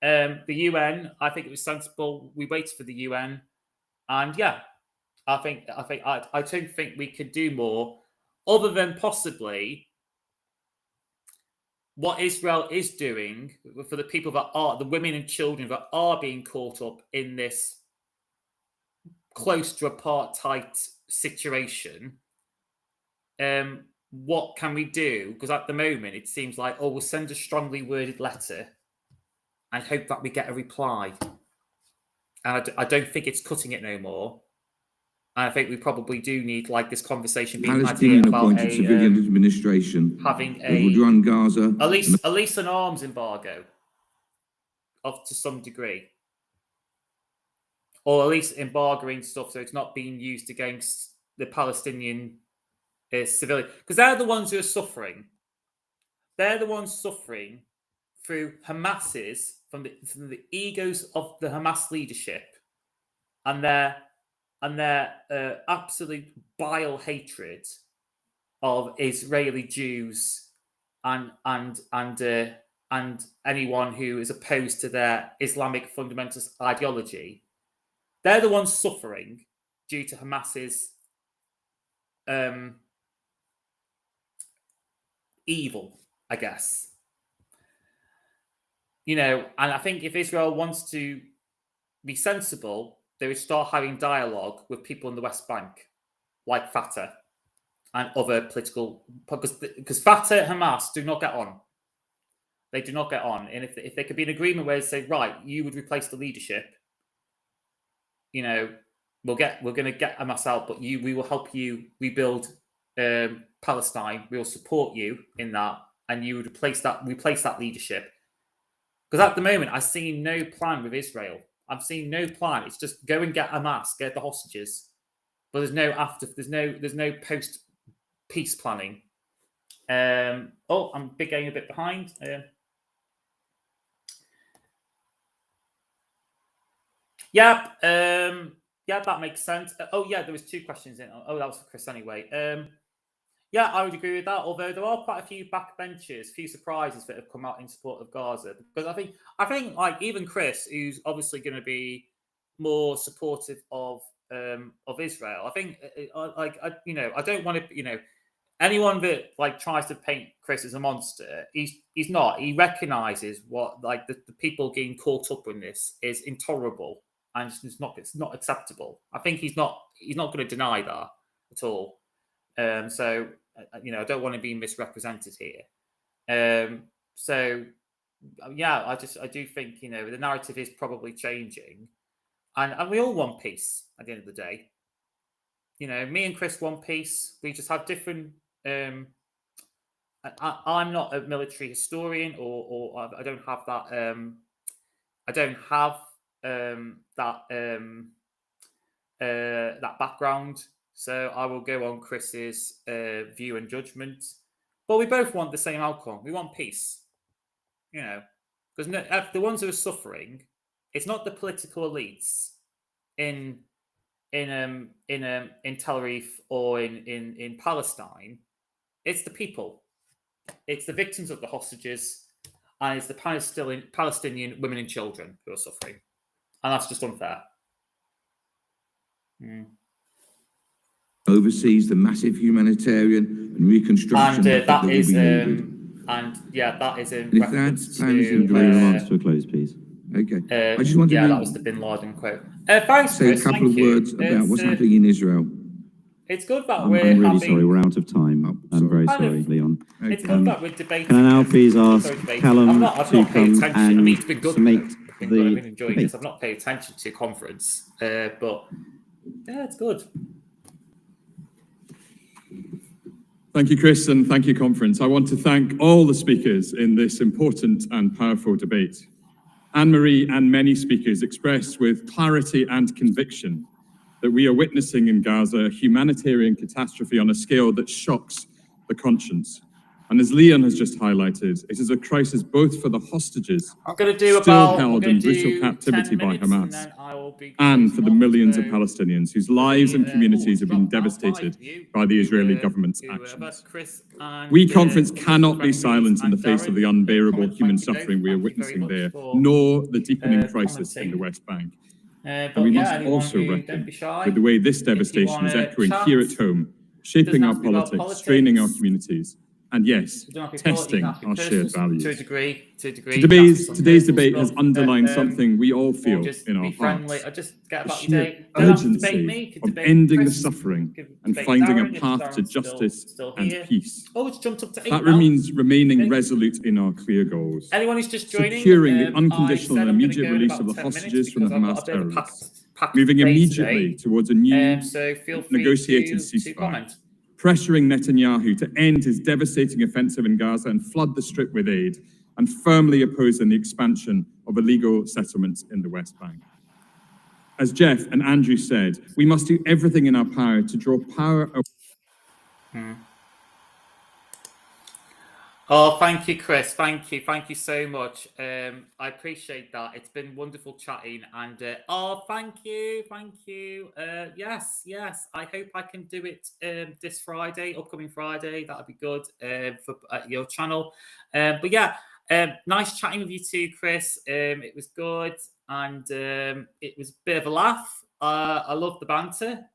the UN, I think it was sensible. We waited for the UN, and yeah, I don't think we could do more, other than possibly what Israel is doing for the people that are the women and children that are being caught up in this close to apartheid situation. What can we do? Because at the moment it seems like, oh, we'll send a strongly worded letter and hope that we get a reply. And I don't think it's cutting it no more. And I think we probably do need like this conversation being had here about a civilian administration having would run Gaza, at least an arms embargo to some degree, or at least embargoing stuff so it's not being used against the Palestinian civilian, because they're the ones who are suffering. They're the ones suffering through Hamas's from the egos of the Hamas leadership and their absolute bile hatred of Israeli Jews and anyone who is opposed to their Islamic fundamentalist ideology. They're the ones suffering due to Hamas's evil, I guess. And I think if Israel wants to be sensible, they would start having dialogue with people in the West Bank, like Fatah and other political, because Fatah and Hamas do not get on. They do not get on. And if there could be an agreement where they say, right, you would replace the leadership, we're going to get Hamas out, but we will help you rebuild Palestine. We will support you in that, and you would replace that leadership. Because at the moment, I see no plan with Israel. I'm seeing no plan. It's just go and get Hamas, get the hostages, but there's no post peace planning. Oh, I'm getting a bit behind. Yeah, that makes sense. Oh, yeah, there was 2 questions in. Oh, that was for Chris anyway. Yeah, I would agree with that. Although there are quite a few backbenchers, few surprises that have come out in support of Gaza. Because I think like even Chris, who's obviously going to be more supportive of Israel. I think I don't want to anyone that like tries to paint Chris as a monster, he's not. He recognises what like the people getting caught up in this is intolerable and it's not acceptable. I think he's not going to deny that at all. So I don't want to be misrepresented here. So yeah, I do think the narrative is probably changing, and we all want peace at the end of the day. Me and Chris want peace. We just have different. I'm not a military historian, or I don't have that. I don't have that background, so I will go on Chris's view and judgment. But we both want the same outcome. We want peace. Because the ones who are suffering, it's not the political elites in Tel Aviv or in Palestine. It's the people. It's the victims of the hostages, and it's the Palestinian women and children who are suffering, and that's just unfair. Oversees the massive humanitarian and reconstruction and that is will be needed. And yeah, that is in If reference that plan is in to remarks to a close, please. Okay. I just wanted yeah, to that was the Bin Laden quote. Thanks, say Chris, a couple of words about what's happening in Israel. It's good that I'm we're really having, sorry, we're out of time. I'm very Kind of- sorry, Leon. It's good that we're debating. Can I now please ask Callum I've not to paid come attention. I mean, and it's been good. summate It's been good. I've been the enjoying debate? this. I've not paid attention to conference, but yeah, it's good. Thank you, Chris, and thank you, conference. I want to thank all the speakers in this important and powerful debate. Anne-Marie and many speakers expressed with clarity and conviction that we are witnessing in Gaza a humanitarian catastrophe on a scale that shocks the conscience. And as Leon has just highlighted, it is a crisis both for the hostages I'm going to do still held in brutal captivity by Hamas and for the millions of Palestinians whose lives and communities have been devastated by the Israeli government's actions. We, conference, cannot be silent in the face of the unbearable human suffering we are witnessing there, nor the deepening crisis in the West Bank. And we must also reckon with the way this devastation is echoing here at home, shaping our politics, straining our communities, and yes, testing our shared values. To a degree. Today's debate has underlined something we all feel in our hearts. The sheer urgency of ending the suffering and finding a path to justice and peace. That means remaining resolute in our clear goals. Anyone who's just joining, securing the unconditional and immediate release of the hostages from the Hamas terrorists, moving immediately towards a new negotiated ceasefire, pressuring Netanyahu to end his devastating offensive in Gaza and flood the Strip with aid, and firmly opposing the expansion of illegal settlements in the West Bank. As Jeff and Andrew said, we must do everything in our power to draw power away. Oh, thank you, Chris. Thank you so much. I appreciate that. It's been wonderful chatting, and thank you. Yes. I hope I can do it this Friday, upcoming Friday. That'd be good for your channel. But yeah, nice chatting with you too, Chris. It was good, and it was a bit of a laugh. I love the banter.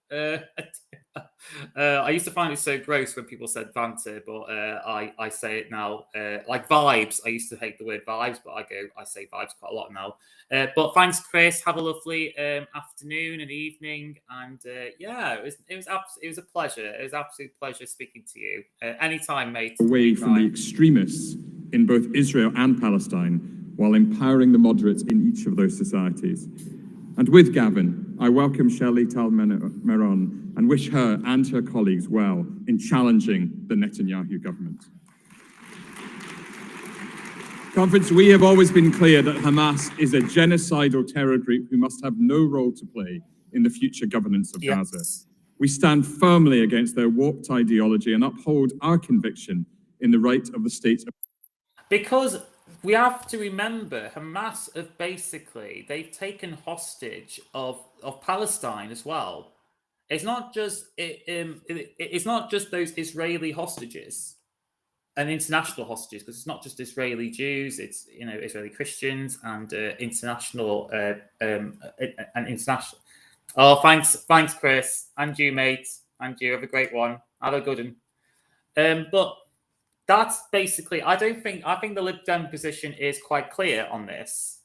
I used to find it so gross when people said banter, but I say it now. Like vibes. I used to hate the word vibes, but I say vibes quite a lot now. But thanks, Chris. Have a lovely afternoon and evening. And yeah, it was a pleasure. It was an absolute pleasure speaking to you. Anytime, mate. Away from the extremists in both Israel and Palestine, while empowering the moderates in each of those societies. And with Gavin, I welcome Shelley Tal-Meron and wish her and her colleagues well in challenging the Netanyahu government. Conference, we have always been clear that Hamas is a genocidal terror group who must have no role to play in the future governance of Gaza. We stand firmly against their warped ideology and uphold our conviction in the right of the state. Because we have to remember, Hamas have basically, they've taken hostage of Palestine as well. It's not just it's not just those Israeli hostages and international hostages, because it's not just Israeli Jews, it's Israeli Christians and international and international. Oh, thanks, Chris, and you, mate, and you have a great one. Have a good one. But that's basically. I think the Lib Dem position is quite clear on this.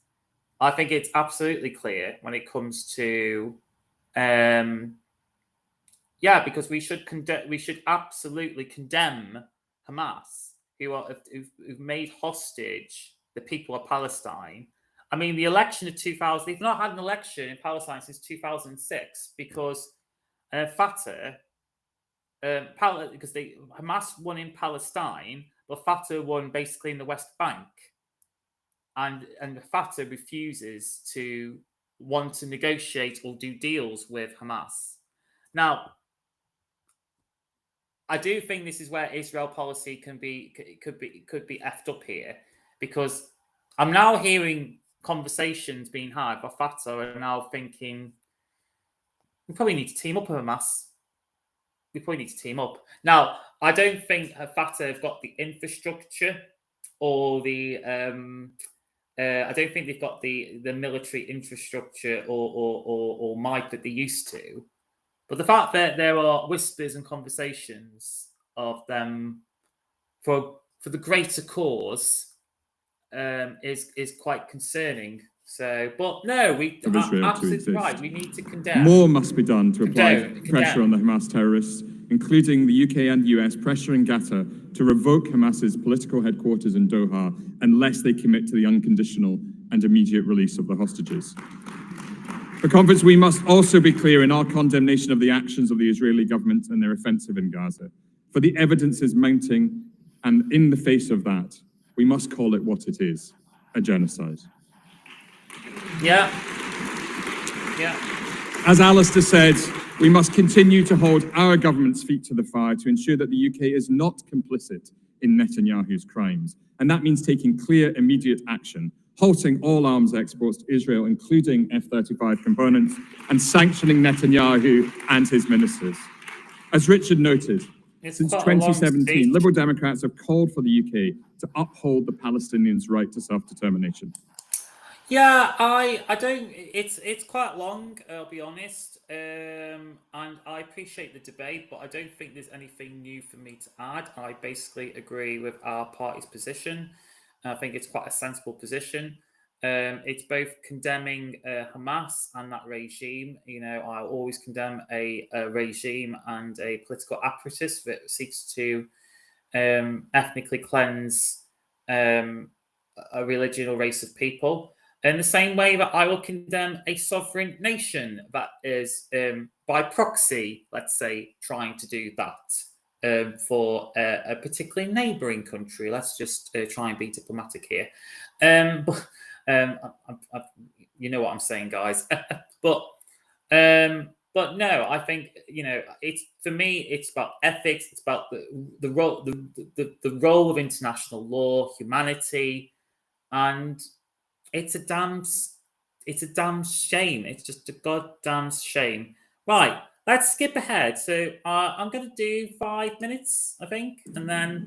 I think it's absolutely clear when it comes to. Yeah, because we should absolutely condemn Hamas, who've made hostage the people of Palestine. I mean, the election of 2000, they've not had an election in Palestine since 2006 because Fatah, because Hamas won in Palestine, but Fatah won basically in the West Bank, and Fatah refuses to want to negotiate or do deals with Hamas. Now, I do think this is where Israel policy could be effed up here, because I'm now hearing conversations being had by Fatah are now thinking we probably need to team up with Hamas. We probably need to team up. Now, I don't think Fatah have got the infrastructure or the I don't think they've got the military infrastructure or might that they used to. But the fact that there are whispers and conversations of them for the greater cause is quite concerning. So, but no, we are absolutely right. We need to condemn. More must be done to apply pressure on the Hamas terrorists, including the UK and US pressuring Qatar to revoke Hamas's political headquarters in Doha unless they commit to the unconditional and immediate release of the hostages. For conference, we must also be clear in our condemnation of the actions of the Israeli government and their offensive in Gaza. For the evidence is mounting, and in the face of that, we must call it what it is, a genocide. Yeah. As Alistair said, we must continue to hold our government's feet to the fire to ensure that the UK is not complicit in Netanyahu's crimes. And that means taking clear, immediate action, halting all arms exports to Israel, including F-35 components, and sanctioning Netanyahu and his ministers. As Richard noted, since 2017, Liberal Democrats have called for the UK to uphold the Palestinians' right to self-determination. Yeah, I don't. It's quite long. I'll be honest, and I appreciate the debate, but I don't think there's anything new for me to add. I basically agree with our party's position. I think it's quite a sensible position. It's both condemning Hamas and that regime. I always condemn a regime and a political apparatus that seeks to ethnically cleanse a religion or race of people. In the same way that I will condemn a sovereign nation that is, by proxy, let's say, trying to do that for a particularly neighbouring country. Let's just try and be diplomatic here. You know what I'm saying, guys. But no, I think it's, for me, it's about ethics. It's about the role of international law, humanity, and it's a damn shame. It's just a goddamn shame. Right, let's skip ahead. So I'm going to do 5 minutes, I think, and then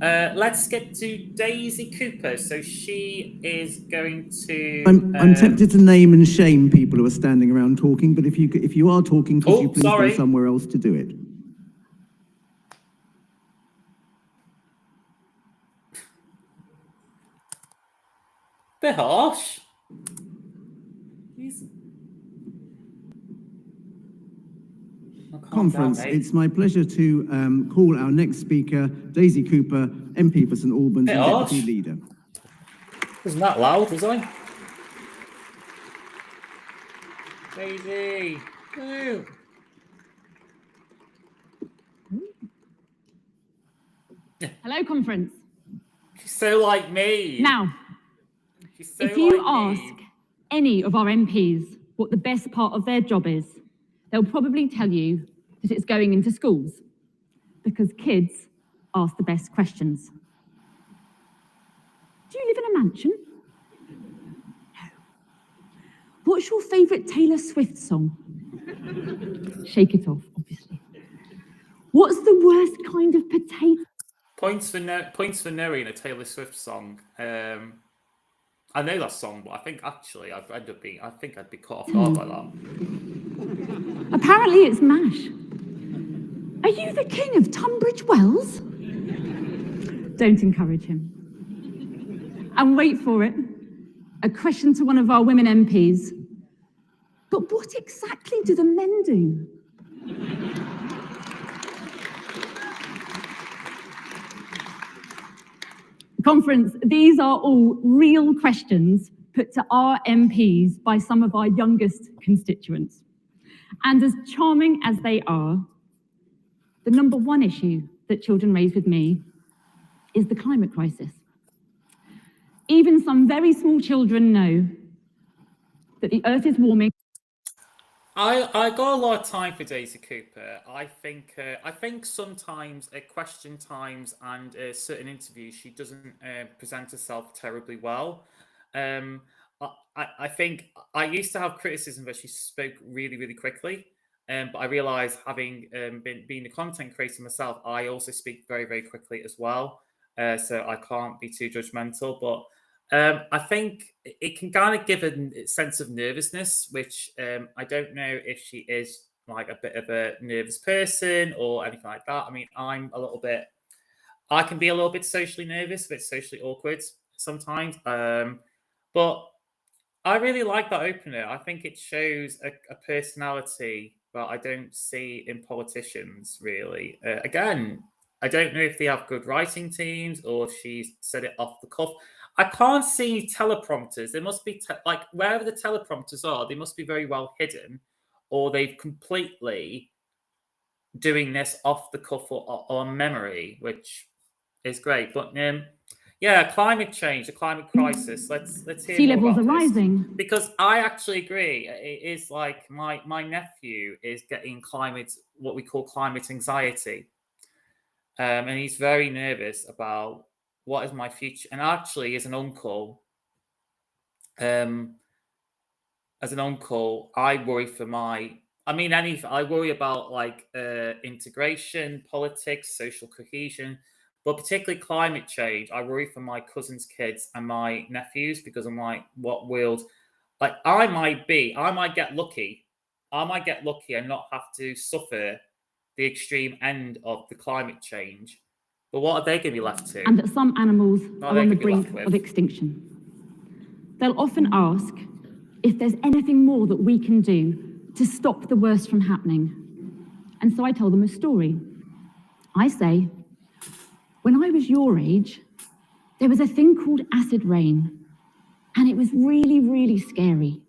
let's skip to Daisy Cooper. So she is going to. I'm tempted to name and shame people who are standing around talking, but if you are talking, could you please go somewhere else to do it? Bit harsh. Jeez. Conference, it's my pleasure to call our next speaker, Daisy Cooper, MP for St Albans and Deputy Leader. Wasn't that loud, was I? Daisy. Woo. Hello, Conference. She's so like me. Now, if you ask any of our MPs what the best part of their job is, they'll probably tell you that it's going into schools, because kids ask the best questions. Do you live in a mansion? No. What's your favourite Taylor Swift song? Shake It Off, obviously. What's the worst kind of potato? Points for knowing a Taylor Swift song. I know that song, but I think actually I think I'd be caught off guard by that. Apparently it's MASH. Are you the king of Tunbridge Wells? Don't encourage him. And wait for it, a question to one of our women MPs. But what exactly do the men do? Conference, these are all real questions put to our MPs by some of our youngest constituents. And as charming as they are, the number one issue that children raise with me is the climate crisis. Even some very small children know that the Earth is warming. I got a lot of time for Daisy Cooper. I think sometimes at question times and certain interviews she doesn't present herself terribly well. I think I used to have criticism that she spoke really, really quickly, but I realised having been a content creator myself, I also speak very, very quickly as well. So I can't be too judgmental, but I think it can kind of give a sense of nervousness, which I don't know if she is like a bit of a nervous person or anything like that. I mean, I can be a little bit socially nervous, a bit socially awkward sometimes. But I really like that opener. I think it shows a personality that I don't see in politicians, really. Again, I don't know if they have good writing teams or if she's said it off the cuff. I can't see teleprompters. There must be, like, wherever the teleprompters are, they must be very well hidden, or they've completely doing this off the cuff or on memory, which is great. But yeah, climate change, the climate crisis. Let's hear Sea more levels about are this. rising. Because I actually agree. It is like my nephew is getting what we call climate anxiety. And he's very nervous about what is my future. And actually, as an uncle, I worry for I worry about like integration, politics, social cohesion, but particularly climate change. I worry for my cousins' kids and my nephews because I'm like, what world? Like I might get lucky. I might get lucky and not have to suffer the extreme end of the climate change. But what are they going to be left to? And that some animals are on the brink of extinction. They'll often ask if there's anything more that we can do to stop the worst from happening. And so I tell them a story. I say, when I was your age, there was a thing called acid rain, and it was really, really scary.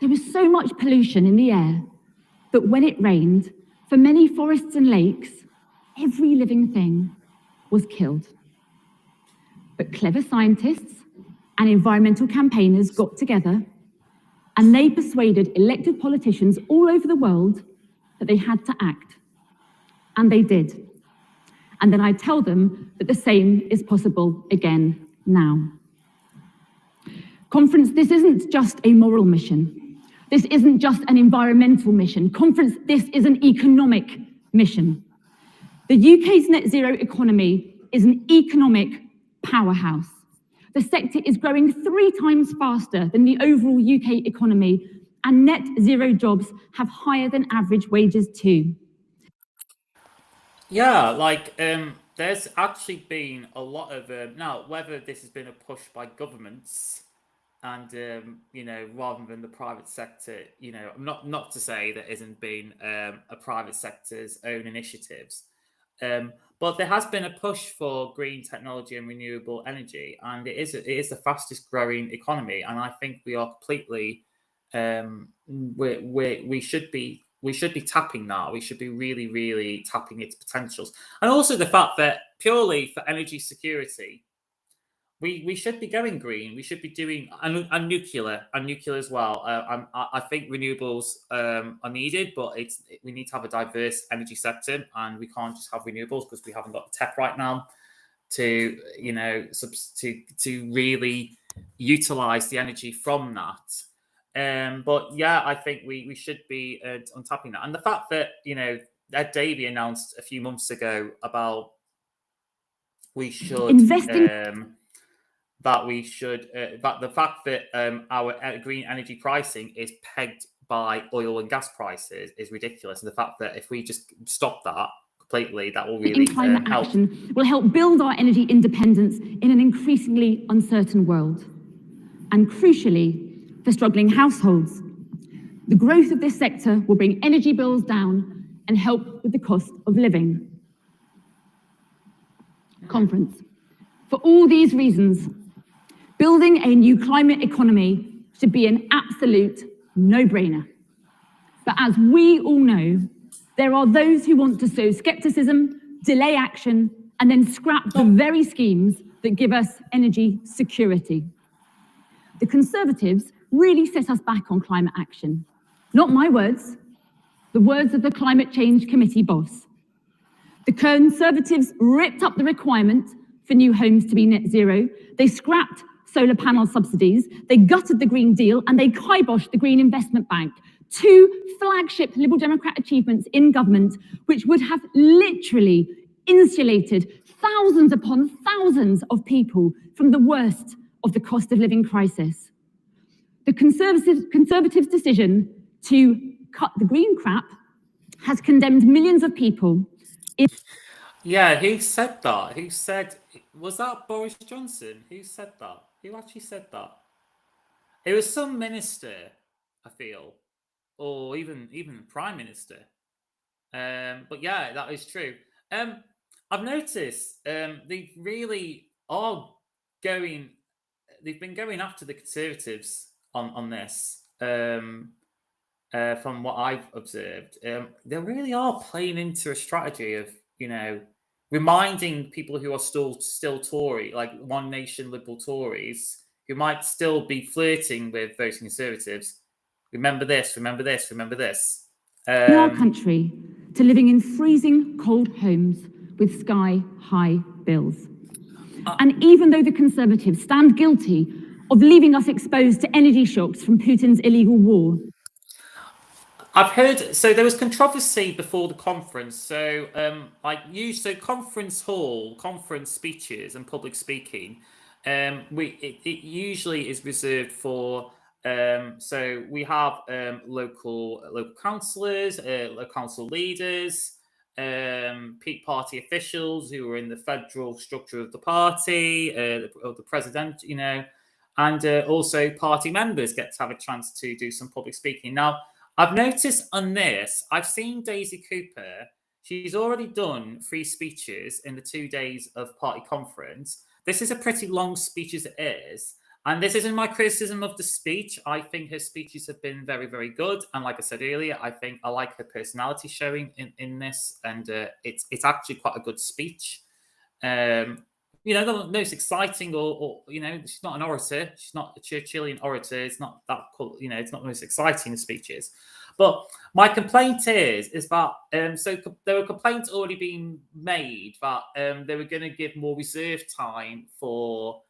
There was so much pollution in the air that when it rained, for many forests and lakes, every living thing was killed. But clever scientists and environmental campaigners got together and they persuaded elected politicians all over the world that they had to act. And they did. And then I tell them that the same is possible again now. Conference, this isn't just a moral mission. This isn't just an environmental mission. Conference, this is an economic mission. The UK's net zero economy is an economic powerhouse. The sector is growing 3 times faster than the overall UK economy, and net zero jobs have higher than average wages too. Yeah, like there's actually been a lot of now whether this has been a push by governments and rather than the private sector, not to say there hasn't been a private sector's own initiatives. But there has been a push for green technology and renewable energy, and it is the fastest growing economy. And I think we are completely we should be tapping that. We should be really, really tapping its potentials, and also the fact that purely for energy security, we should be going green. We should be doing and nuclear as well. I think renewables are needed, but we need to have a diverse energy sector, and we can't just have renewables because we haven't got the tech right now to to really utilize the energy from that. But yeah, I think we should be untapping that, and the fact that Ed Davey announced a few months ago about we should investing. That the fact that our green energy pricing is pegged by oil and gas prices is ridiculous, and the fact that if we just stop that completely, that will really climate help. Action will help build our energy independence in an increasingly uncertain world, and crucially, for struggling households. The growth of this sector will bring energy bills down and help with the cost of living. Conference. For all these reasons, building a new climate economy should be an absolute no-brainer. But as we all know, there are those who want to sow skepticism, delay action, and then scrap the very schemes that give us energy security. The Conservatives really set us back on climate action. Not my words, the words of the Climate Change Committee boss. The Conservatives ripped up the requirement for new homes to be net zero. They scrapped solar panel subsidies. They gutted the Green Deal, and they kiboshed the Green Investment Bank. Two flagship Liberal Democrat achievements in government, which would have literally insulated thousands upon thousands of people from the worst of the cost of living crisis. The Conservatives' decision to cut the green crap has condemned millions of people. Yeah, who said that? Who said, was that Boris Johnson? Who said that? Who actually said that? It was some minister, I feel, or even Prime Minister. But yeah, that is true. I've noticed they really are going, they've been going after the Conservatives on this. From what I've observed, they really are playing into a strategy of, reminding people who are still Tory, like One Nation liberal Tories, who might still be flirting with voting Conservatives. Remember this, remember this, remember this. In our country, to living in freezing cold homes with sky-high bills. And even though the Conservatives stand guilty of leaving us exposed to energy shocks from Putin's illegal war, I've heard, so there was controversy before the conference. So, conference hall, conference speeches and public speaking, it usually is reserved for, so we have local councillors, council leaders, peak party officials who are in the federal structure of the party, of the president, and also party members get to have a chance to do some public speaking. Now, I've noticed on this, I've seen Daisy Cooper. She's already done 3 speeches in the 2 days of party conference. This is a pretty long speech as it is. And this isn't my criticism of the speech. I think her speeches have been very, very good. And like I said earlier, I think I like her personality showing in this. And it's actually quite a good speech. Not most exciting or she's not an orator. She's not a Churchillian orator. It's not that cool. It's not the most exciting speeches. But my complaint is that so there were complaints already being made that they were going to give more reserve time for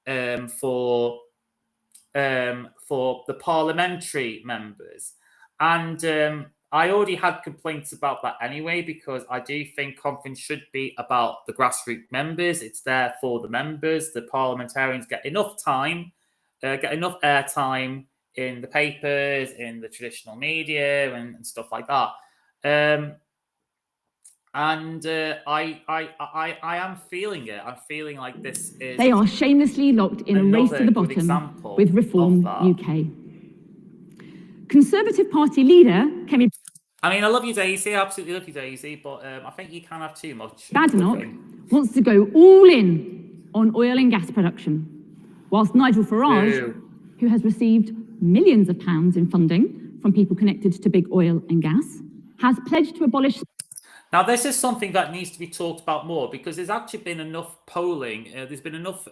the parliamentary members, and I already had complaints about that anyway, because I do think conference should be about the grassroots members. It's there for the members. The parliamentarians get enough time, get enough airtime in the papers, in the traditional media, and stuff like that. I am feeling it. I'm feeling like this is. They are shamelessly locked in a race to the bottom with Reform UK. Conservative Party leader Kemi. I love you, Daisy. I absolutely love you, Daisy. But I think you can have too much. Badenoch wants to go all in on oil and gas production, whilst Nigel Farage, who has received millions of pounds in funding from people connected to big oil and gas, has pledged to abolish. Now, this is something that needs to be talked about more, because there's actually been enough polling, there's been enough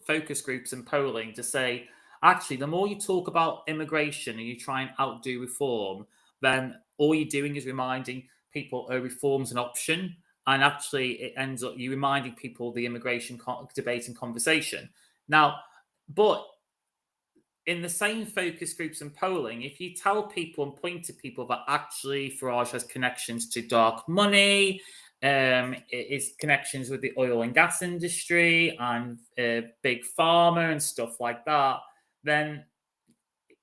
focus groups and polling to say, actually, the more you talk about immigration and you try and outdo reform, then all you're doing is reminding people reform's an option. And actually, it ends up you reminding people the immigration debate and conversation. Now, but in the same focus groups and polling, if you tell people and point to people that actually Farage has connections to dark money, his connections with the oil and gas industry and big pharma and stuff like that, then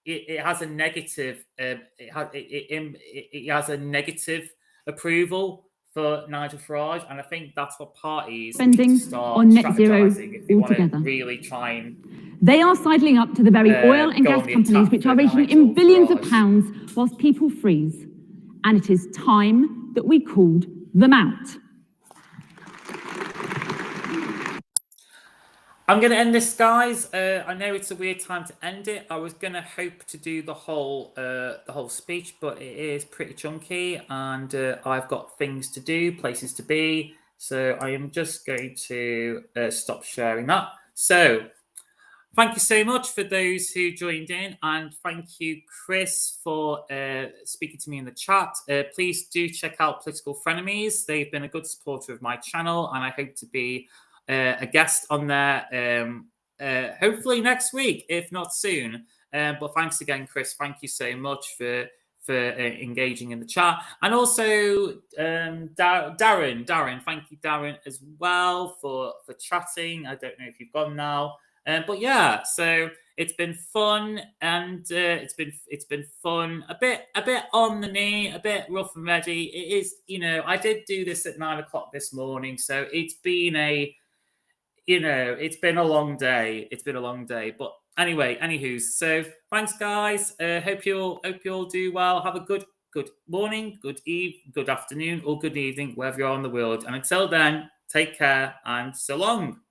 it has a negative. It has a negative approval for Nigel Farage, and I think that's what parties spending on net zero altogether. Really try and they are sidling up to the very oil and gas companies which are raking in billions of pounds whilst people freeze. And it is time that we called them out. I'm going to end this, guys. I know it's a weird time to end it. I was going to hope to do the whole speech, but it is pretty chunky, and I've got things to do, places to be. So I am just going to stop sharing that. So thank you so much for those who joined in, and thank you, Chris, for speaking to me in the chat. Please do check out Political Frenemies. They've been a good supporter of my channel, and I hope to be a guest on there hopefully next week, if not soon. But thanks again, Chris. Thank you so much for engaging in the chat. And also Darren, thank you, Darren, as well for chatting. I don't know if you've gone now. But yeah, so it's been fun, and it's been fun. A bit on the knee, a bit rough and ready. It is, I did do this at 9 o'clock this morning, so it's been it's been a long day. It's been a long day, but anyway, anywho's. So thanks, guys. Hope you all do well. Have a good morning, good afternoon, or good evening, wherever you are in the world. And until then, take care and so long.